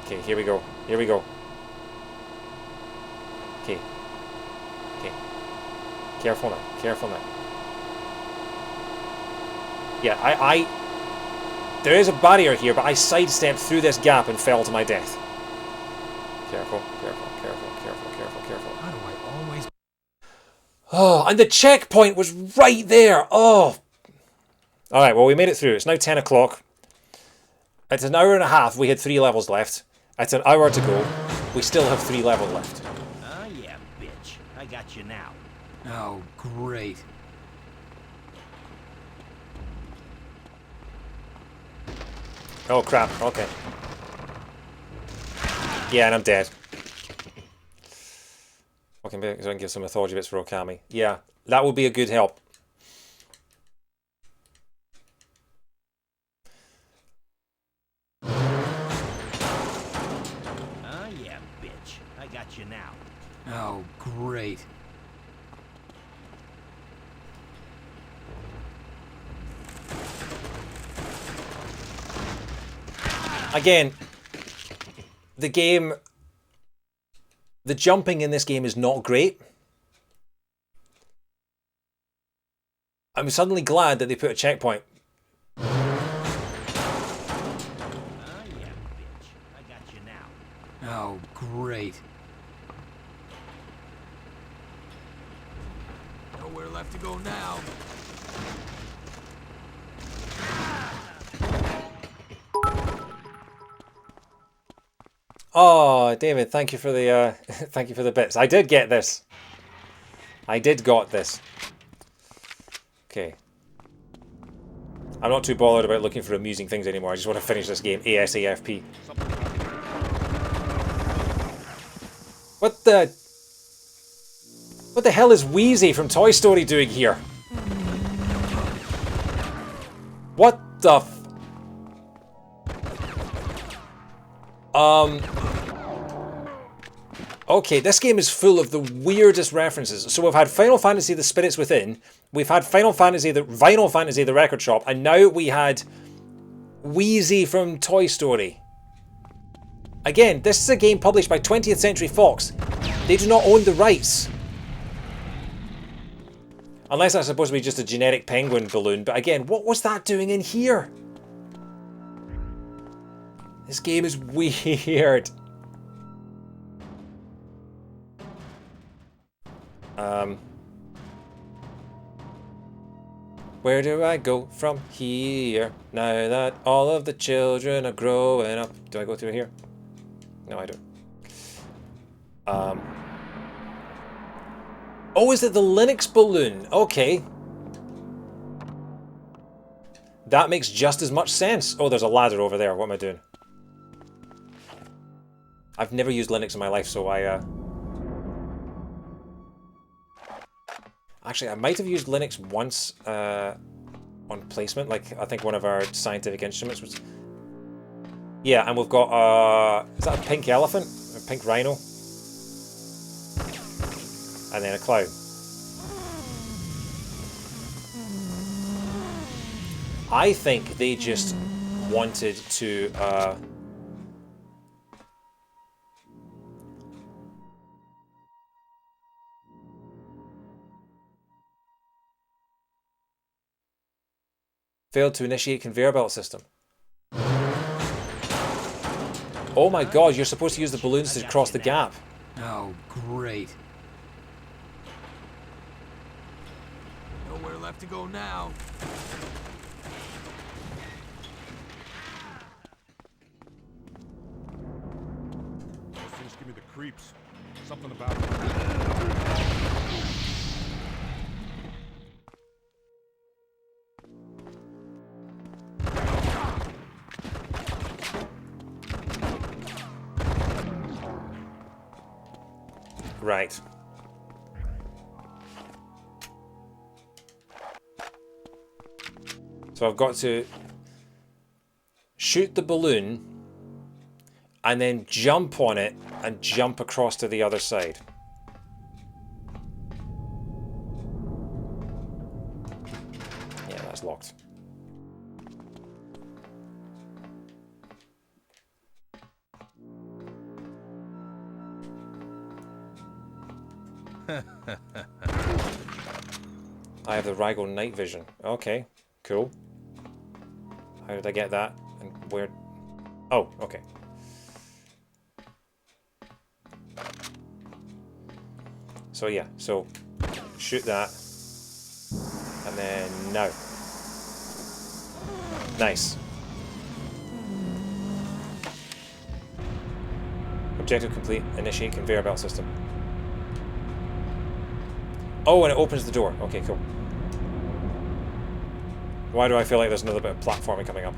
Okay, here we go. Here we go. Okay. Okay. Careful now. Careful now. Yeah, there is a barrier here, but I sidestepped through this gap and fell to my death. Careful, careful, careful, careful, careful, careful. How do I always... Oh, and the checkpoint was right there. Oh. Alright, well, we made it through. It's now 10 o'clock. It's an hour and a half. We had 3 levels left. It's an hour to go. We still have 3 levels left. Oh, yeah, bitch. I got you now. Oh, great. Oh, crap. Okay. Yeah, and I'm dead. Okay, maybe so I can give some mythology bits for Okami. Yeah, that would be a good help. Oh, yeah, bitch. I got you now. Oh, great. Again, the jumping in this game is not great. I'm suddenly glad that they put a checkpoint. Oh, yeah, bitch. I got you now. Oh, great. Nowhere left to go now. Oh, David, thank you for the thank you for the bits. I did get this. I did got this. Okay. I'm not too bothered about looking for amusing things anymore. I just want to finish this game ASAFP. What the hell is Wheezy from Toy Story doing here? What the f... Okay, this game is full of the weirdest references. So we've had Final Fantasy The Spirits Within, we've had Final Fantasy The Record Shop, and now we had Wheezy from Toy Story. Again, this is a game published by 20th Century Fox. They do not own the rights. Unless that's supposed to be just a generic penguin balloon, but again, what was that doing in here? This game is weird. Where do I go from here? Now that all of the children are growing up. Do I go through here? No, I don't. Oh, is it the Linux balloon? Okay. That makes just as much sense. Oh, there's a ladder over there. What am I doing? I've never used Linux in my life, so Actually, I might have used Linux once on placement, like I think one of our scientific instruments was... Yeah, and we've got, is that a pink elephant? A pink rhino? And then a cloud. I think they just wanted to... failed to initiate conveyor belt system. Oh my god, you're supposed to use the balloons to cross the gap. Oh, great. Nowhere left to go now. Those things give me the creeps. Something about it. Right. So I've got to shoot the balloon and then jump on it and jump across to the other side. Yeah, that's locked. I have the Rygal night vision. Okay, cool. How did I get that? And where? Oh, okay. So yeah, so shoot that. And then no. Nice. Objective complete. Initiate conveyor belt system. Oh, and it opens the door. Okay, cool. Why do I feel like there's another bit of platforming coming up?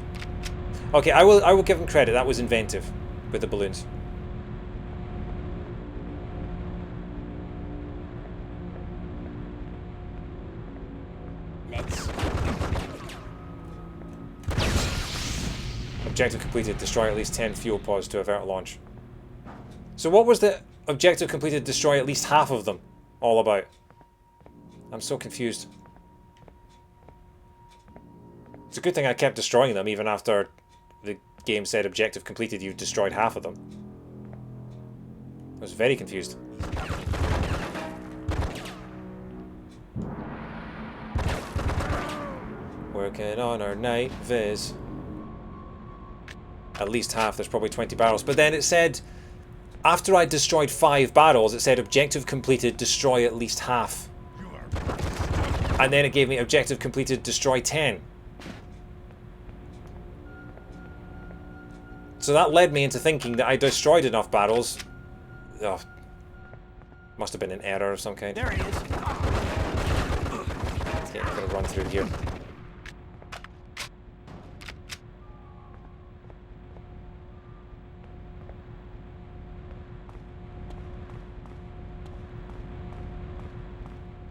Okay, I will give them credit. That was inventive with the balloons. Let's. Objective completed. Destroy at least 10 fuel pods to avert launch. So what was the objective completed? Destroy at least half of them all about? I'm so confused. It's a good thing I kept destroying them even after the game said objective completed, you've destroyed half of them. I was very confused. Working on our night viz. At least half, there's probably 20 barrels. But then it said, after I destroyed 5 barrels, it said objective completed, destroy at least half. And then it gave me objective completed, destroy 10. So that led me into thinking that I destroyed enough barrels. Oh, must have been an error of some kind. There he is. Okay, I'm gonna run through here.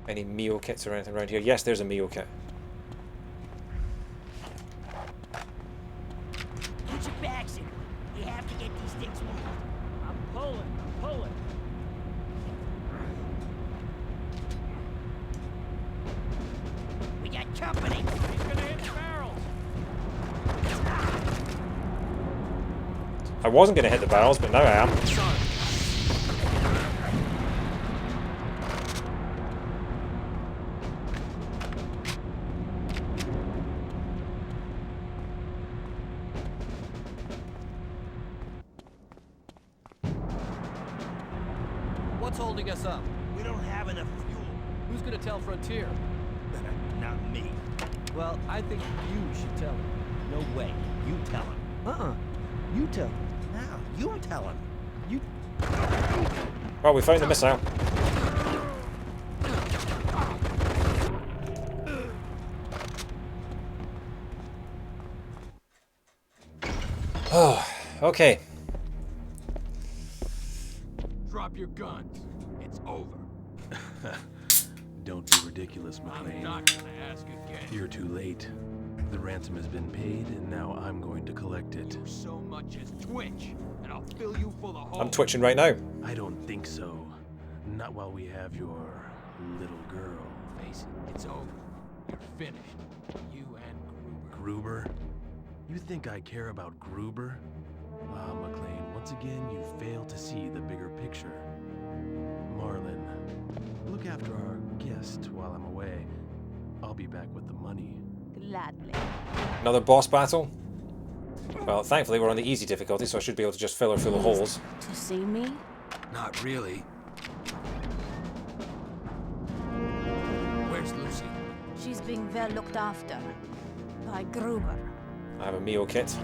Any meal kits or anything around here? Yes, there's a meal kit. Put your bags in. We have to get these things moved. I'm pulling. We got company. He's gonna hit the barrels. I wasn't gonna hit the barrels, but now I am. What's holding us up? We don't have enough fuel. Who's gonna tell Frontier? Not me. Well, I think you should tell him. No way. You tell him. You tell him. Now, you tell him. You. Well, we found the missile. Oh, okay. Drop your guns. It's over. Don't be ridiculous, McClane. I'm not gonna ask again. You're too late. The ransom has been paid, and now I'm going to collect it. You so much as twitch, and I'll fill you full of holes. I'm twitching right now. I don't think so. Not while we have your little girl. Face it, it's over. You're finished. You and Gruber. Gruber? You think I care about Gruber? Ah, McClane, once again you fail to see the bigger picture. Marlin, look after our guest while I'm away. I'll be back with the money. Gladly. Another boss battle? Well, thankfully we're on the easy difficulty, so I should be able to just fill her full of holes. To see me? Not really. Where's Lucy? She's being well looked after by Gruber. I have a meal kit.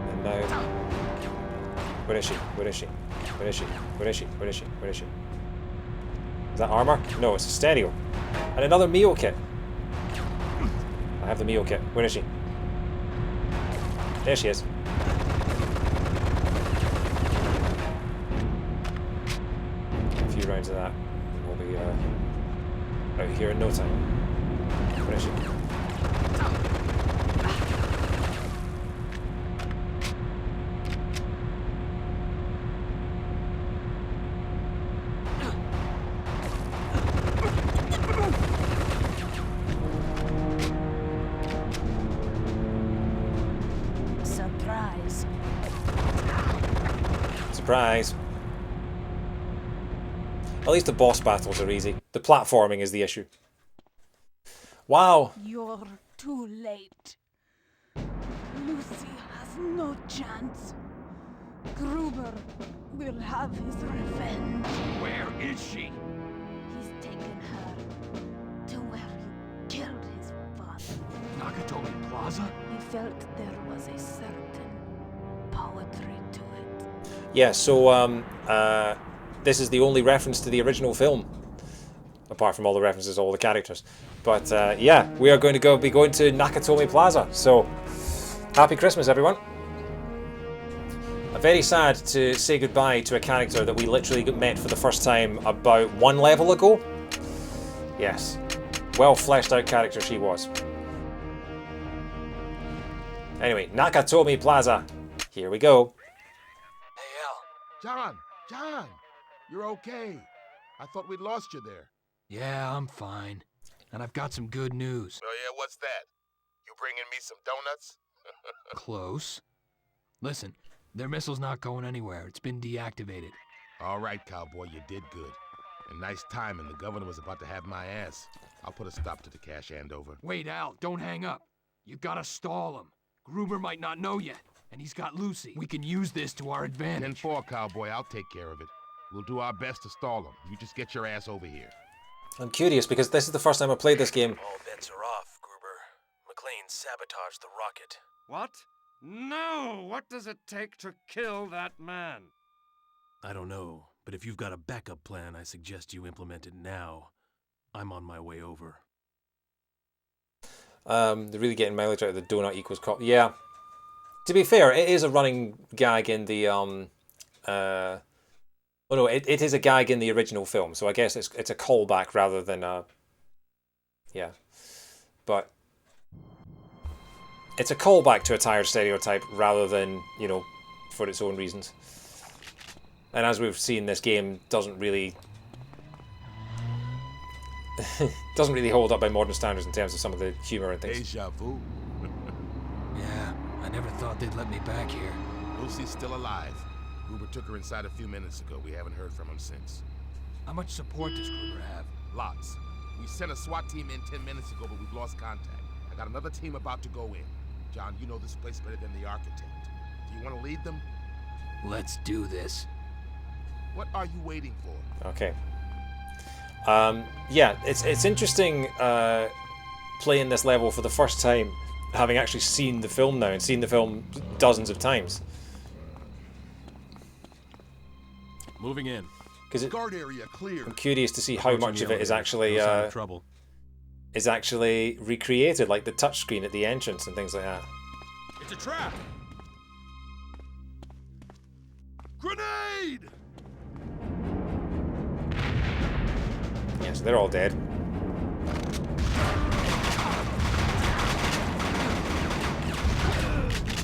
And now... Where is she? Where is she? Where is she? Where is she? Where is she? Where is she? Is that armor? No, it's a stereo. And another meal kit. I have the meal kit. Where is she? There she is. A few rounds of that. And we'll be out here in no time. Where is she? Surprise. Surprise. At least the boss battles are easy. The platforming is the issue. Wow. You're too late. Lucy has no chance. Gruber will have his revenge. Where is she? He's taken her to where you killed his father. Nakatomi Plaza? He felt there was a certain poetry to it. Yeah, so this is the only reference to the original film, apart from all the references to all the characters. But yeah, we are going to be going to Nakatomi Plaza. So happy Christmas, everyone. Very sad to say goodbye to a character that we literally met for the first time about 1 level ago. Yes, well fleshed out character she was. Anyway, Nakatomi Plaza. Here we go. John, you're okay. I thought we'd lost you there. Yeah, I'm fine. And I've got some good news. Oh yeah, what's that? You bringing me some donuts? Close. Listen, their missile's not going anywhere. It's been deactivated. All right, cowboy, you did good. And nice timing. The governor was about to have my ass. I'll put a stop to the cash handover. Wait, Al, don't hang up. You gotta stall him. Gruber might not know yet, and he's got Lucy. We can use this to our advantage. 10-4, cowboy. I'll take care of it. We'll do our best to stall him. You just get your ass over here. I'm curious because this is the first time I played this game. All bets are off, Gruber. McClane sabotaged the rocket. What? No! What does it take to kill that man? I don't know, but if you've got a backup plan, I suggest you implement it now. I'm on my way over. They're really getting mileage out of the donut equals cop. Yeah. To be fair, it is a running gag in the oh no, it is a gag in the original film, so I guess it's a callback rather than yeah. But it's a callback to a tired stereotype rather than, you know, for its own reasons. And as we've seen, this game doesn't really hold up by modern standards in terms of some of the humor and things. Deja vu. Yeah, I never thought they'd let me back here. Lucy's still alive. Gruber took her inside a few minutes ago. We haven't heard from him since. How much support does Gruber have? Lots. We sent a SWAT team in 10 minutes ago, but we've lost contact. I got another team about to go in. John, you know this place better than the architect. Do you want to lead them? Let's do this. What are you waiting for? Okay. Yeah, it's interesting playing this level for the first time, having actually seen the film now and seen the film dozens of times. Moving in. Because guard area clear. I'm curious to see how much of it is actually trouble. Is actually recreated, like the touchscreen at the entrance and things like that. It's a trap. Grenade! Yes, they're all dead.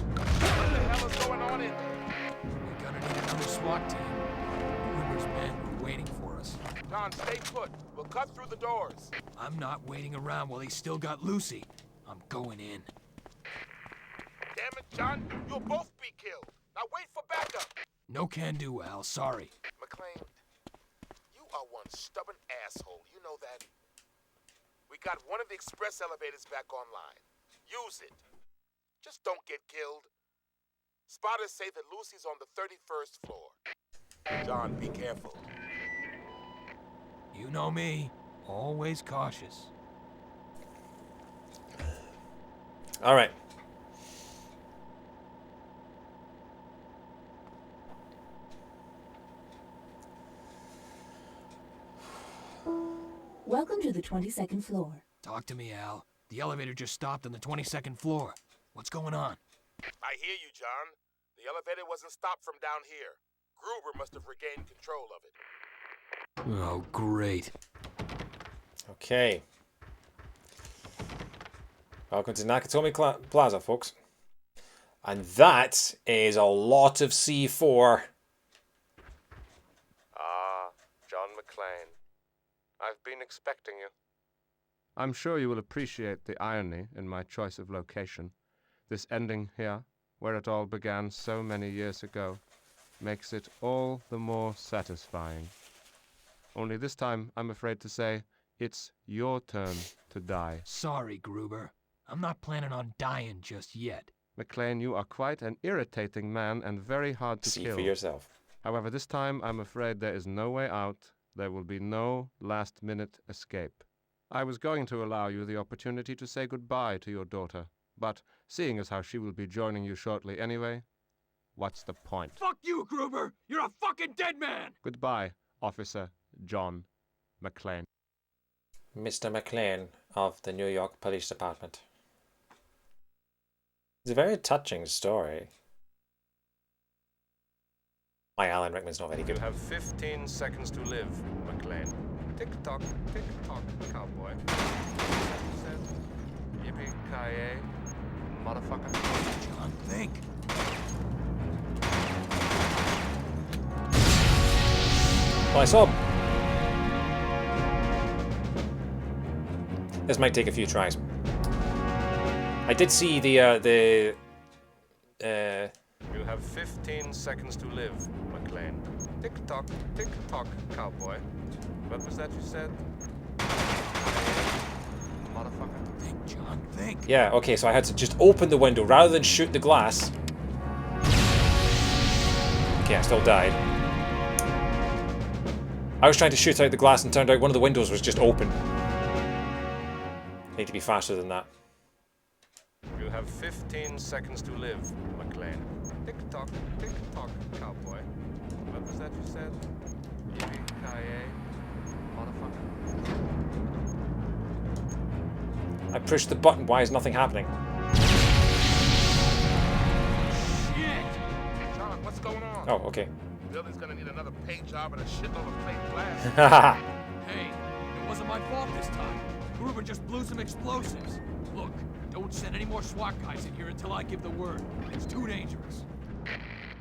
What the hell is going on in there? We're gonna need another SWAT team. Gruber's men were waiting for us. John, stay put. We'll cut through the doors. I'm not waiting around while he's still got Lucy. I'm going in. Damn it, John. You'll both be killed. Now wait for backup. No can do, Al. Sorry. McClane, you are one stubborn asshole. You know that? We got one of the express elevators back online. Use it. Just don't get killed. Spotters say that Lucy's on the 31st floor. John, be careful. You know me. Always cautious. All right. Welcome to the 22nd floor. Talk to me, Al. The elevator just stopped on the 22nd floor. What's going on? I hear you, John. The elevator wasn't stopped from down here. Gruber must have regained control of it. Oh, great. Okay. Welcome to Nakatomi Plaza, folks. And that is a lot of C4. Ah, John McClane. I've been expecting you. I'm sure you will appreciate the irony in my choice of location. This ending here, where it all began so many years ago. makes it all the more satisfying. Only this time, I'm afraid to say, it's your turn to die. Sorry, Gruber. I'm not planning on dying just yet. McClane, you are quite an irritating man and very hard to See kill. for yourself. However, this time, I'm afraid there is no way out. There will be no last-minute escape. I was going to allow you the opportunity to say goodbye to your daughter, but seeing as how she will be joining you shortly anyway, what's the point? Fuck you, Gruber! You're a fucking dead man! Goodbye, Officer John McClane. Mr. McClane of the New York Police Department. It's a very touching story. My Alan Rickman's not very good. You have 15 seconds to live, McClane. Tick-tock, tick-tock, cowboy. Yippee-ki-yay, motherfucker. John, think. Well, I saw him. This might take a few tries. I did see the You have 15 seconds to live, McClane. Tick-tock, tick-tock, cowboy. What was that you said? Motherfucker. Think, John, think. Yeah, okay, so I had to just open the window rather than shoot the glass. Okay, I still died. I was trying to shoot out the glass and turned out one of the windows was just open. I need to be faster than that. You have 15 seconds to live, McClane. Tick-tock, tick-tock, cowboy. What was that you said? Yippee-ki-yay, motherfucker. I pushed the button, why is nothing happening? Shit! John, what's going on? Oh, okay. The building's gonna need another paint job and a shitload of fake glass. Hey, it wasn't my fault this time. Gruber just blew some explosives. Look, don't send any more SWAT guys in here until I give the word. It's too dangerous.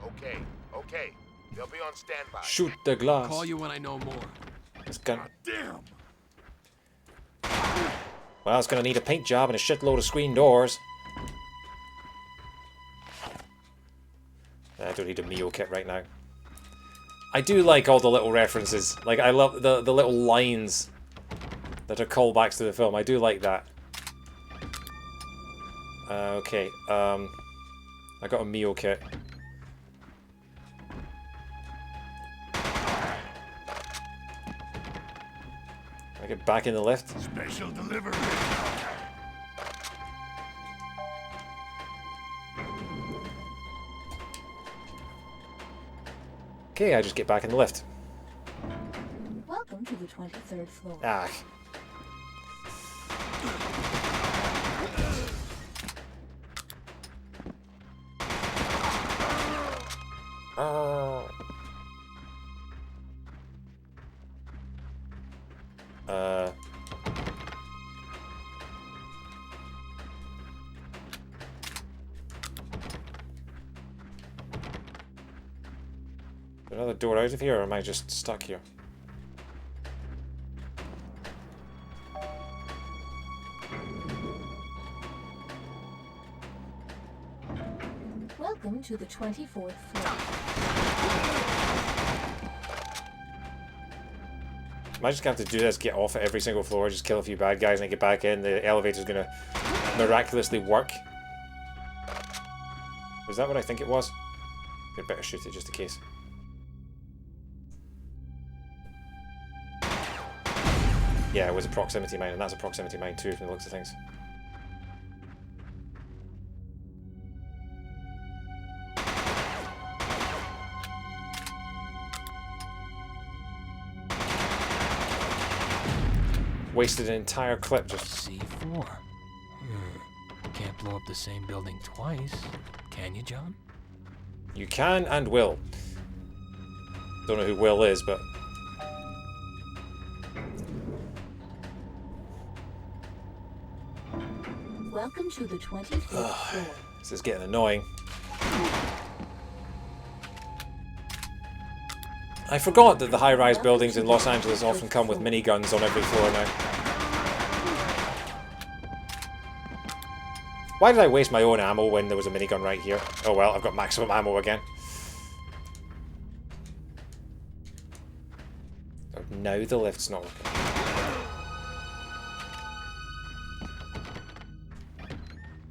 Okay, okay. They'll be on standby. Shoot the glass. Call you when I know more. It's gonna... Damn! Well, it's gonna need a paint job and a shitload of screen doors. I don't need a Mio kit right now. I do like all the little references. Like, I love the little lines that are callbacks to the film. I do like that. Okay, I got a Mio kit. I get back in the lift. Special delivery. Okay, I just get back in the lift. Welcome to the 23rd floor. Ah. Another door out of here, or am I just stuck here? Welcome to the 24th floor. Am I just gonna have to do this, get off at every single floor, just kill a few bad guys and then get back in? The elevator's gonna miraculously work? Was that what I think it was? I'd better shoot it just in case. Yeah, it was a proximity mine, and that's a proximity mine too from the looks of things. Wasted an entire clip just... C4. Can't blow up the same building twice, can you, John? You can and will. Don't know who Will is, but... Welcome to the 24th floor. This is getting annoying. I forgot that the high-rise buildings in Los Angeles often come with miniguns on every floor now. Why did I waste my own ammo when there was a minigun right here? Oh well, I've got maximum ammo again. Now the lift's not working.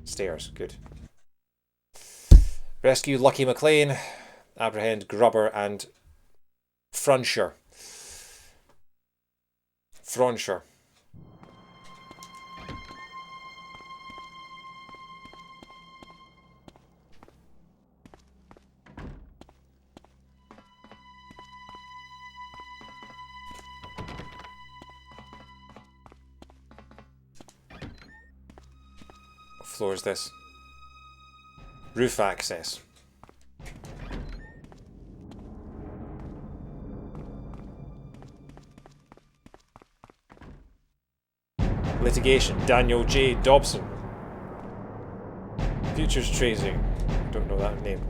Stairs, good. Rescue Lucky McClane. Apprehend Gruber and Fruncher. Fruncher. What floor is this? Roof access. Litigation, Daniel J. Dobson. Futures Tracing. Don't know that name.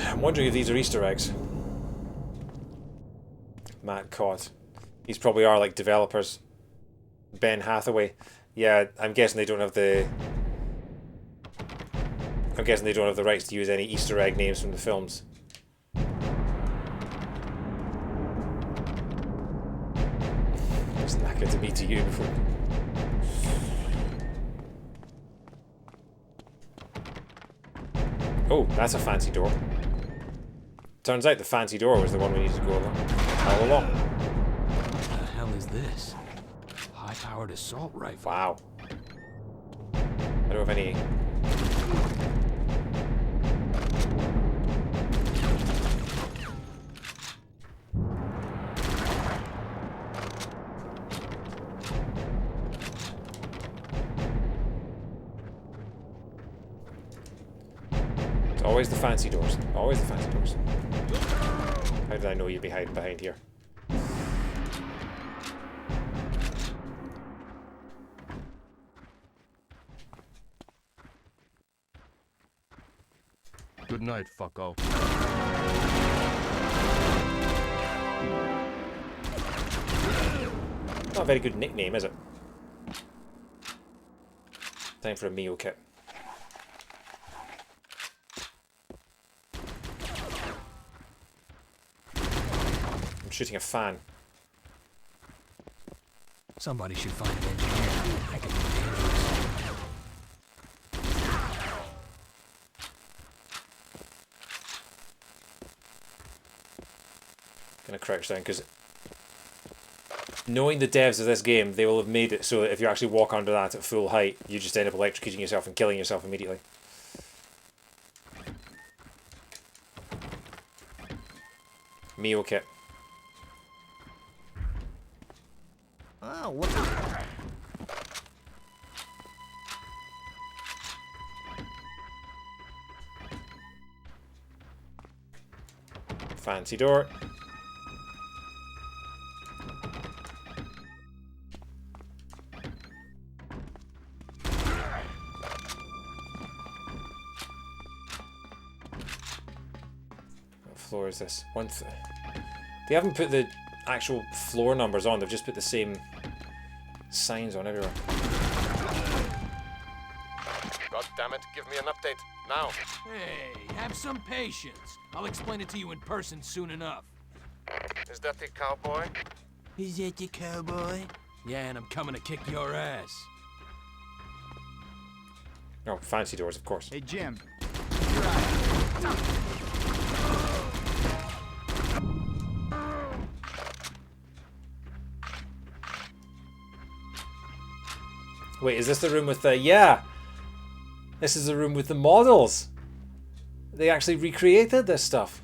I'm wondering if these are Easter eggs. Matt Cott. These probably are like developers. Ben Hathaway. Yeah, I'm guessing they don't have the... I'm guessing they don't have the rights to use any Easter egg names from the films. It's not good to be to you before. Oh, that's a fancy door. Turns out the fancy door was the one we needed to go over all along. What the hell is this? High-powered assault rifle. Wow. I don't have any... Always the fancy doors. Always the fancy doors. How did I know you'd be hiding behind here? Good night, fucko. Not a very good nickname, is it? Time for a meal kit. I'm shooting a fan. Somebody should find an engineer. That could be dangerous. Gonna crouch down because knowing the devs of this game, they will have made it so that if you actually walk under that at full height, you just end up electrocuting yourself and killing yourself immediately. Meal kit. Oh, what's that? Fancy door. What floor is this? They haven't put the actual floor numbers on, they've just put the same signs on everywhere. God damn it, give me an update, now. Hey, have some patience. I'll explain it to you in person soon enough. Is that the cowboy? Is that the cowboy? Yeah, and I'm coming to kick your ass. Oh, fancy doors, of course. Hey, Jim. Wait, is this the room with the... Yeah! This is the room with the models! They actually recreated this stuff.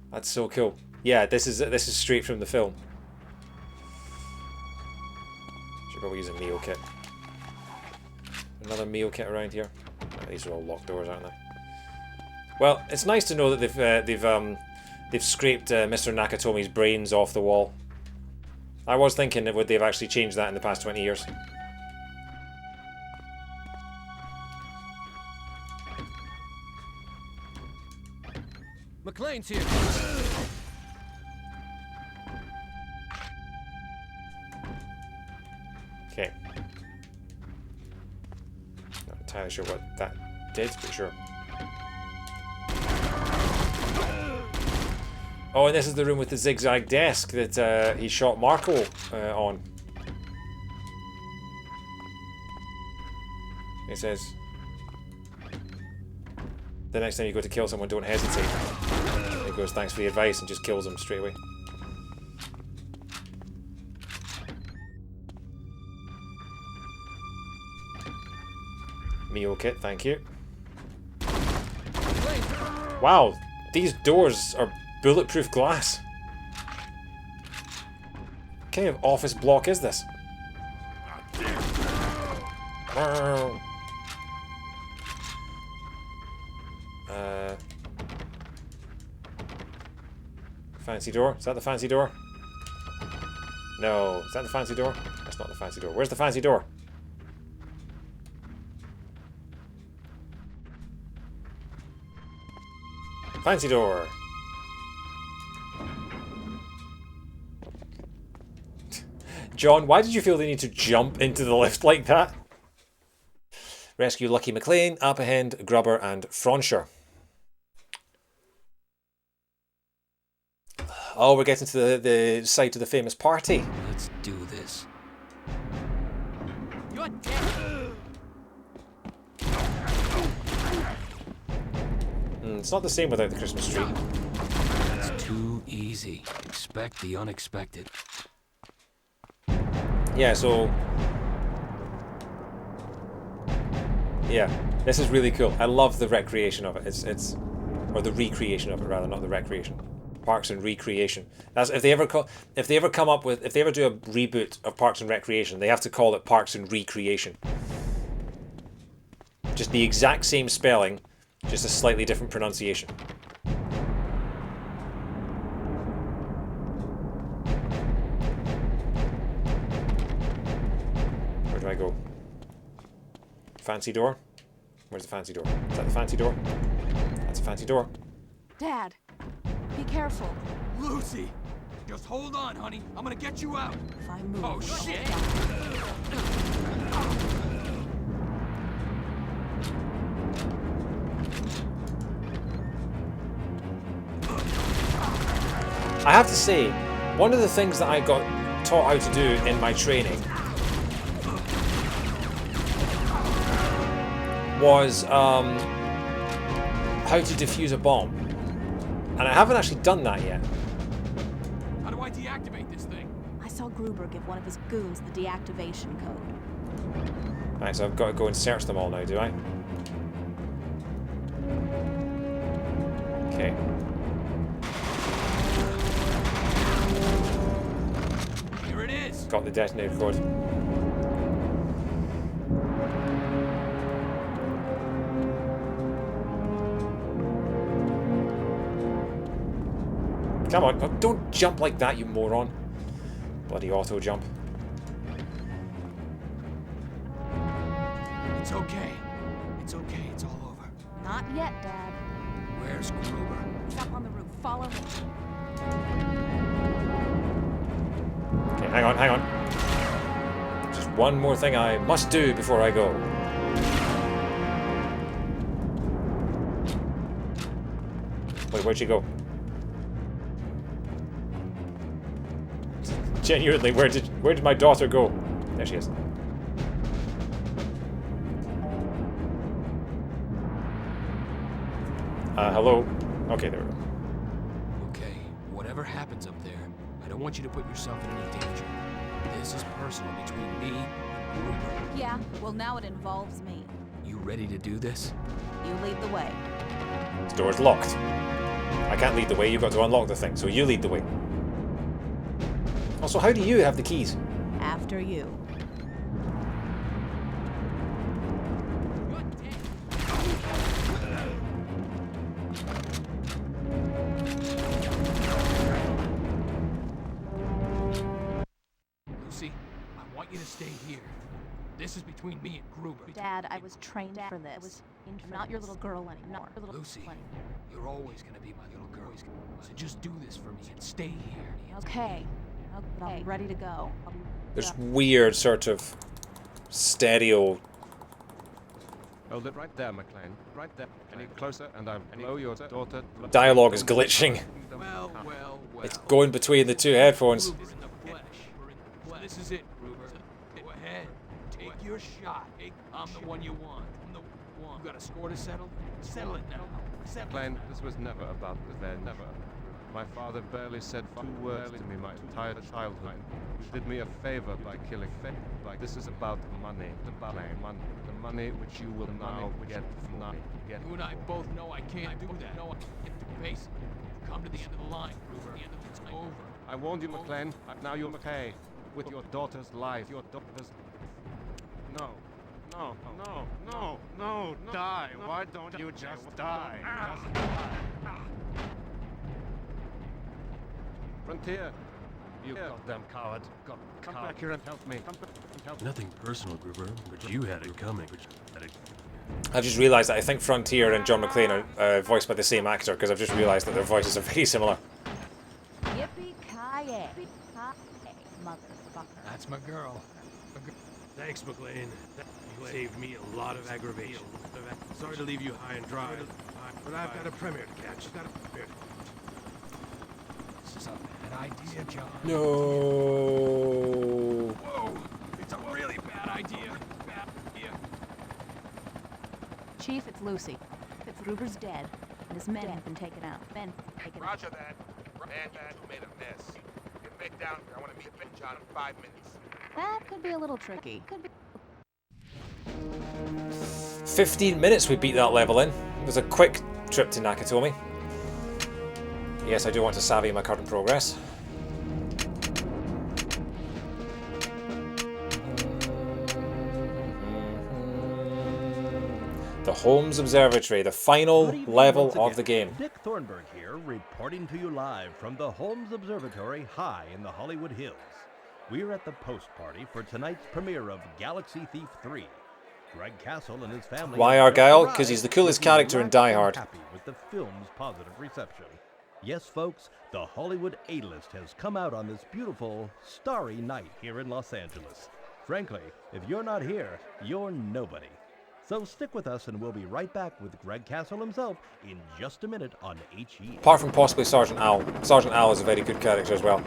That's so cool. Yeah, this is straight from the film. Should probably use a meal kit. Another meal kit around here. Oh, these are all locked doors, aren't they? Well, it's nice to know that they've scraped Mr. Nakatomi's brains off the wall. I was thinking that would they've actually changed that in the past 20 years. McClane's here. Okay. Not entirely sure what that did, but sure. Oh, and this is the room with the zigzag desk that he shot Marco on. It says, the next time you go to kill someone, don't hesitate. He goes, thanks for the advice, and just kills him straight away. Meal kit, thank you. Wow, these doors are bulletproof glass. What kind of office block is this? Fancy door? Is that the fancy door? No. Is that the fancy door? That's not the fancy door. Where's the fancy door? Fancy door. John, why did you feel the need to jump into the lift like that? Rescue Lucky McClane, apprehend Gruber and Frauncher. Oh, we're getting to the site of the famous party. Let's do this. You're dead. It's not the same without the Christmas tree. It's too easy. Expect the unexpected. Yeah, so... yeah, this is really cool. I love the recreation of it. It's or the recreation of it, rather, not the recreation. Parks and Recreation. That's if they ever do a reboot of Parks and Recreation, they have to call it Parks and Recreation. Just the exact same spelling, just a slightly different pronunciation. Where do I go? Fancy door? Where's the fancy door? Is that the fancy door? That's a fancy door. Dad, be careful. Lucy! Just hold on, honey. I'm gonna get you out. If I move, oh, shit! I have to say, one of the things that I got taught how to do in my training was how to defuse a bomb. And I haven't actually done that yet. How do I deactivate this thing? I saw Gruber give one of his goons the deactivation code. Right, so I've got to go and search them all now, do I? Okay. Here it is. Got the detonator code. Come on, oh, don't jump like that, you moron. Bloody auto jump. It's okay. It's okay. It's all over. Not yet, Dad. Where's Gruber? He's up on the roof. Follow me. Okay, hang on, hang on. Just one more thing I must do before I go. Wait, where'd she go? Genuinely, where did my daughter go? There she is. Hello? Okay, there we go. Okay, whatever happens up there, I don't want you to put yourself in any danger. This is personal between me and Gruber. Yeah, well now it involves me. You ready to do this? You lead the way. This door's locked. I can't lead the way, you've got to unlock the thing, so you lead the way. Also, how do you have the keys? After you. Lucy, I want you to stay here. This is between me and Gruber. Dad, I was trained for this. I'm not your little girl anymore. Lucy, you're always gonna be my little girl. So just do this for me and stay here. Okay. I'll be ready to go. There's weird sort of stereo Hold it right there, McClane. Right there. Any closer, and I'll blow your daughter. Dialogue is glitching. Well. It's going between the two headphones. This is it, Gruber. Go ahead. Take your shot. I'm the one you want. I'm the one. You got a score to settle? Settle it now. McClane, this was never about revenge. Never. My father barely said 2 words to me my entire childhood. You did me a favor by killing Finn. This is about money. About money. The money which you will now get from now. You and I both know I can't do that. No, I can't face it. Come to the end of the line, Gruber. The end of it's over. I warned you, McClane. Now you're McKay. With your daughter's life. Your daughter's... No. No. Die. Why don't you just die? Just die. Frontier. You goddamn coward. Come back here and help me. Nothing personal, Gruber, but you had it coming. I've just realised that I think Frontier and John McClane are voiced by the same actor, because I've just realised that their voices are very similar. Yippee-ki-yay, motherfucker. That's my girl. Thanks, McClane. You saved me a lot of aggravation. Sorry to leave you high and dry, but I've got a premiere to catch. This is a bad idea, John. No. Whoa! It's a really bad idea. Chief, it's Lucy. Gruber's dead, and his men have been taken out. Roger that. Man, you two made a mess. Get back down here. I want to meet John in 5 minutes. That could be a little tricky. 15 minutes we beat that level in. It was a quick trip to Nakatomi. Yes, I do want to savvy my current progress. The Holmes Observatory, the final level of the game. Dick Thornburg here, reporting to you live from the Holmes Observatory high in the Hollywood Hills. We're at the post party for tonight's premiere of Galaxy Thief 3. Greg Castle and his family... Why Argyle? Because he's the coolest character in Die Hard. Happy with the film's positive reception. Yes, folks, the Hollywood A-list has come out on this beautiful, starry night here in Los Angeles. Frankly, if you're not here, you're nobody. So stick with us and we'll be right back with Greg Castle himself in just a minute on HE. Apart from possibly Sergeant Al. Sergeant Al is a very good character as well.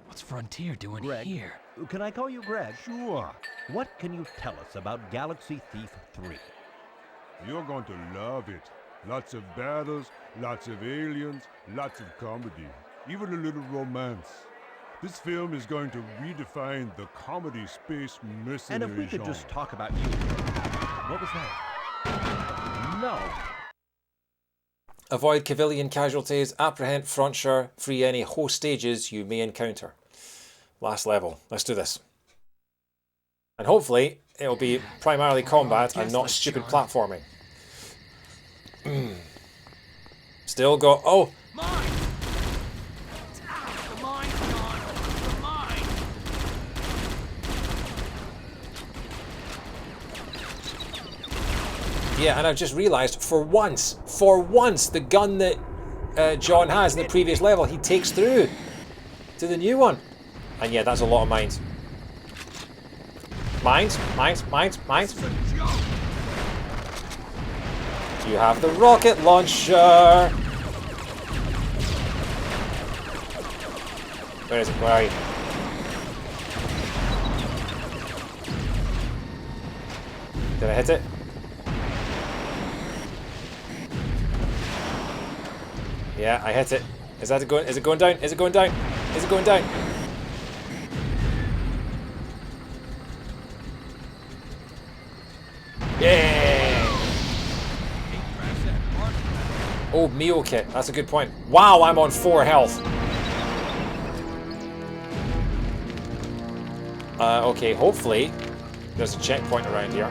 What's Frontier doing Greg, here? Can I call you Greg? Sure. What can you tell us about Galaxy Thief 3? You're going to love it. Lots of battles, lots of aliens, lots of comedy, even a little romance. This film is going to redefine the comedy space mercenary And if we could genre. just talk about you. What was that? No. Avoid civilian casualties, apprehend Frontier, free any host stages you may encounter. Last level. Let's do this. And hopefully it'll be primarily combat and not stupid platforming. Still got... Oh! Mine! The mine, John! The mine! Yeah, and I've just realised, for once, the gun that John has in the previous level, he takes through to the new one. And yeah, that's a lot of mines. Mines. You have the rocket launcher. Where is it? Where are you? Did I hit it? Yeah, I hit it. Is it going down? Is it going down? Is it going down? Yeah! Oh, meal kit. That's a good point. Wow, I'm on 4 health. Okay, hopefully there's a checkpoint around here.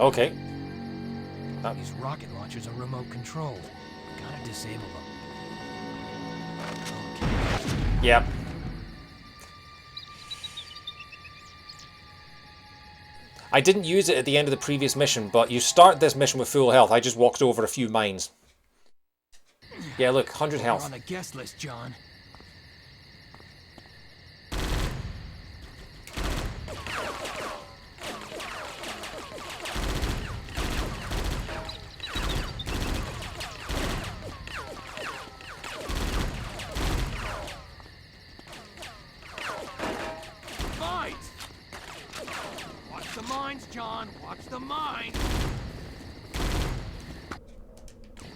Okay. These rocket launchers are remote controlled. Gotta disable them. Yep. I didn't use it at the end of the previous mission, but you start this mission with full health. I just walked over a few mines. Yeah, look, 100 health. You're on the guest list, John.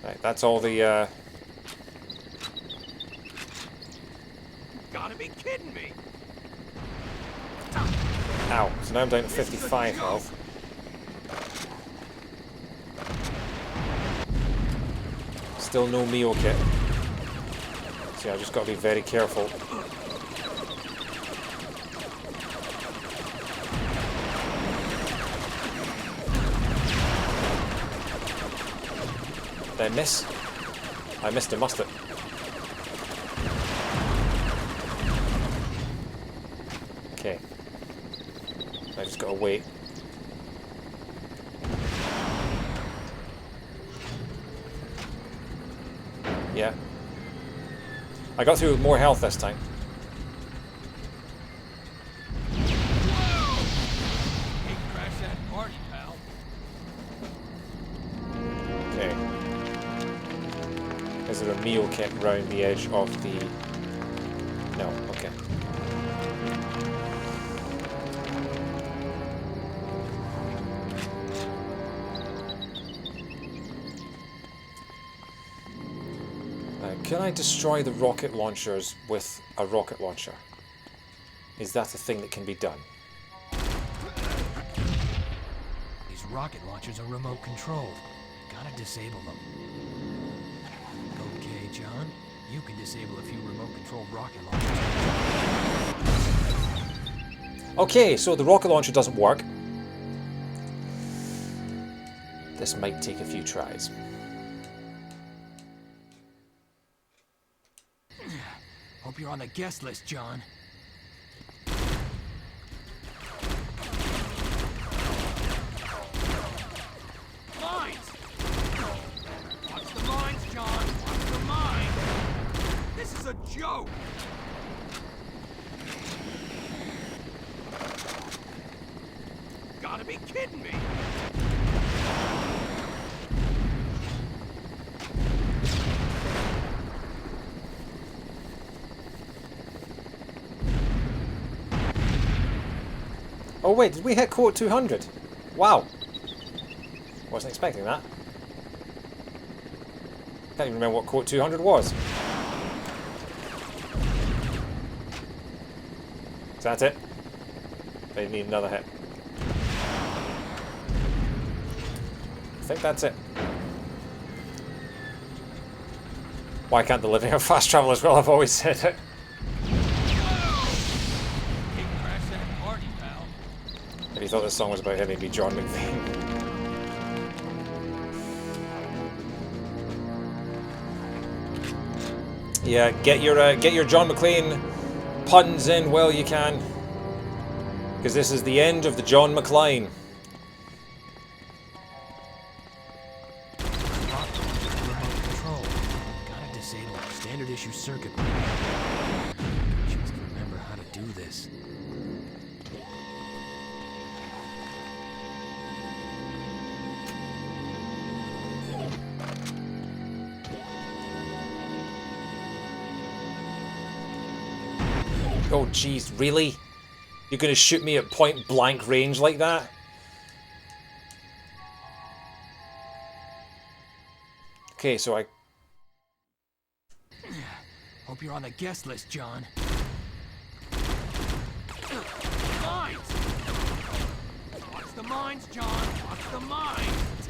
Right, that's all the, Gotta be kidding me! Ow. So now I'm down to 55 health. Still no meal kit. So yeah, I've just got to be very careful. Did I miss? I missed it, must it? Okay. I just gotta wait. Yeah. I got through with more health this time. Is there a meal kit round the edge of the... No, okay. Can I destroy the rocket launchers with a rocket launcher? Is that a thing that can be done? These rocket launchers are remote controlled. Gotta disable them. Okay, John. You can disable a few remote-controlled rocket launchers. Okay, so the rocket launcher doesn't work. This might take a few tries. Hope you're on the guest list, John. Mines! Watch the mines, John! Watch the mines! This is a joke! Gotta be kidding me! Oh wait, did we hit quote 200? Wow. Wasn't expecting that. Can't even remember what quote 200 was. Is that it? They need another hit. I think that's it. Why can't the living have fast travel as well? I've always said it. If you thought this song was about him, he'd be John McClane. Yeah, get your John McClane puns in while you can, because this is the end of the John McClane. Gotta disable standard issue circuit. Just remember how to do this. Oh jeez, really? You're gonna shoot me at point blank range like that? Okay, so I... Hope you're on the guest list, John. Mines! Watch the mines, John! Watch the mines!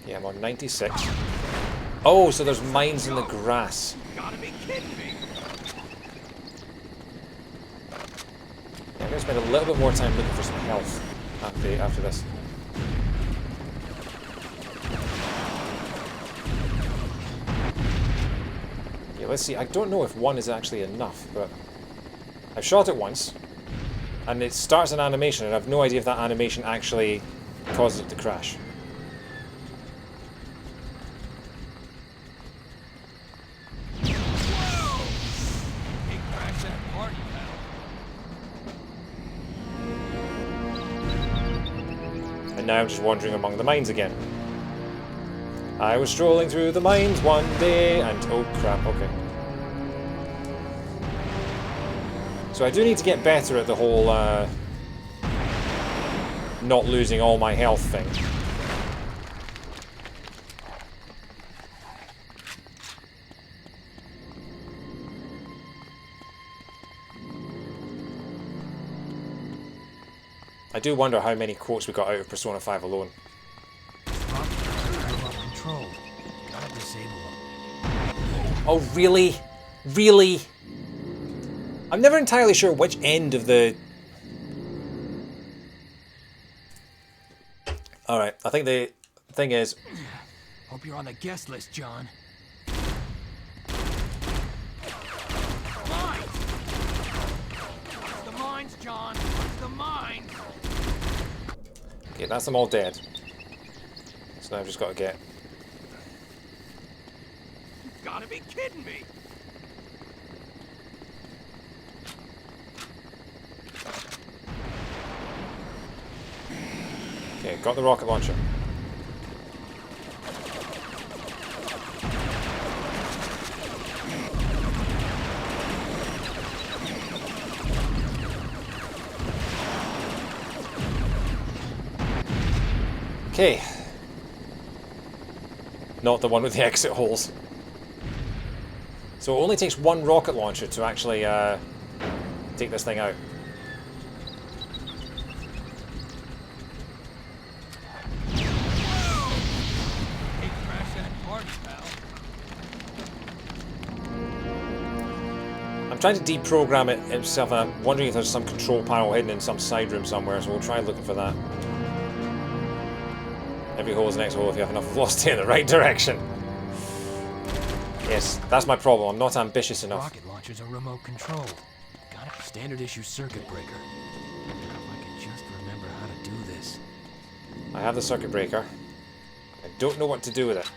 Yeah, I'm on 96. Oh, so there's mines in the grass. Gotta be kidding me! Yeah, I'm going to spend a little bit more time looking for some health after this. Yeah, let's see. I don't know if one is actually enough, but I've shot it once, and it starts an animation, and I have no idea if that animation actually causes it to crash. And now I'm just wandering among the mines again. I was strolling through the mines one day, and oh crap, okay. So I do need to get better at the whole not losing all my health thing. I do wonder how many quotes we got out of Persona 5 alone. Control. Gotta disable them. Oh, really? Really? I'm never entirely sure which end of the... Alright, I think the thing is... Hope you're on the guest list, John. Mines! It's the mines, John. It's the mines! Okay, that's them all dead. So now I've just got to get... You gotta be kidding me! Okay, got the rocket launcher. Okay. Not the one with the exit holes. So it only takes one rocket launcher to actually take this thing out. I'm trying to deprogram it itself, and I'm wondering if there's some control panel hidden in some side room somewhere, so we'll try looking for that. Every hole is an exit hole if you have enough velocity in the right direction. Yes, that's my problem. I'm not ambitious enough. Rocket launchers are remote controlled. Got a standard issue circuit breaker. If I can just remember how to do this. I have the circuit breaker. I don't know what to do with it.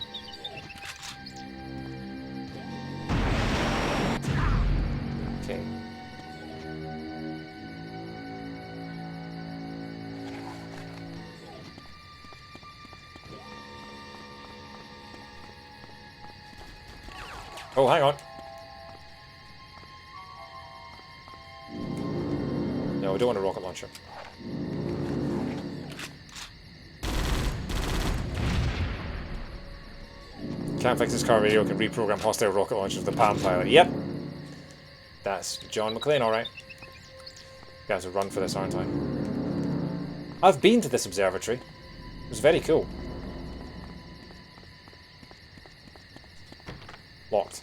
Okay. Oh, hang on. No, we don't want a rocket launcher. Can't fix this car radio, can reprogram hostile rocket launchers with the Palm Pilot. Yep. That's John McClane, alright. Gonna have to run for this, aren't I? I've been to this observatory. It was very cool. Locked.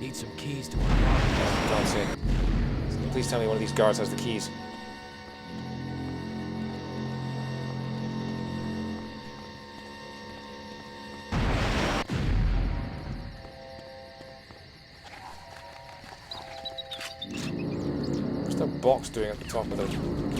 Need some keys to unlock it. For God's sake. Please tell me one of these guards has the keys. What's that box doing at the top of the...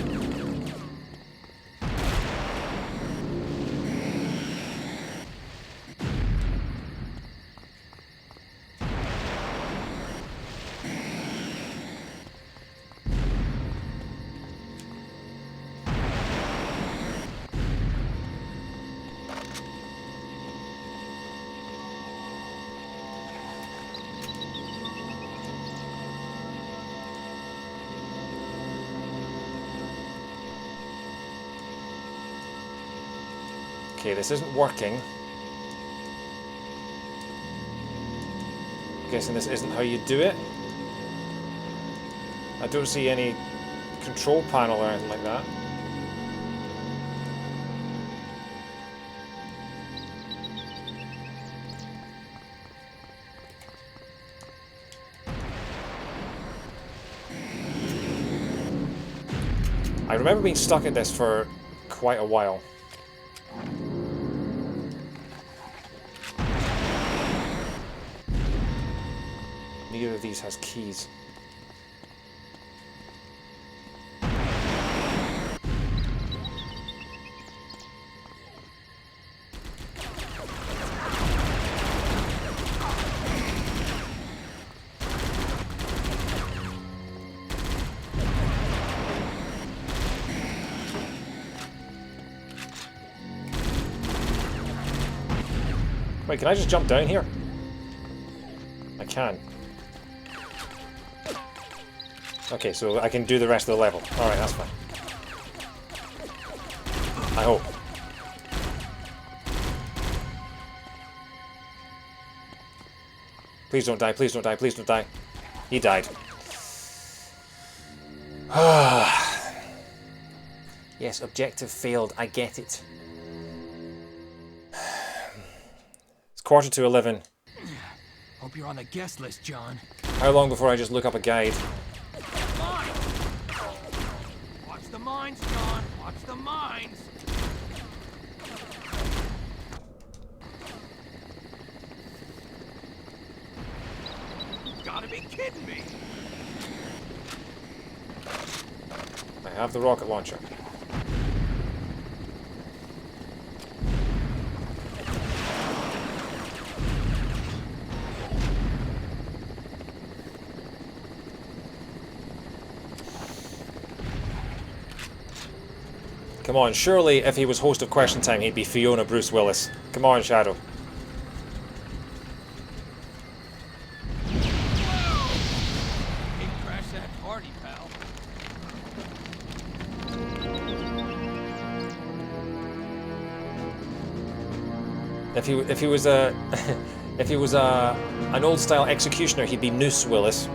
Okay, this isn't working. I'm guessing this isn't how you do it. I don't see any control panel or anything like that. I remember being stuck at this for quite a while. Neither of these has keys. Wait, can I just jump down here? I can. Okay, so I can do the rest of the level. Alright, that's fine. I hope. Please don't die, please don't die, please don't die. He died. Yes, objective failed. I get it. It's 11:45. Hope you're on the guest list, John. How long before I just look up a guide? Mine! Watch the mines, John. Watch the mines. Gotta be kidding me. I have the rocket launcher. Come on, surely if he was host of Question Time, he'd be Fiona Bruce Willis. Come on, Shadow. Hey, crash that party, pal. If he was a if he was an old style executioner, he'd be Noose Willis.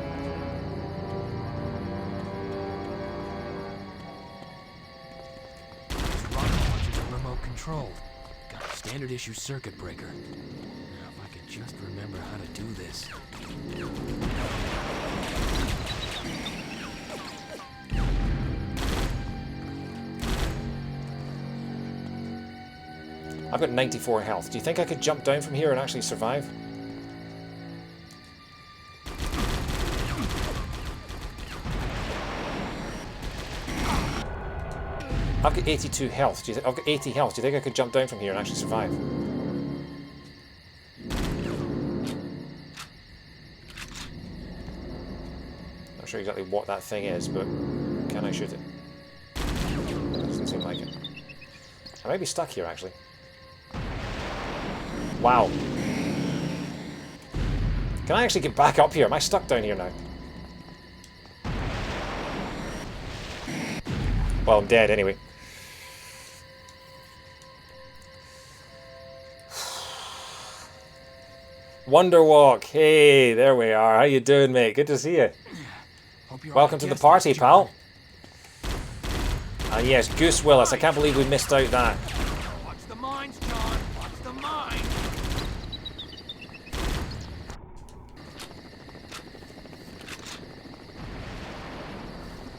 Got a standard issue circuit breaker. Now, if I could just remember how to do this. I've got 94 health. Do you think I could jump down from here and actually survive? I've got 82 health. I've got 80 health. Do you think I could jump down from here and actually survive? Not sure exactly what that thing is, but can I shoot it? Doesn't seem like it. I might be stuck here, actually. Wow. Can I actually get back up here? Am I stuck down here now? Well, I'm dead anyway. Wonderwalk, hey, there we are. How you doing, mate? Good to see you. Welcome to the party, pal. And yes, Goose Willis. I can't believe we missed out that. Watch the mines, John. Watch the mines.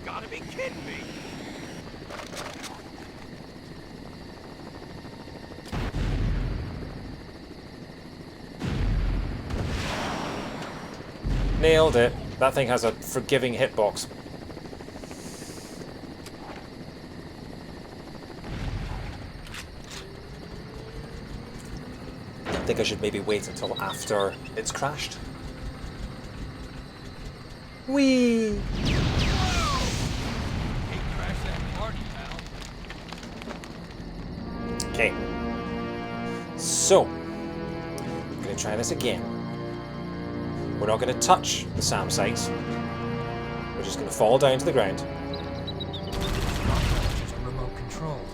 Gotta be kidding me. Nailed it. That thing has a forgiving hitbox. I think I should maybe wait until after it's crashed. Whee! Okay. So, I'm going to try this again. We're not going to touch the SAM sites. We're just going to fall down to the ground. Remote controlled.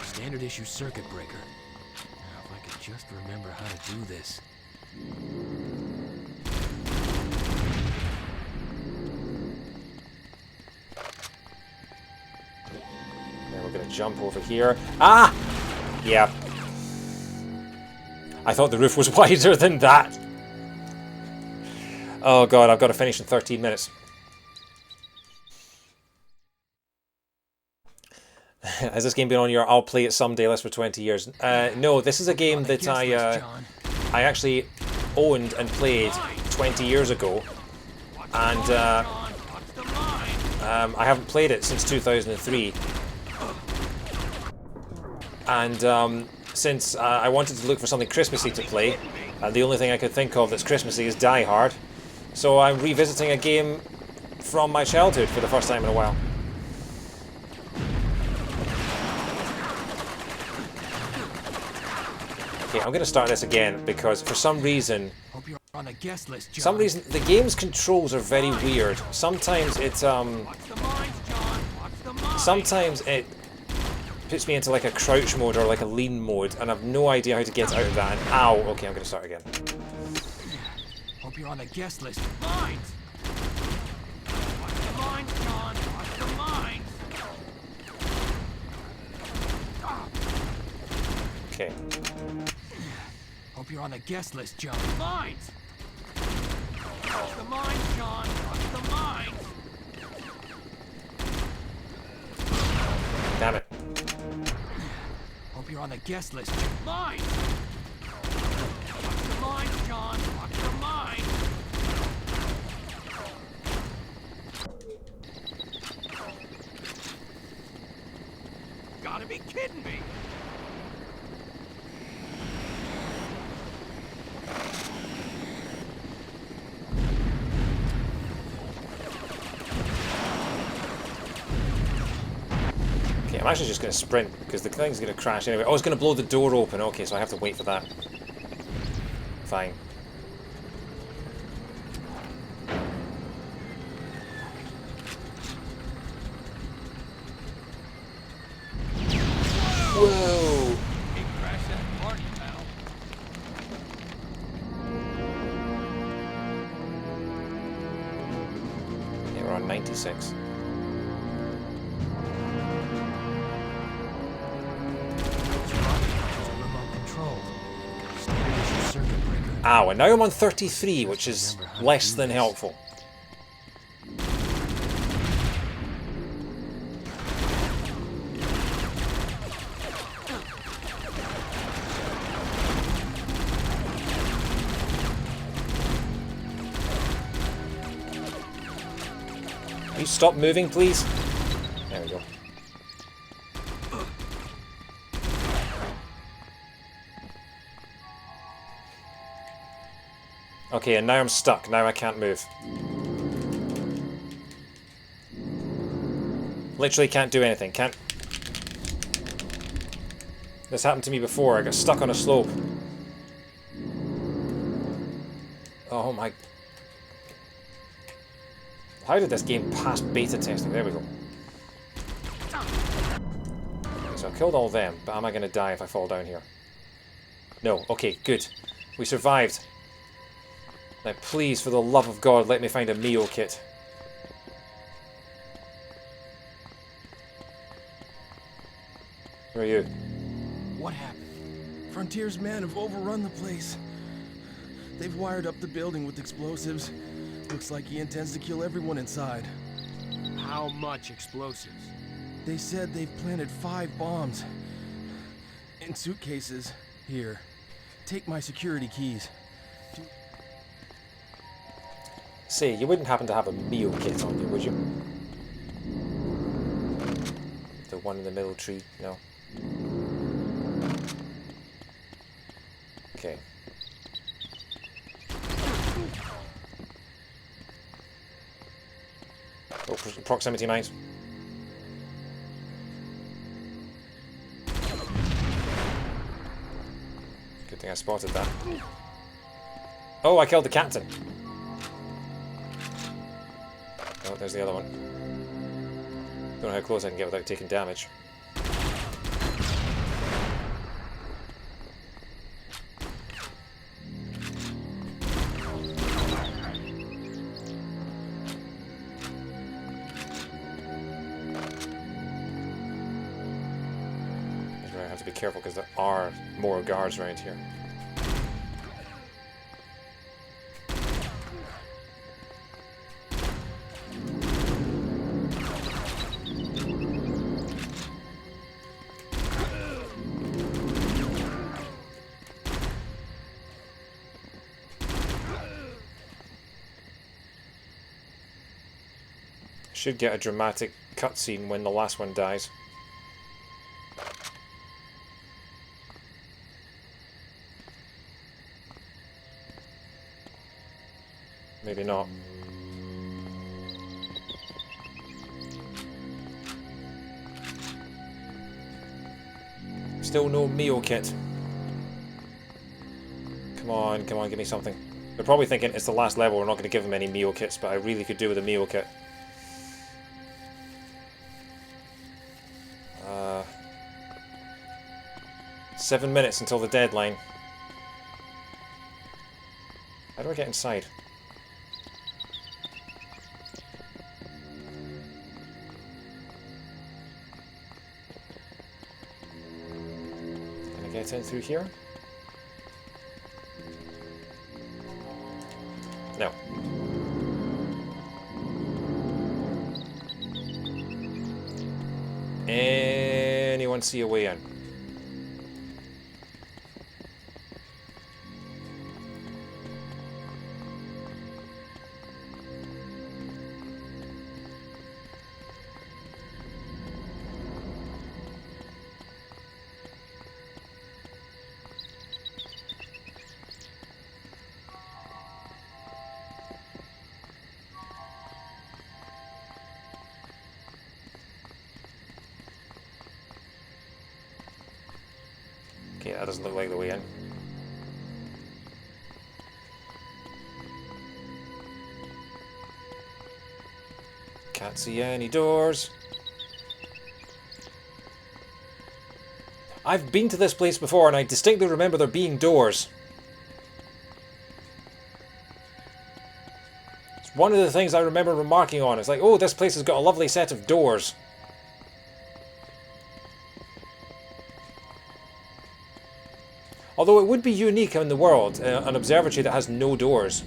Standard issue circuit breaker. Now, if I could just remember how to do this. jump over here. Ah! Yeah. I thought the roof was wider than that. Oh god, I've got to finish in 13 minutes. Has this game been on your I'll play it someday list for 20 years? No, this is a game that I actually owned and played 20 years ago. And I haven't played it since 2003. And since I wanted to look for something Christmassy to play, and the only thing I could think of that's Christmassy is Die Hard. So I'm revisiting a game from my childhood for the first time in a while. Okay, I'm going to start this again because for some reason... Hope you're on the guest list, John. Some reason the game's controls are very weird. Sometimes it sometimes it puts me into like a crouch mode or like a lean mode, and I've no idea how to get out of that. And ow! Okay, I'm gonna start again. Hope you're on the guest list. Mines. Watch the mines, John. Watch the mines. Okay. Hope you're on the guest list, John. Mines. Watch the mines, John. Watch the mines. Damn it. Hope you're on the guest list. Mines. Watch the mines, John. Watch the mines. Gotta be kidding me. Okay, I'm actually just going to sprint because the thing's going to crash anyway. Oh, it's going to blow the door open. Okay, so I have to wait for that. Fine. Whoa! Hey, crash that party, pal. Yeah, we're on 96. Ow, and now I'm on 33, which is less than helpful. Can you stop moving, please? There we go. Okay, and now I'm stuck. Now I can't move. Literally can't do anything. Can't... This happened to me before. I got stuck on a slope. Oh my... How did this game pass beta testing? There we go. Okay, so I killed all them, but am I going to die if I fall down here? No. Okay, good. We survived. Now please, for the love of God, let me find a Mio kit. Where are you? What happened? Frontiersmen have overrun the place. They've wired up the building with explosives. Looks like he intends to kill everyone inside. How much explosives? They said they've planted 5 bombs. In suitcases. Here. Take my security keys. Say, you wouldn't happen to have a Mio kit on you, would you? The one in the middle tree? No. Okay. Oh, proximity mines. Good thing I spotted that. Oh, I killed the captain. Oh, there's the other one. Don't know how close I can get without taking damage. be careful because there are more guards around here. Should get a dramatic cutscene when the last one dies. Maybe not. Still no meal kit. Come on, give me something. They're probably thinking it's the last level, we're not going to give them any meal kits, but I really could do with a meal kit. 7 minutes until the deadline. How do I get inside? Can I get in through here? No. Anyone see a way in? Okay, that doesn't look like the way in. Can't see any doors. I've been to this place before and I distinctly remember there being doors. It's one of the things I remember remarking on. It's like, oh, this place has got a lovely set of doors. Although it would be unique in the world, an observatory that has no doors.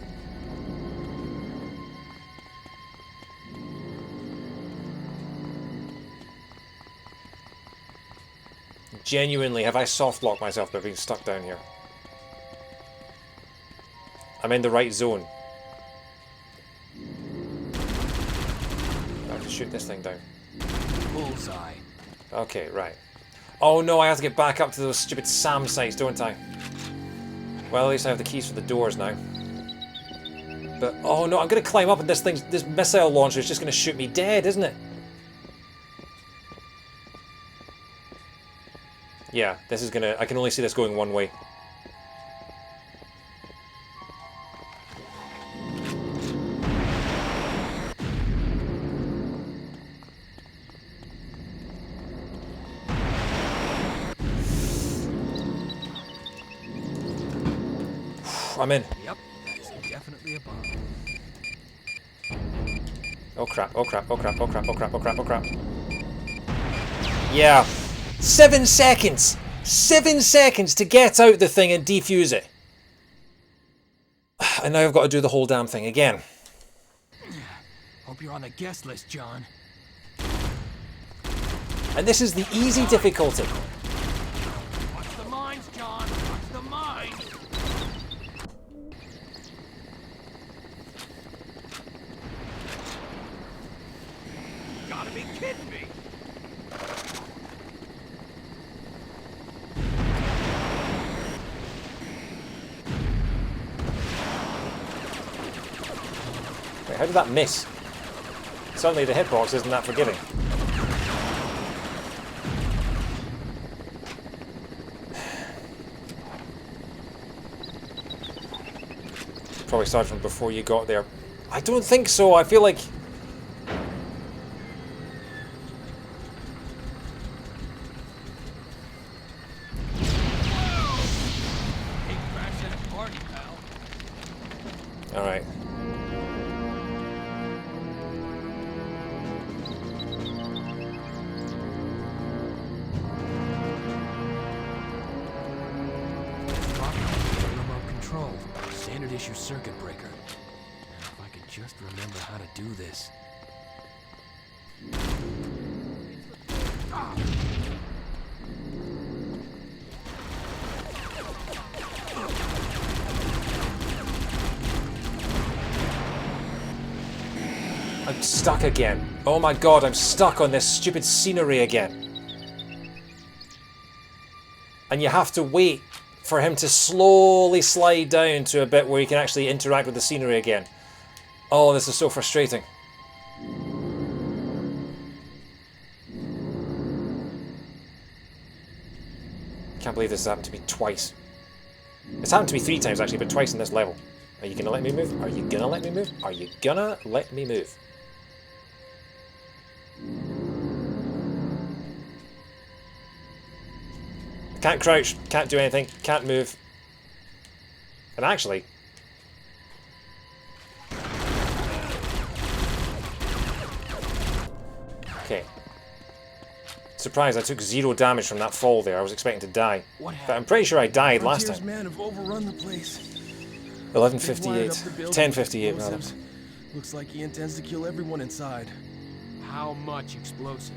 Genuinely, have I soft-locked myself by being stuck down here? I'm in the right zone. I have to shoot this thing down. Bullseye. Okay, right. Oh no, I have to get back up to those stupid SAM sites, don't I? Well, at least I have the keys for the doors now. But, oh no, I'm going to climb up and this missile launcher is just going to shoot me dead, isn't it? Yeah, this is going to... I can only see this going one way. I'm in. Yep, that is definitely a bomb. Oh crap, oh crap, oh crap, oh crap, oh crap, oh crap, oh crap. Yeah. 7 seconds! 7 seconds to get out the thing and defuse it. And now I've got to do the whole damn thing again. Hope you're on the guest list, John. And this is the easy difficulty. Watch the mines, John. Watch the mines. Gotta be kidding me. Wait, how did that miss? Suddenly the hitbox isn't that forgiving. Probably started from before you got there. I don't think so. I feel like... Alright. standard issue circuit breaker. Now, if I could just remember how to do this. I'm stuck again. Oh my god, I'm stuck on this stupid scenery again. And you have to wait for him to slowly slide down to a bit where you can actually interact with the scenery again. Oh, this is so frustrating. Can't believe this has happened to me twice. It's happened to me 3 times actually, but twice in this level. Are you gonna let me move? Are you gonna let me move? Are you gonna let me move? Can't crouch, can't do anything, can't move. And actually... Okay. Surprised I took 0 damage from that fall there. I was expecting to die. But I'm pretty sure I died last time. Men have overrun the place. 11:58. 10:58 rather. Looks like he intends to kill everyone inside. How much explosives?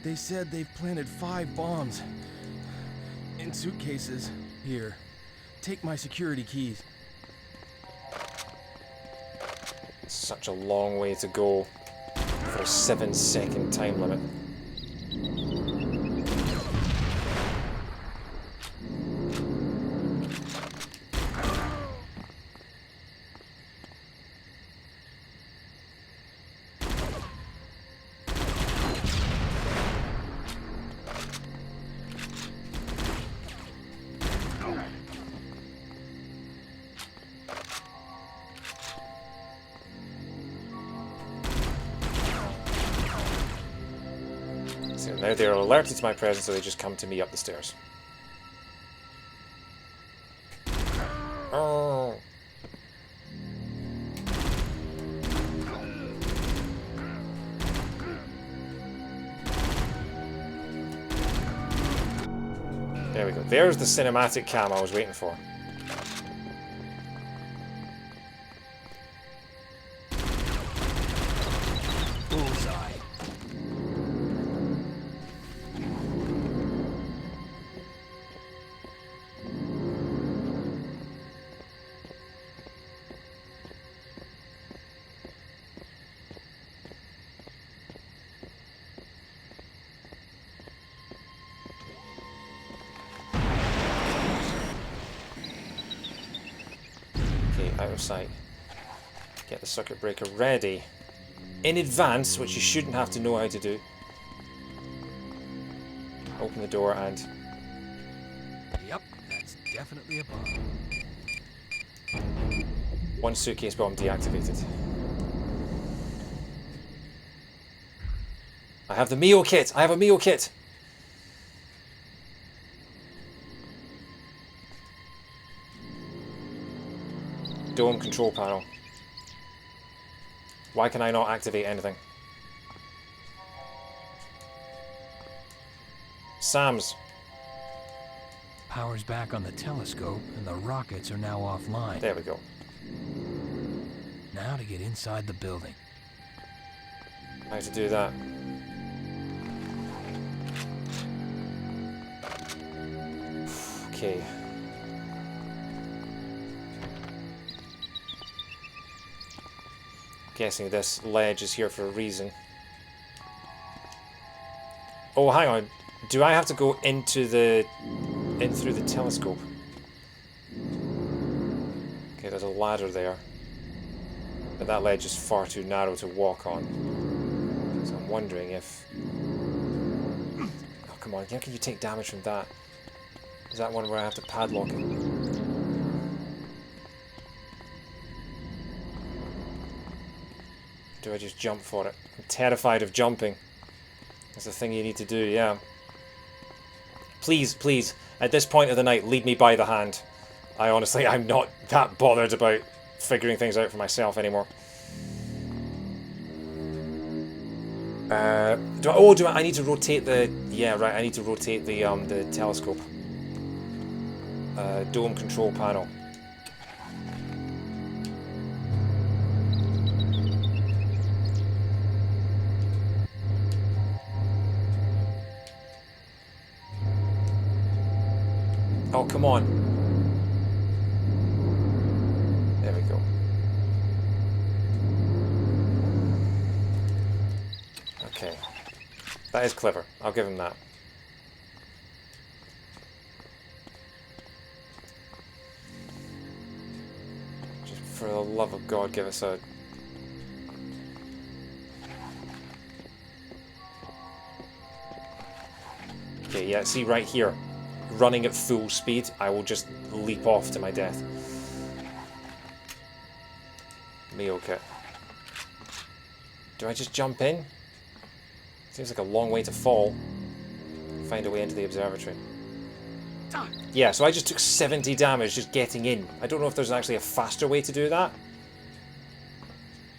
They said they've planted 5 bombs. In suitcases. Here. Take my security keys. Such a long way to go for a 7-second time limit. Now they're alerted to my presence, so they just come to me up the stairs. Oh. There we go. There's the cinematic cam I was waiting for. Out of sight. Get the circuit breaker ready in advance, which you shouldn't have to know how to do. Open the door and... Yep, that's definitely a bomb. 1 suitcase bomb deactivated. I have the meal kit! I have a meal kit! Dome control panel. Why can I not activate anything? Sam's. Power's back on the telescope, and the rockets are now offline. There we go. Now to get inside the building. How to do that? Okay. Guessing this ledge is here for a reason. Oh, hang on. Do I have to go in through the telescope? Okay, there's a ladder there. But that ledge is far too narrow to walk on. So I'm wondering if... Oh, come on. How can you take damage from that? Is that one where I have to padlock it? Do I just jump for it? I'm terrified of jumping. That's the thing you need to do, yeah. Please, please, at this point of the night, lead me by the hand. I'm not that bothered about figuring things out for myself anymore. I need to rotate the... Yeah, right, I need to rotate the telescope. Dome control panel. Come on. There we go. Okay. That is clever. I'll give him that. Just for the love of God, give us a... Okay, yeah, see right here. Running at full speed, I will just leap off to my death. Me okay. Do I just jump in? Seems like a long way to fall. Find a way into the observatory. Yeah, so I just took 70 damage just getting in. I don't know if there's actually a faster way to do that.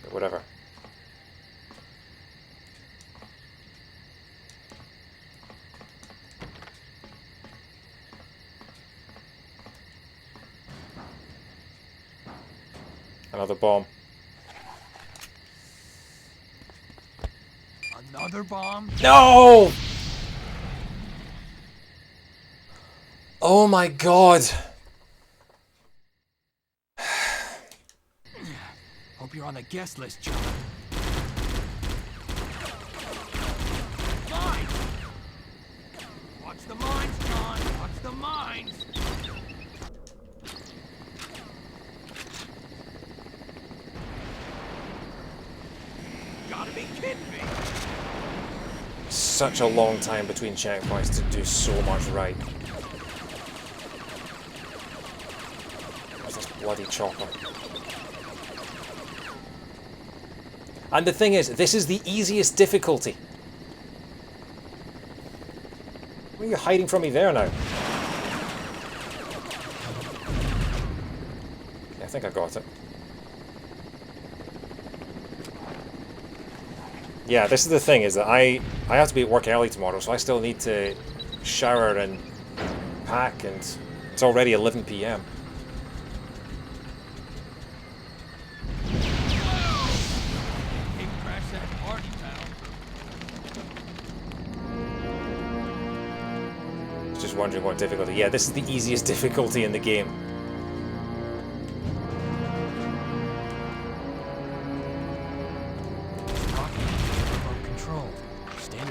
But whatever. Another bomb. Another bomb? No! Oh my God. Hope you're on the guest list, John. Mines! Watch the mines, John! Watch the mines! Gotta be kidding me! Such a long time between checkpoints to do so much right. Where's this bloody chopper? And the thing is, this is the easiest difficulty. What are you hiding from me there now? Okay, I think I got it. Yeah, this is the thing, is that I have to be at work early tomorrow, so I still need to shower and pack, and it's already 11 PM. Just wondering what difficulty. Yeah, this is the easiest difficulty in the game.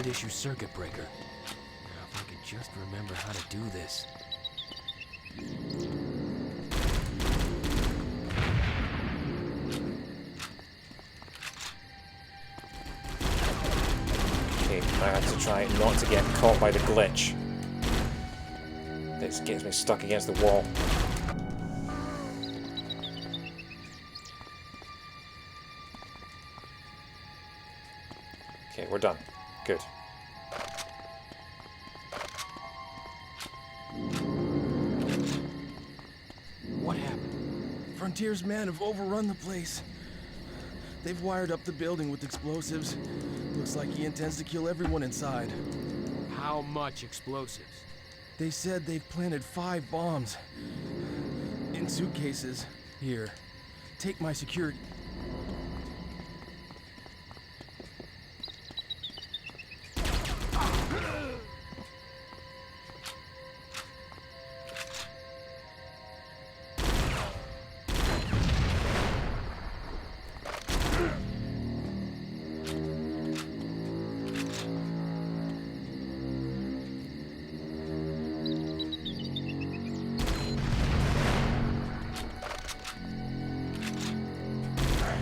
Issue circuit breaker. Now, if I could just remember how to do this. Okay, I have to try not to get caught by the glitch. This gets me stuck against the wall. Okay, we're done. Good. What happened? Frontiersmen have overrun the place. They've wired up the building with explosives. Looks like he intends to kill everyone inside. How much explosives? They said they've planted 5 bombs. In suitcases. Here. Take my security.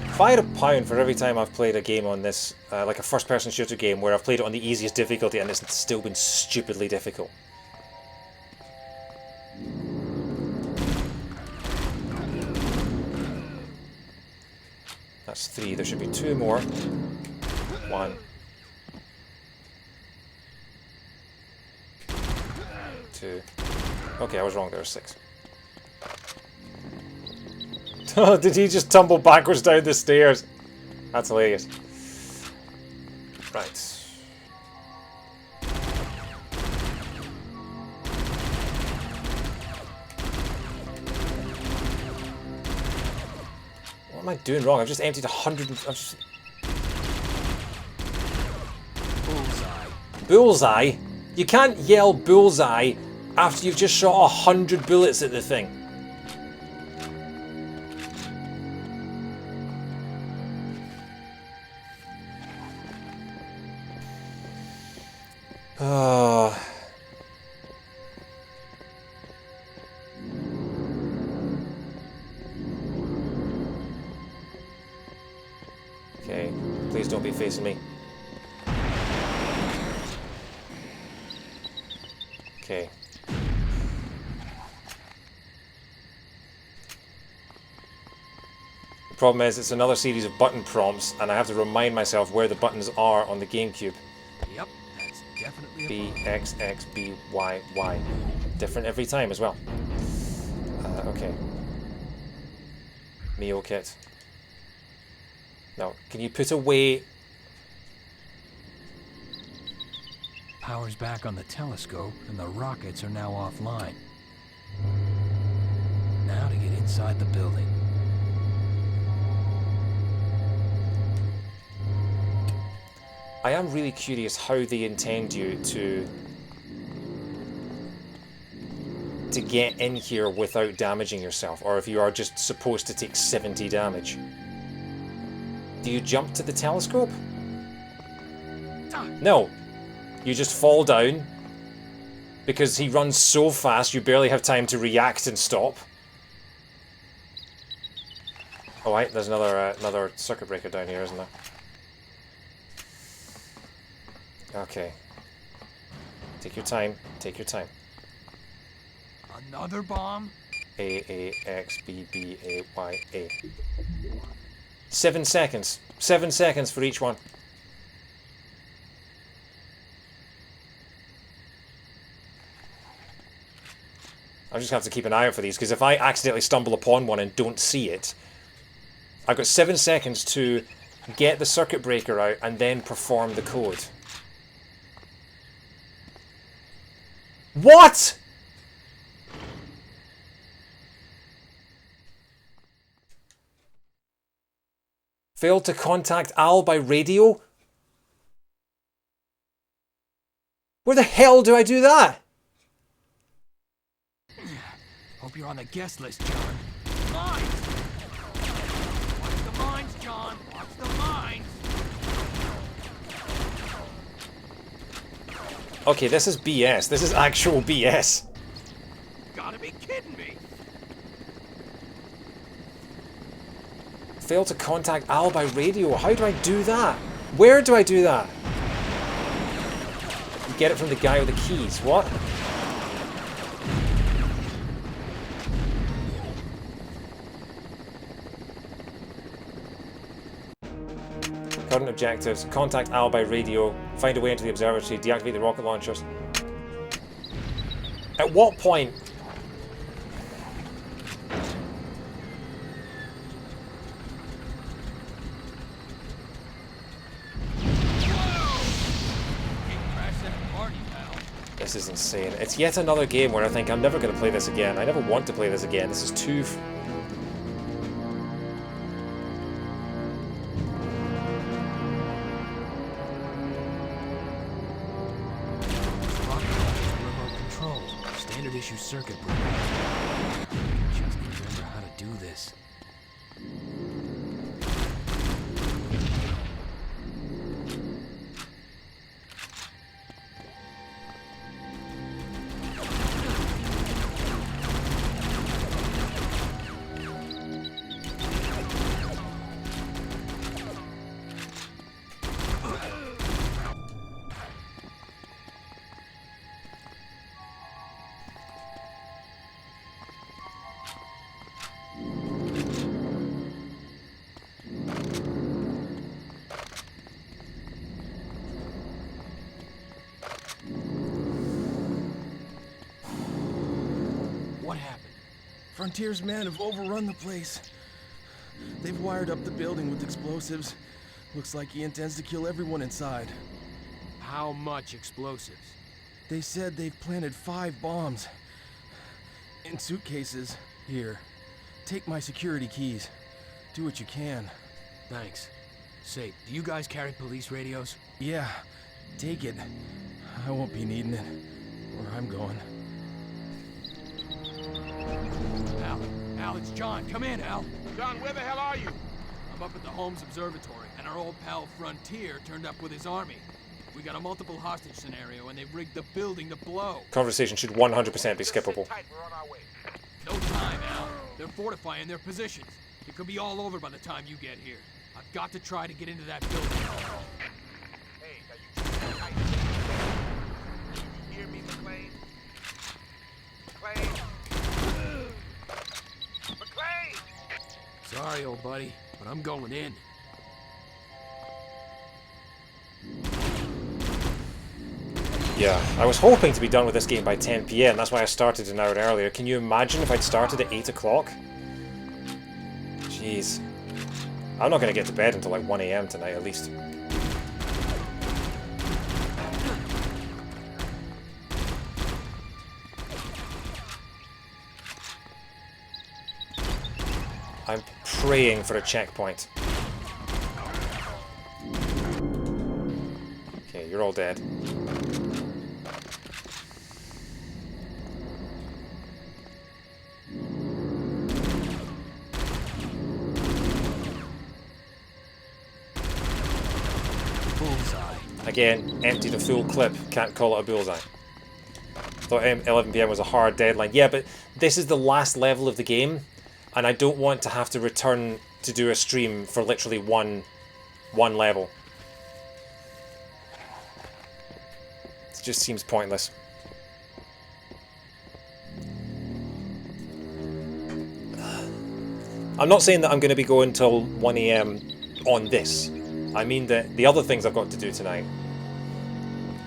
If I had a pound for every time I've played a game on this, like a first-person shooter game, where I've played it on the easiest difficulty and it's still been stupidly difficult. That's 3. There should be 2 more. 1. 2. Okay, I was wrong. There are 6. Oh, did he just tumble backwards down the stairs? That's hilarious. Right. What am I doing wrong? I've just emptied 100 and... I've just... Bullseye. Bullseye? You can't yell bullseye After you've just shot 100 bullets at the thing. Oh. Okay, please don't be facing me. Okay. The problem is it's another series of button prompts and I have to remind myself where the buttons are on the GameCube. Yep, that's definitely B, X, X, B, Y, Y. Different every time as well. Okay. Meal kit. Now, can you put away... Power's back on the telescope, and the rockets are now offline. Now to get inside the building. I am really curious how they intend you to get in here without damaging yourself, or if you are just supposed to take 70 damage. Do you jump to the telescope? No. You just fall down because he runs so fast you barely have time to react and stop. Oh wait, there's another circuit breaker down here, isn't there? Okay. Take your time. Take your time. Another bomb? A, A, X, B, B, A, Y, A. 7 seconds. 7 seconds for each one. I just have to keep an eye out for these, because if I accidentally stumble upon one and don't see it, I've got 7 seconds to get the circuit breaker out and then perform the code. What?! Failed to contact Al by radio? Where the hell do I do that? Hope you're on the guest list, John. Mines! Watch the mines, John! Watch the mines! Okay, this is BS. This is actual BS. Gotta be kidding me! Failed to contact Al by radio. How do I do that? Where do I do that? You get it from the guy with the keys. What? Current objectives. Contact Al by radio. Find a way into the observatory. Deactivate the rocket launchers. At what point? This is insane. It's yet another game where I think I'm never going to play this again. I never want to play this again. This is too... Remote control. Standard issue circuit breaker. Just need to remember how to do this. What happened? Frontiersmen have overrun the place. They've wired up the building with explosives. Looks like he intends to kill everyone inside. How much explosives? They said they've planted 5 bombs. In suitcases. Here. Take my security keys. Do what you can. Thanks. Say, do you guys carry police radios? Yeah. Take it. I won't be needing it. Where I'm going. Al, it's John. Come in, Al. John, where the hell are you? I'm up at the Holmes Observatory, and our old pal Frontier turned up with his army. We got a multiple hostage scenario, and they've rigged the building to blow. Conversation should 100% be skippable. No time, Al. They're fortifying their positions. It could be all over by the time you get here. I've got to try to get into that building. Hey, are you hear me, McClane? McClane? McClane! Sorry, old buddy, but I'm going in. Yeah, I was hoping to be done with this game by 10 PM, that's why I started an hour earlier. Can you imagine if I'd started at 8 o'clock? Jeez. I'm not going to get to bed until like 1 AM tonight at least. I'm praying for a checkpoint. Okay, you're all dead. Again, emptied a full clip, can't call it a bullseye. Thought 11 PM was a hard deadline. Yeah, but this is the last level of the game, and I don't want to have to return to do a stream for literally one level. It just seems pointless. I'm not saying that I'm going to be going till 1 AM on this. I mean that the other things I've got to do tonight,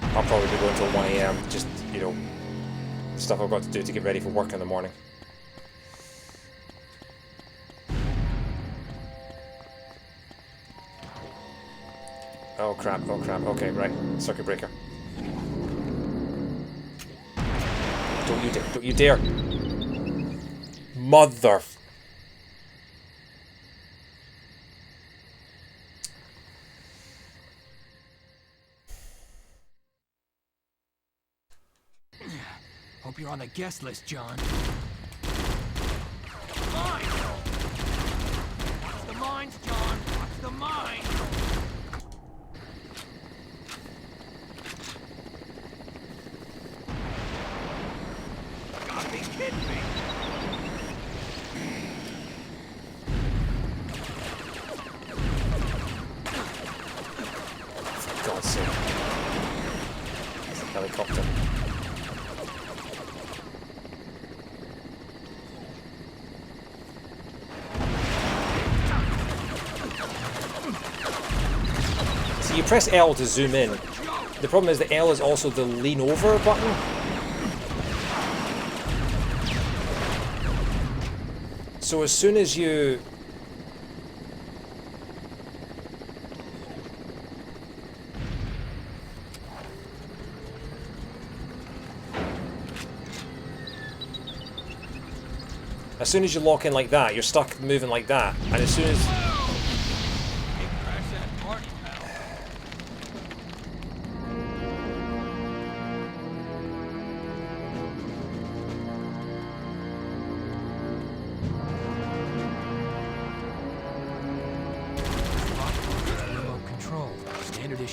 I'll probably be going till 1 AM, just, you know, stuff I've got to do to get ready for work in the morning. Oh crap, okay, right, circuit breaker. Don't you dare! Mother... Hope you're on the guest list, John. Mines! Watch the mines, John! Watch the mines! You gotta be kidding me! For God's sake. It's a helicopter. You press L to zoom in. The problem is that L is also the lean over button. So as soon as you... As soon as you lock in like that, you're stuck moving like that. And as soon as...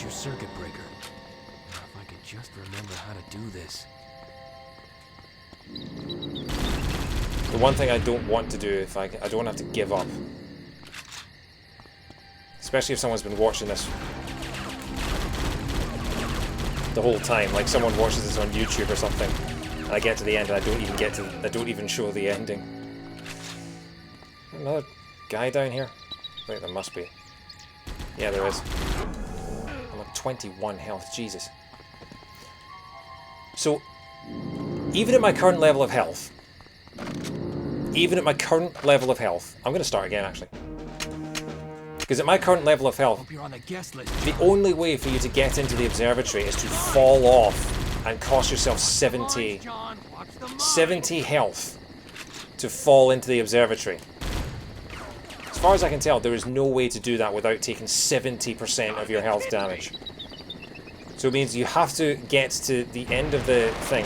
Circuit breaker. If I could just remember how to do this. The one thing I don't want to do, if I don't have to give up. Especially if someone's been watching this the whole time, like someone watches this on YouTube or something, and I get to the end and I don't even show the ending. Another guy down here? Wait, there must be. Yeah, there is. 21 health, Jesus. So, even at my current level of health, I'm going to start again actually. Because at my current level of health, the only way for you to get into the observatory is to fall off and cost yourself 70 health to fall into the observatory. As far as I can tell, there is no way to do that without taking 70% of your health damage. So it means you have to get to the end of the thing.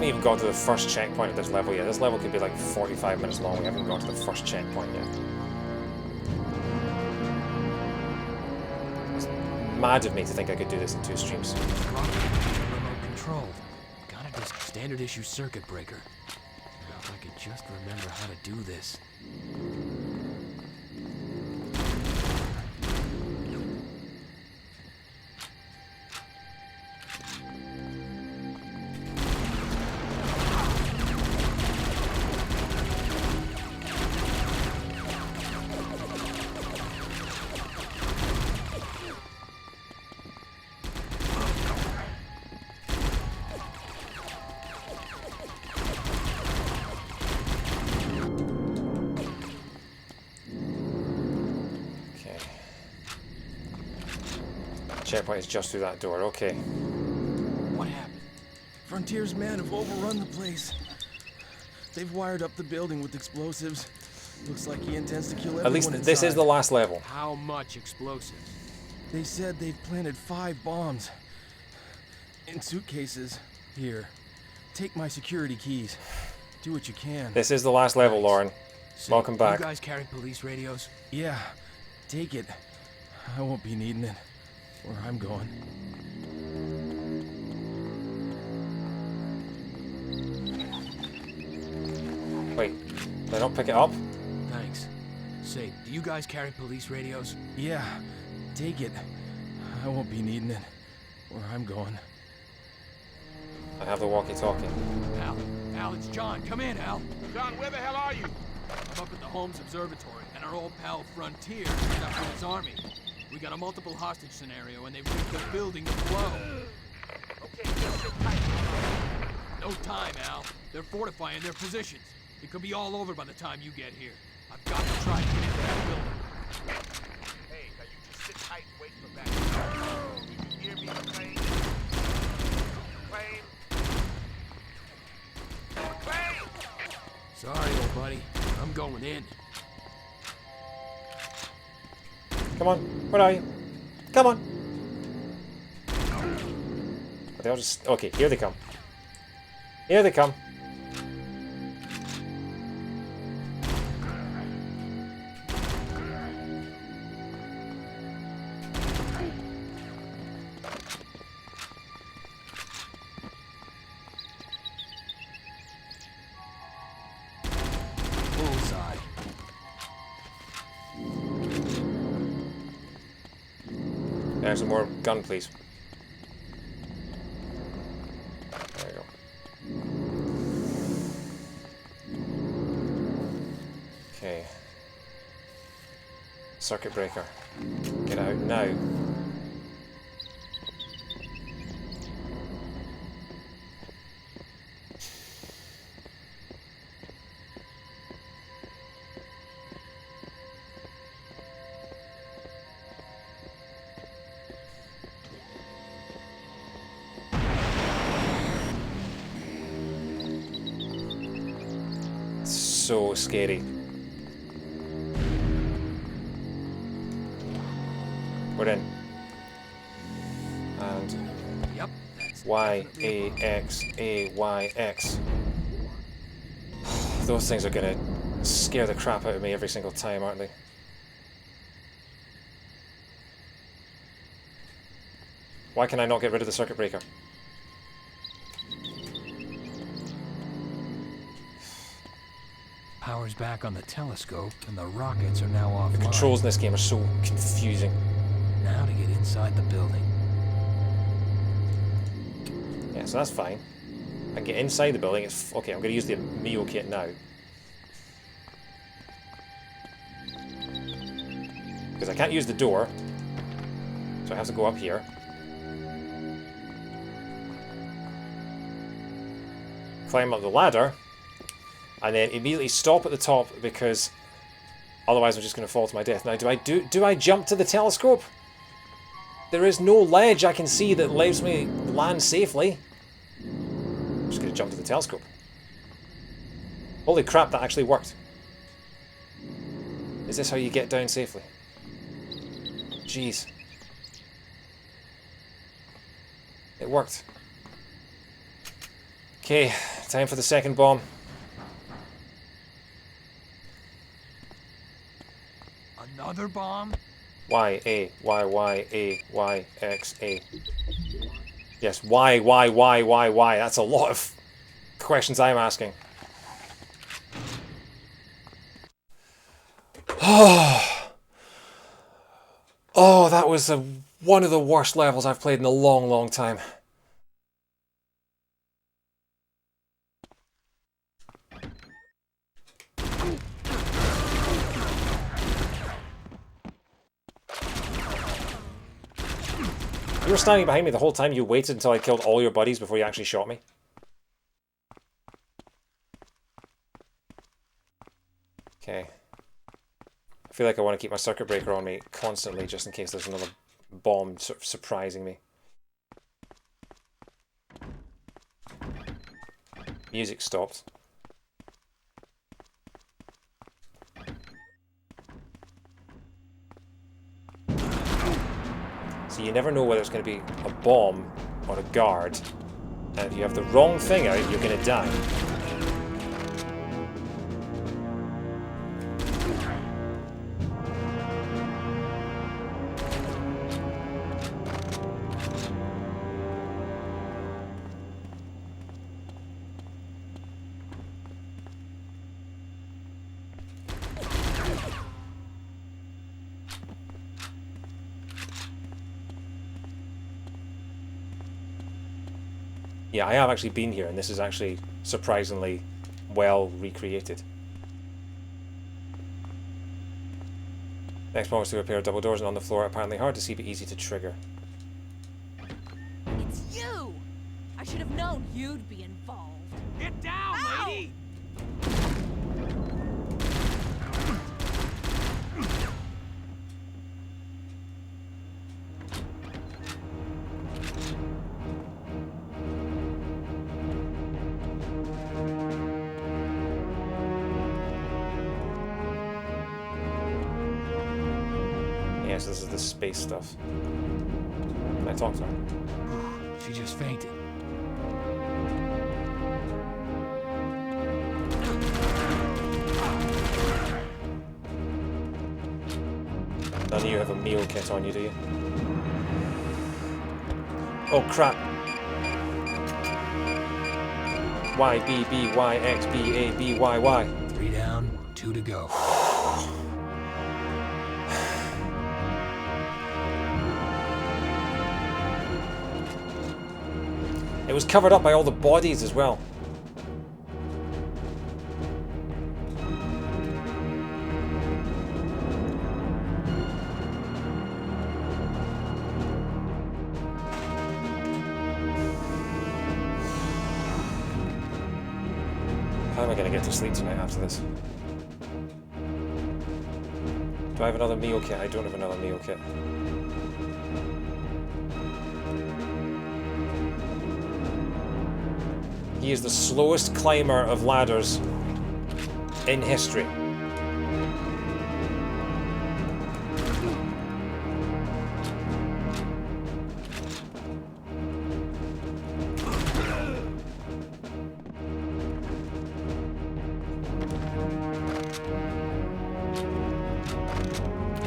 haven't even got to the first checkpoint of this level yet. This level could be like 45 minutes long. We haven't got to the first checkpoint yet. It's mad of me to think I could do this in 2 streams. Remote control. Got a standard issue circuit breaker. Now if I could just remember how to do this. Checkpoint is just through that door, okay. What happened? Frontiersmen have overrun the place. They've wired up the building with explosives. Looks like he intends to kill everyone At least inside. this is the last level. How much explosives? They said they've planted 5 bombs. In suitcases. Here. Take my security keys. Do what you can. This is the last level, Lauren. Welcome back. You guys carry police radios? Yeah. Take it. I won't be needing it. Where I'm going. Wait, they don't pick it up? Thanks. Say, do you guys carry police radios? Yeah. Take it. I won't be needing it. Where I'm going. I have the walkie-talkie. Al, it's John. Come in, Al. John, where the hell are you? I'm up at the Holmes Observatory, and our old pal Frontier is up with his army. We got a multiple hostage scenario, and they've rigged the building to blow. Okay, just sit tight. No time, Al. They're fortifying their positions. It could be all over by the time you get here. I've got to try and get into that building. Hey, now you just sit tight and wait for backup. Did you hear me, McClane? McClane? Sorry, old buddy. I'm going in. Come on, where are you? Come on! They all just... Okay, here they come. Here they come. Bullseye. There's some more gun, please. There you go. Okay. Circuit breaker. Get out now. So scary. We're in. And yep, Y A X A Y X. Those things are gonna scare the crap out of me every single time, aren't they? Why can I not get rid of the circuit breaker? Power's back on the telescope, and the rockets are now offline. The controls in this game are so confusing. Now to get inside the building. Yeah, so that's fine. I can get inside the building. It's okay. I'm going to use the Mio kit now. Because I can't use the door. So I have to go up here. Climb up the ladder. And then immediately stop at the top because otherwise I'm just going to fall to my death. Now, do I jump to the telescope? There is no ledge I can see that lets me land safely. I'm just going to jump to the telescope. Holy crap, that actually worked. Is this how you get down safely? Jeez. It worked. Okay, Time for the second bomb. Another bomb? Y, A, Y, Y, A, Y, X, A. Yes, Y, Y, Y, Y, Y. That's a lot of questions I'm asking. Oh, that was one of the worst levels I've played in a long, long time. You were standing behind me the whole time. You waited until I killed all your buddies before you actually shot me. Okay. I feel like I want to keep my circuit breaker on me constantly just in case there's another bomb sort of surprising me. Music stopped. So you never know whether it's going to be a bomb or a guard. And if you have the wrong thing out, you're going to die. Yeah, I have actually been here, and this is actually surprisingly well recreated. Next bomb is to repair double doors and on the floor. Apparently hard to see, but easy to trigger. It's you! I should have known you'd be involved. Get down, lady! Yes, this is the space stuff. Can I talk to her? She just fainted. None of you have a meal kit on you, do you? Oh crap! Y, B, B, Y, X, B, A, B, Y, Y. 3 down, 2 to go. It was covered up by all the bodies as well. How am I going to get to sleep tonight after this? Do I have another meal kit? I don't have another meal kit. He is the slowest climber of ladders in history. I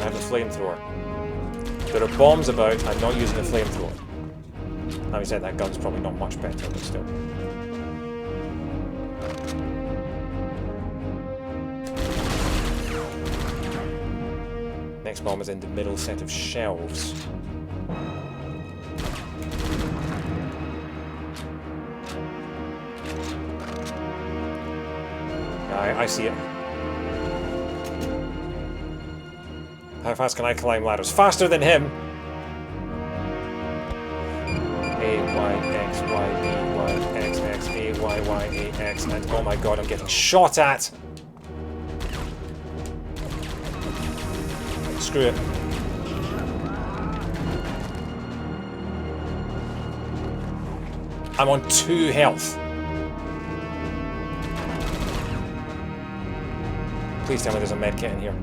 have a flamethrower. There are bombs about, I'm not using a flamethrower. Having said that, gun's probably not much better, but still. Next bomb is in the middle set of shelves. I see it. How fast can I climb ladders? Faster than him! A, Y, X, Y, B, Y, X, X, A, Y, Y, A, X, and oh my god, I'm getting shot at! Screw it. I'm on 2 health. Please tell me there's a medkit in here.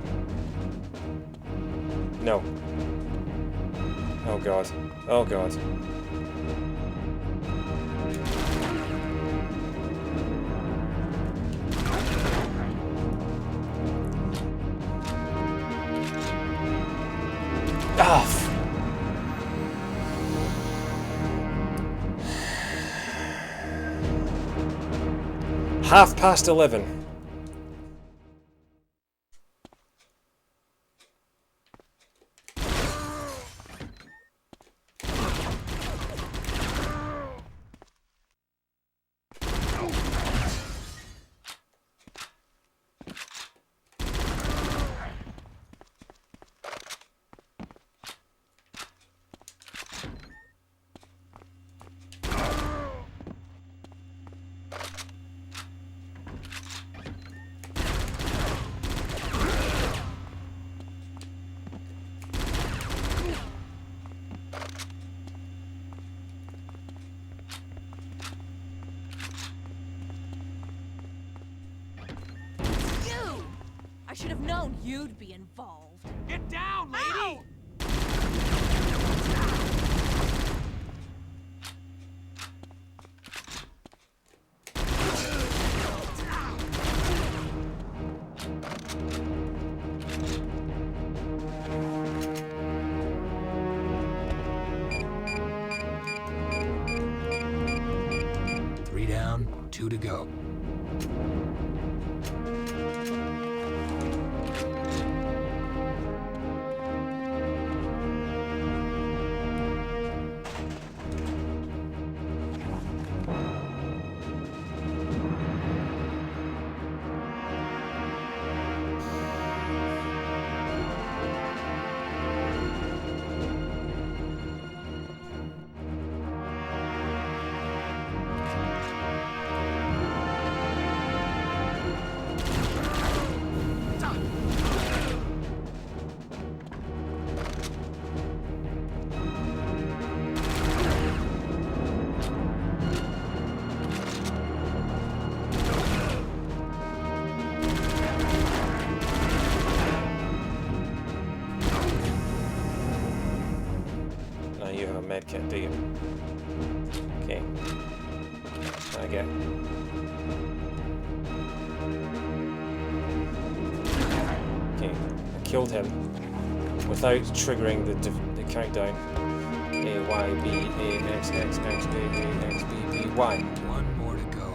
No. Oh god. Oh god. 11:30. I should have known you'd be involved. Get down, lady! Three down, 2 to go. Medkit, do you? Okay. I get. Okay, I killed him without triggering the countdown. A Y B A X X X B A X B B Y. One more to go.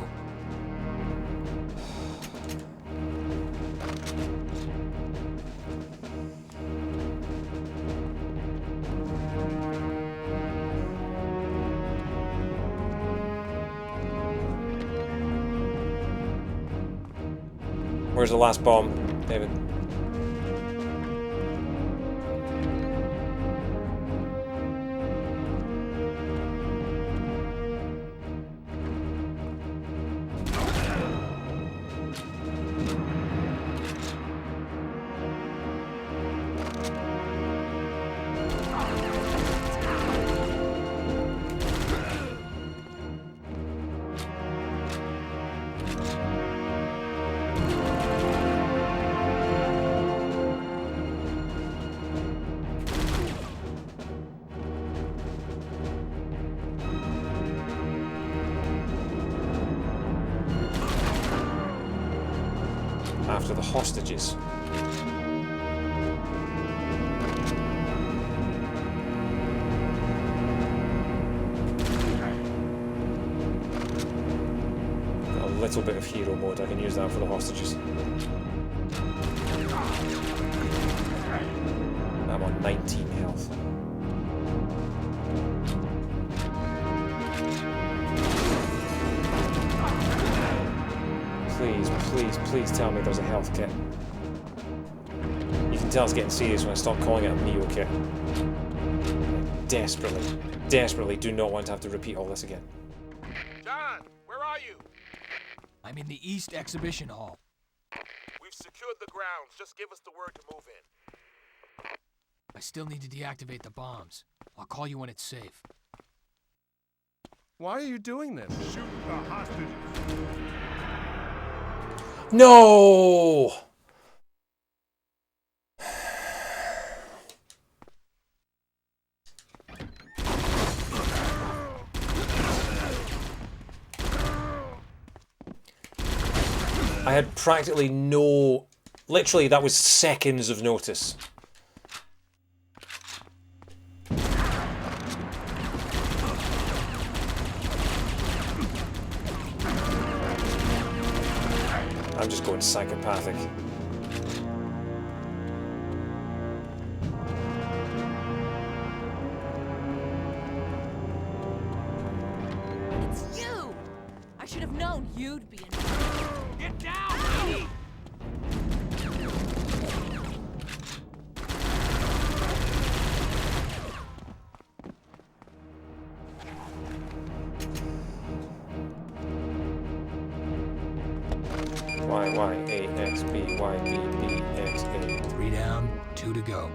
Where's the last bomb, David? After the hostages. Got a little bit of hero mode, I can use that for the hostages. I'm on 19 health. Please, please, please tell me there's a health kit. You can tell it's getting serious when I stop calling it a Neo kit. Desperately, desperately do not want to have to repeat all this again. John, where are you? I'm in the East Exhibition Hall. We've secured the grounds. Just give us the word to move in. I still need to deactivate the bombs. I'll call you when it's safe. Why are you doing this? Shoot the hostages. No! I had practically no... Literally, that was seconds of notice. I'm just going psychopathic. It's you! I should have known you'd be in. Get down, lady! Y, Y, A, X, B, Y, B, B, X, A. 3 down, 2 to go.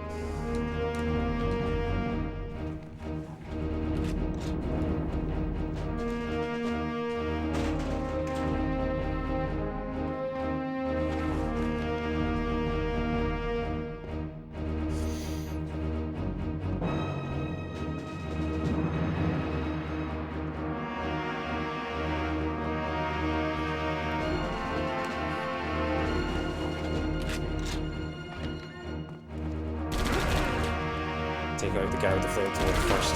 Take out the guy with the flamethrower first.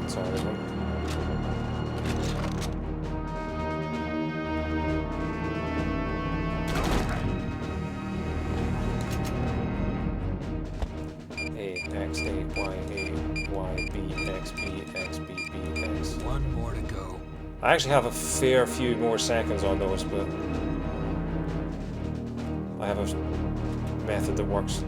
That's all of them. X, A, Y, A, Y, B, X, B, X, B, B, X. 1 more to go. I actually have a fair few more seconds on those, but I have a method that works.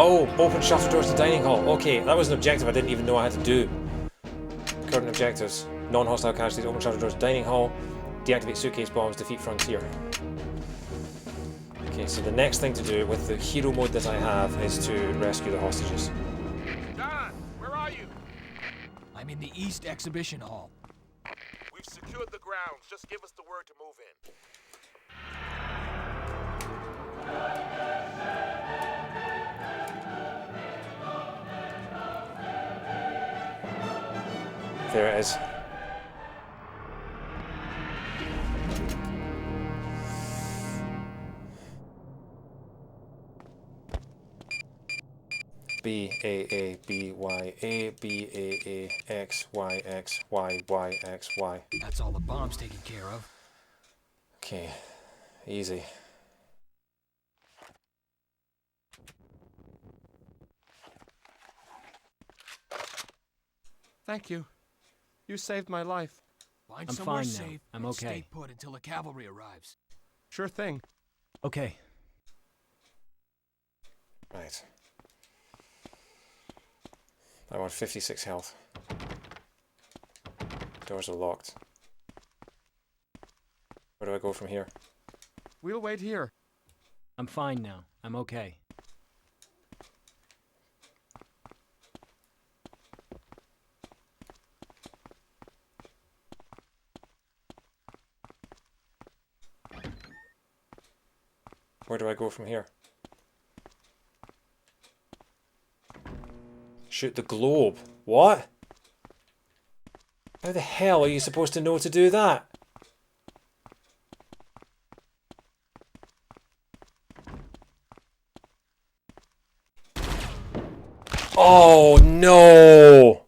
Oh, open shutter doors to dining hall. Okay, that was an objective I didn't even know I had to do. Current objectives. Non-hostile casualties, open shutter doors to dining hall, deactivate suitcase bombs, defeat frontier. Okay, so the next thing to do with the hero mode that I have is to rescue the hostages. John, where are you? I'm in the East Exhibition Hall. We've secured the grounds. Just give us the word to move in. There it is. B A B Y A B A X Y X Y Y X Y. That's all the bombs taken care of. Okay, easy. Thank you. You saved my life. Find I'm somewhere fine safe now. I'm and okay. stay put until the cavalry arrives. Sure thing. Okay. Right. I want 56 health. Doors are locked. Where do I go from here? We'll wait here. I'm fine now. I'm okay. Where do I go from here? Shoot the globe. What? How the hell are you supposed to know to do that? Oh no!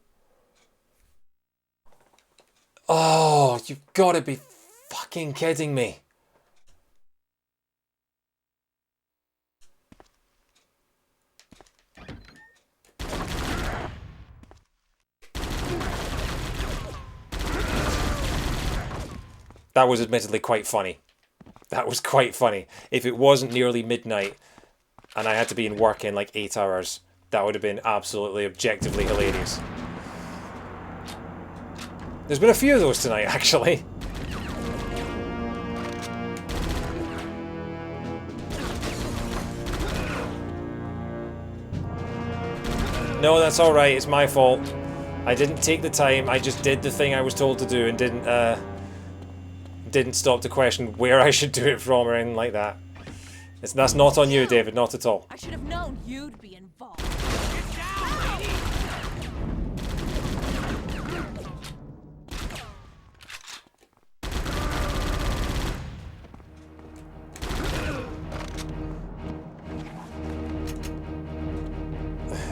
Oh, you've got to be fucking kidding me. That was admittedly quite funny. That was quite funny. If it wasn't nearly midnight and I had to be in work in like 8 hours, that would have been absolutely objectively hilarious. There's been a few of those tonight, actually. No, that's alright, it's my fault. I didn't take the time, I just did the thing I was told to do and didn't stop to question where I should do it from or anything like that. That's not on you, David, not at all. I should have known you'd be involved.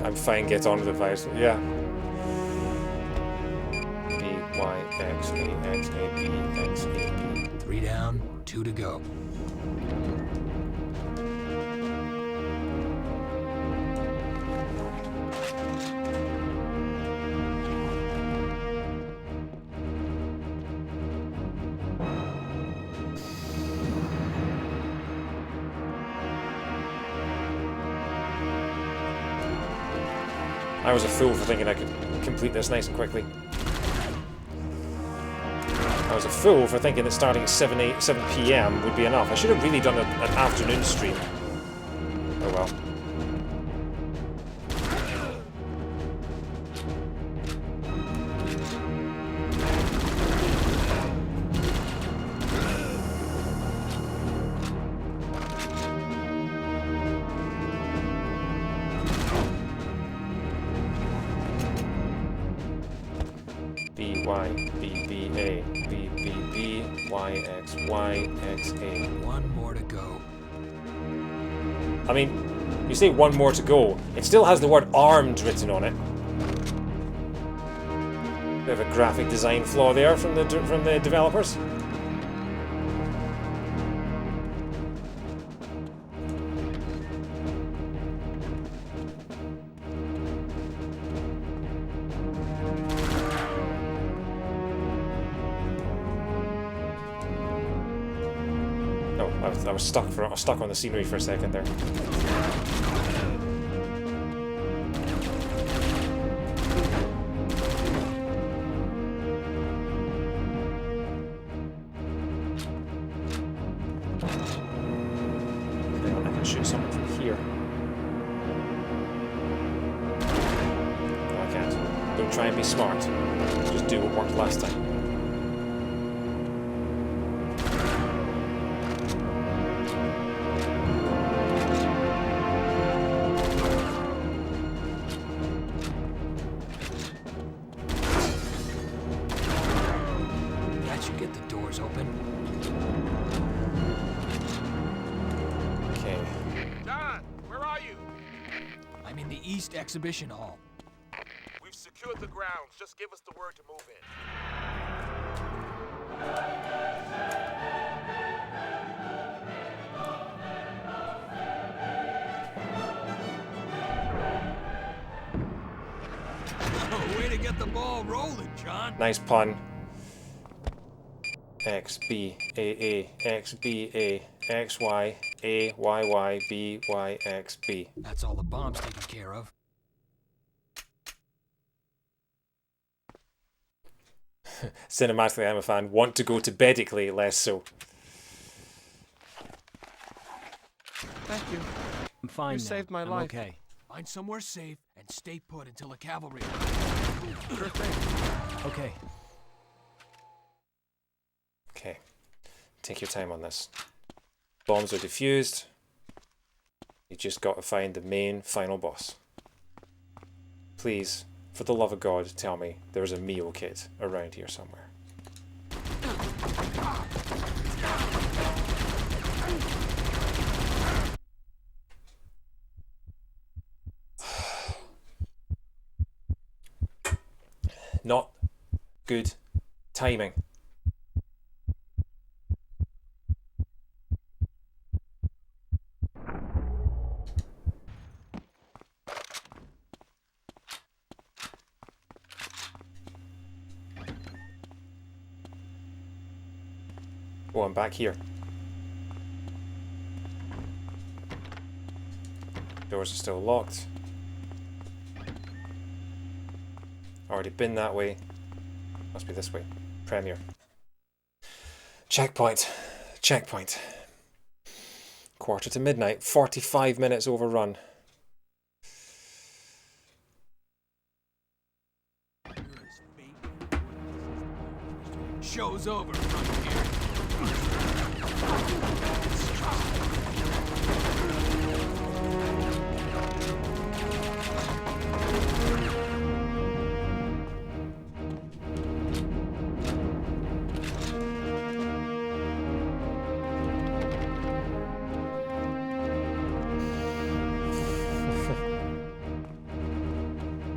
I'm fine, get on with the advice. Yeah. B, Y, X, A, X, A, B, X, A, B. 3 down, 2 to go. I was a fool for thinking I could complete this nice and quickly. I was a fool for thinking that starting at 7 PM would be enough. I should have really done an afternoon stream. Oh well. One more to go. I mean, you say one more to go. It still has the word armed written on it. Bit of a graphic design flaw there from the developers. I was stuck on the scenery for a second there. I can shoot someone from here. No, I can't. Don't try and be smart. Just do what worked last time. Exhibition hall. We've secured the grounds. Just give us the word to move in. Way to get the ball rolling, John. Nice pun. X B A X B A X Y A Y Y B Y X B. That's all the bombs taken care of. Cinematically, I'm a fan. Want to go to bedically, less so. Thank you. I'm fine. You saved my life. Okay. Find somewhere safe and stay put until the cavalry. Sure thing. Okay. Okay. Take your time on this. Bombs are defused. You just got to find the main final boss. Please, for the love of God, tell me there's a meal kit around here somewhere. Not good timing. Oh, I'm back here. Doors are still locked. Already been that way. Must be this way. Premier. Checkpoint. Checkpoint. 1:45. 45 minutes overrun. Show's over from here.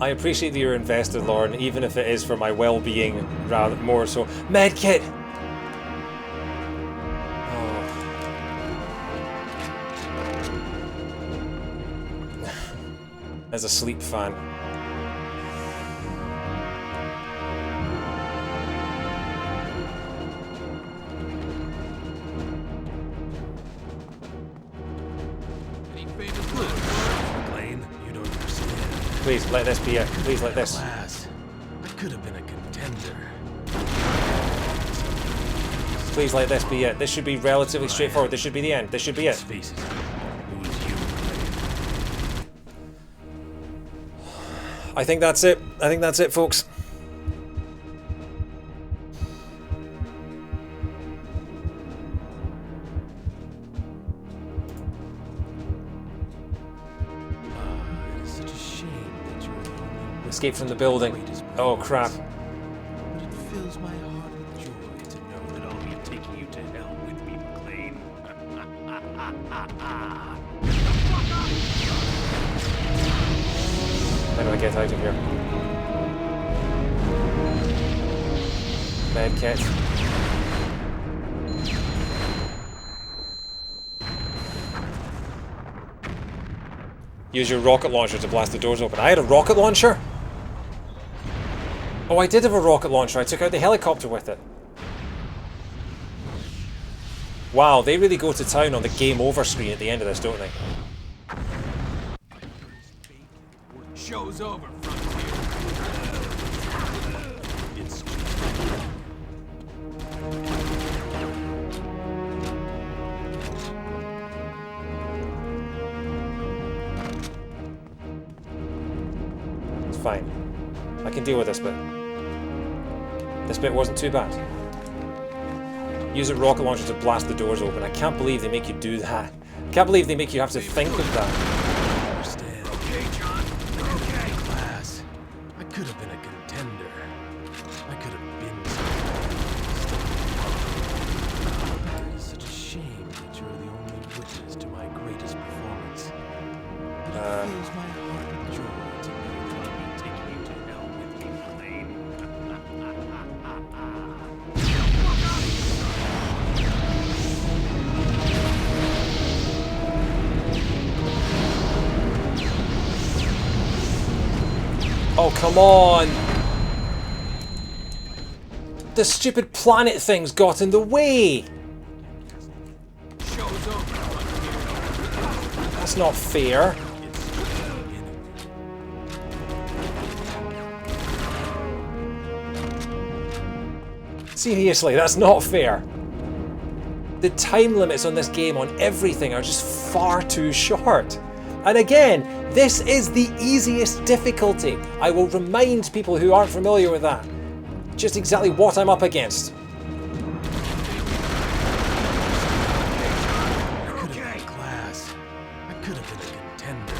I appreciate that you're invested, Lauren, even if it is for my well-being rather more so. Medkit! Oh. As a sleep fan. Please let this be it. Please let this. Class. I could have been a contender. Please let this be it. This should be relatively straightforward. This should be the end. This should be it. I think that's it. I think that's it, folks. Escape from the building. Oh crap. But it fills my heart with joy to know that I'll be taking you to hell with me, McClane. How do I get out of here? Medkit. Use your rocket launcher to blast the doors open. I had a rocket launcher? Oh, I did have a rocket launcher. I took out the helicopter with it. Wow, they really go to town on the game over screen at the end of this, don't they? Show's over from here. It's fine. I can deal with this bit. This bit wasn't too bad. Use a rocket launcher to blast the doors open. I can't believe they make you do that. I can't believe they make you have to think of that. Understand. Okay, John. You're okay. Class. I could have been a contender. I could have been something. It's such a shame that you're the only witness to my greatest performance. It fills my heart with joy to know that I'll be taking you to hell with me, McClane. Oh, come on! The stupid planet things got in the way! That's not fair. Seriously, that's not fair. The time limits on this game on everything are just far too short. And again, this is the easiest difficulty. I will remind people who aren't familiar with that just exactly what I'm up against. Okay, class. I could have been a contender.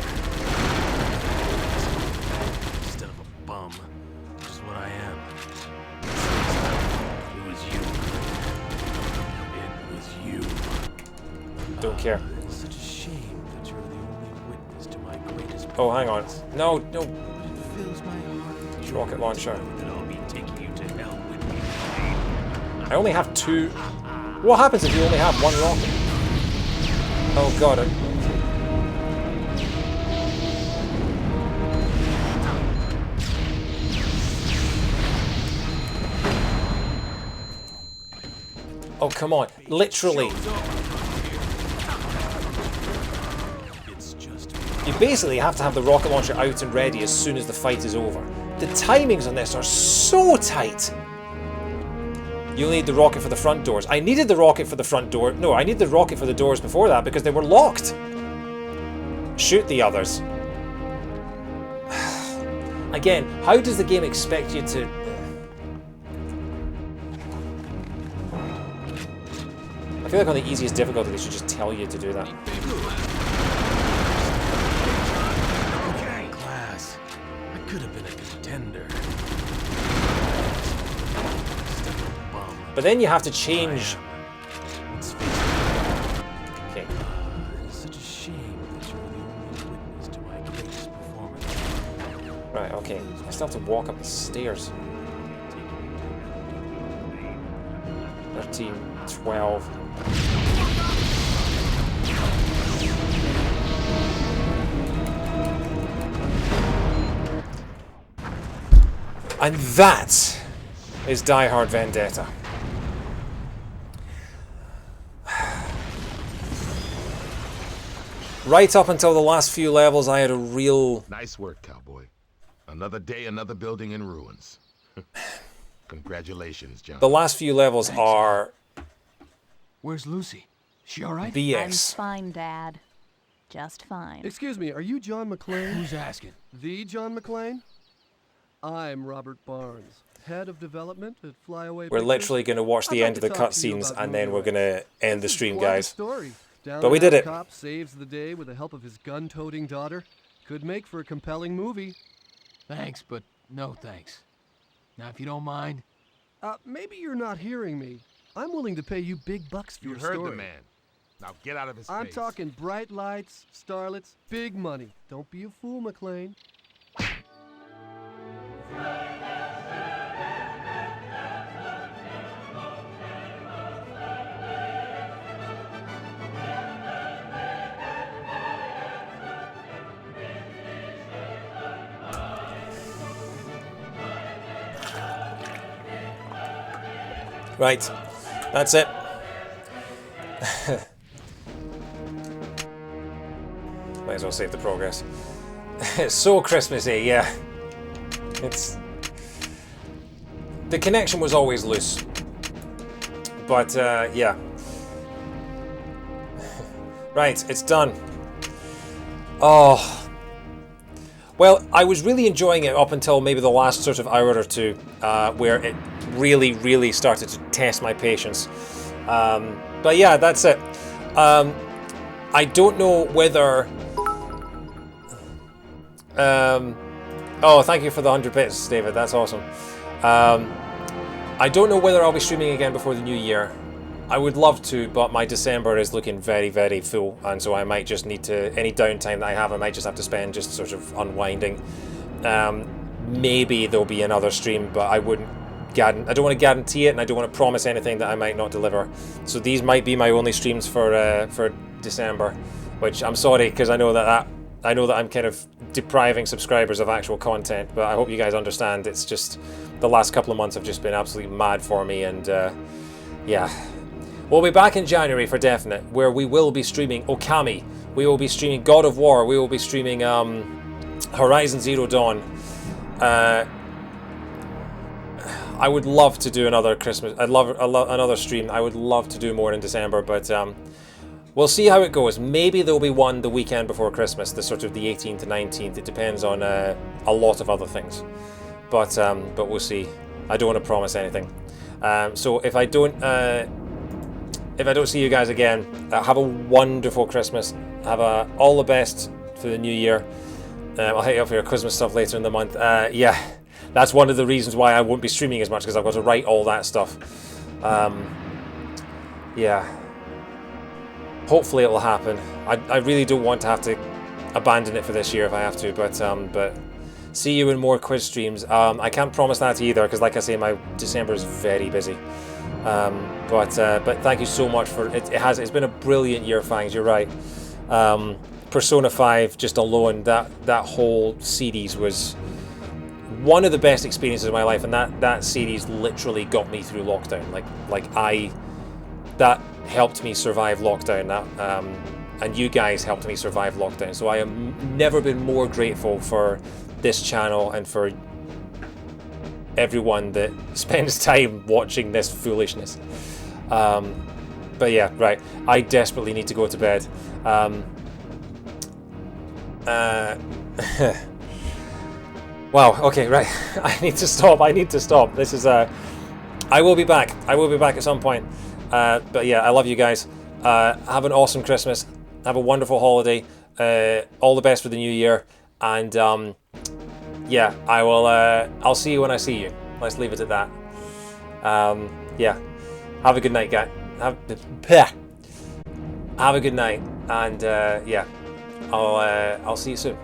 Instead of a bum, which is what I am. It was you. It was you. Don't care. It's such a shame that you're the only witness to my greatest. Oh, hang on. No, no. It fills my heart with joy Rocket launcher. to know that I'll be taking you to hell with me. I only have two. What happens if you only have one rocket? Oh god. Oh, come on. Literally. You basically have to have the rocket launcher out and ready as soon as the fight is over. The timings on this are so tight. You'll need the rocket for the front doors. I needed the rocket for the front door. No, I need the rocket for the doors before that because they were locked. Shoot the others. Again, how does the game expect you to... I feel like on the easiest difficulty they should just tell you to do that. Okay, class. I could have been a contender. But then you have to change... Okay. It's such a shame that you're the only witness to my greatest performance. Right, okay. I still have to walk up the stairs. 13, 12... And that is Die Hard Vendetta. Right up until the last few levels, I had a real... Nice work, cowboy. Another day, another building in ruins. Congratulations, John. The last few levels are... Where's Lucy? She all right? BS. I'm fine, Dad. Just fine. Excuse me, are you John McClane? Who's asking? The John McClane? I'm Robert Barnes, head of development at Flyaway We're Pictures. literally going to watch the I'd end of like the to talk to you cutscenes about and then movie we're going to end the This is stream, quite a guys. story. But we did it. Cop saves the day with the help of his gun-toting daughter. Could make for a compelling movie. Thanks, but no thanks. Now, if you don't mind... Maybe you're not hearing me. I'm willing to pay you big bucks for You your heard story. the man. Now get out of his I'm face. talking bright lights, starlets, big money. Don't be a fool, McClane. Right, that's it. Might as well save the progress. It's so Christmassy, yeah. It's... The connection was always loose. But, yeah. Right, it's done. Oh. Well, I was really enjoying it up until maybe the last sort of hour or two, where it really, really started to test my patience. But yeah, that's it. I don't know whether... oh, thank you for the 100 bits, David. That's awesome. I don't know whether I'll be streaming again before the new year. I would love to, but my December is looking very, very full, and so I might just need to... Any downtime that I have, I might just have to spend just sort of unwinding. Maybe there'll be another stream, but I wouldn't... I don't want to guarantee it, and I don't want to promise anything that I might not deliver. So these might be my only streams for December, which I'm sorry, because I know that I'm kind of depriving subscribers of actual content, but I hope you guys understand. It's just the last couple of months have just been absolutely mad for me, and yeah. We'll be back in January for definite, where we will be streaming Okami, we will be streaming God of War, we will be streaming Horizon Zero Dawn. I would love to do another Christmas. I'd love another stream. I would love to do more in December, but we'll see how it goes. Maybe there'll be one the weekend before Christmas, the sort of the 18th to 19th. It depends on a lot of other things, but we'll see. I don't want to promise anything. So if I don't see you guys again, have a wonderful Christmas. Have all the best for the new year. I'll hit you up for your Christmas stuff later in the month. Yeah. That's one of the reasons why I won't be streaming as much, because I've got to write all that stuff. Yeah. Hopefully it'll happen. I really don't want to have to abandon it for this year if I have to, but see you in more quiz streams. I can't promise that either, because like I say, my December is very busy. But thank you so much for it. It's been a brilliant year, Fangs. You're right. Persona 5 just alone, that whole series was one of the best experiences of my life, and that series literally got me through lockdown. Like that helped me survive lockdown. And you guys helped me survive lockdown. So I have never been more grateful for this channel and for everyone that spends time watching this foolishness. But yeah, right. I desperately need to go to bed. Wow, okay, right. I need to stop. This is I will be back. I will be back at some point. But yeah, I love you guys. Have an awesome Christmas. Have a wonderful holiday. All the best for the new year. And yeah, I will I'll see you when I see you. Let's leave it at that. Yeah. Have a good night, guys. Have a good night. And yeah. I'll see you soon.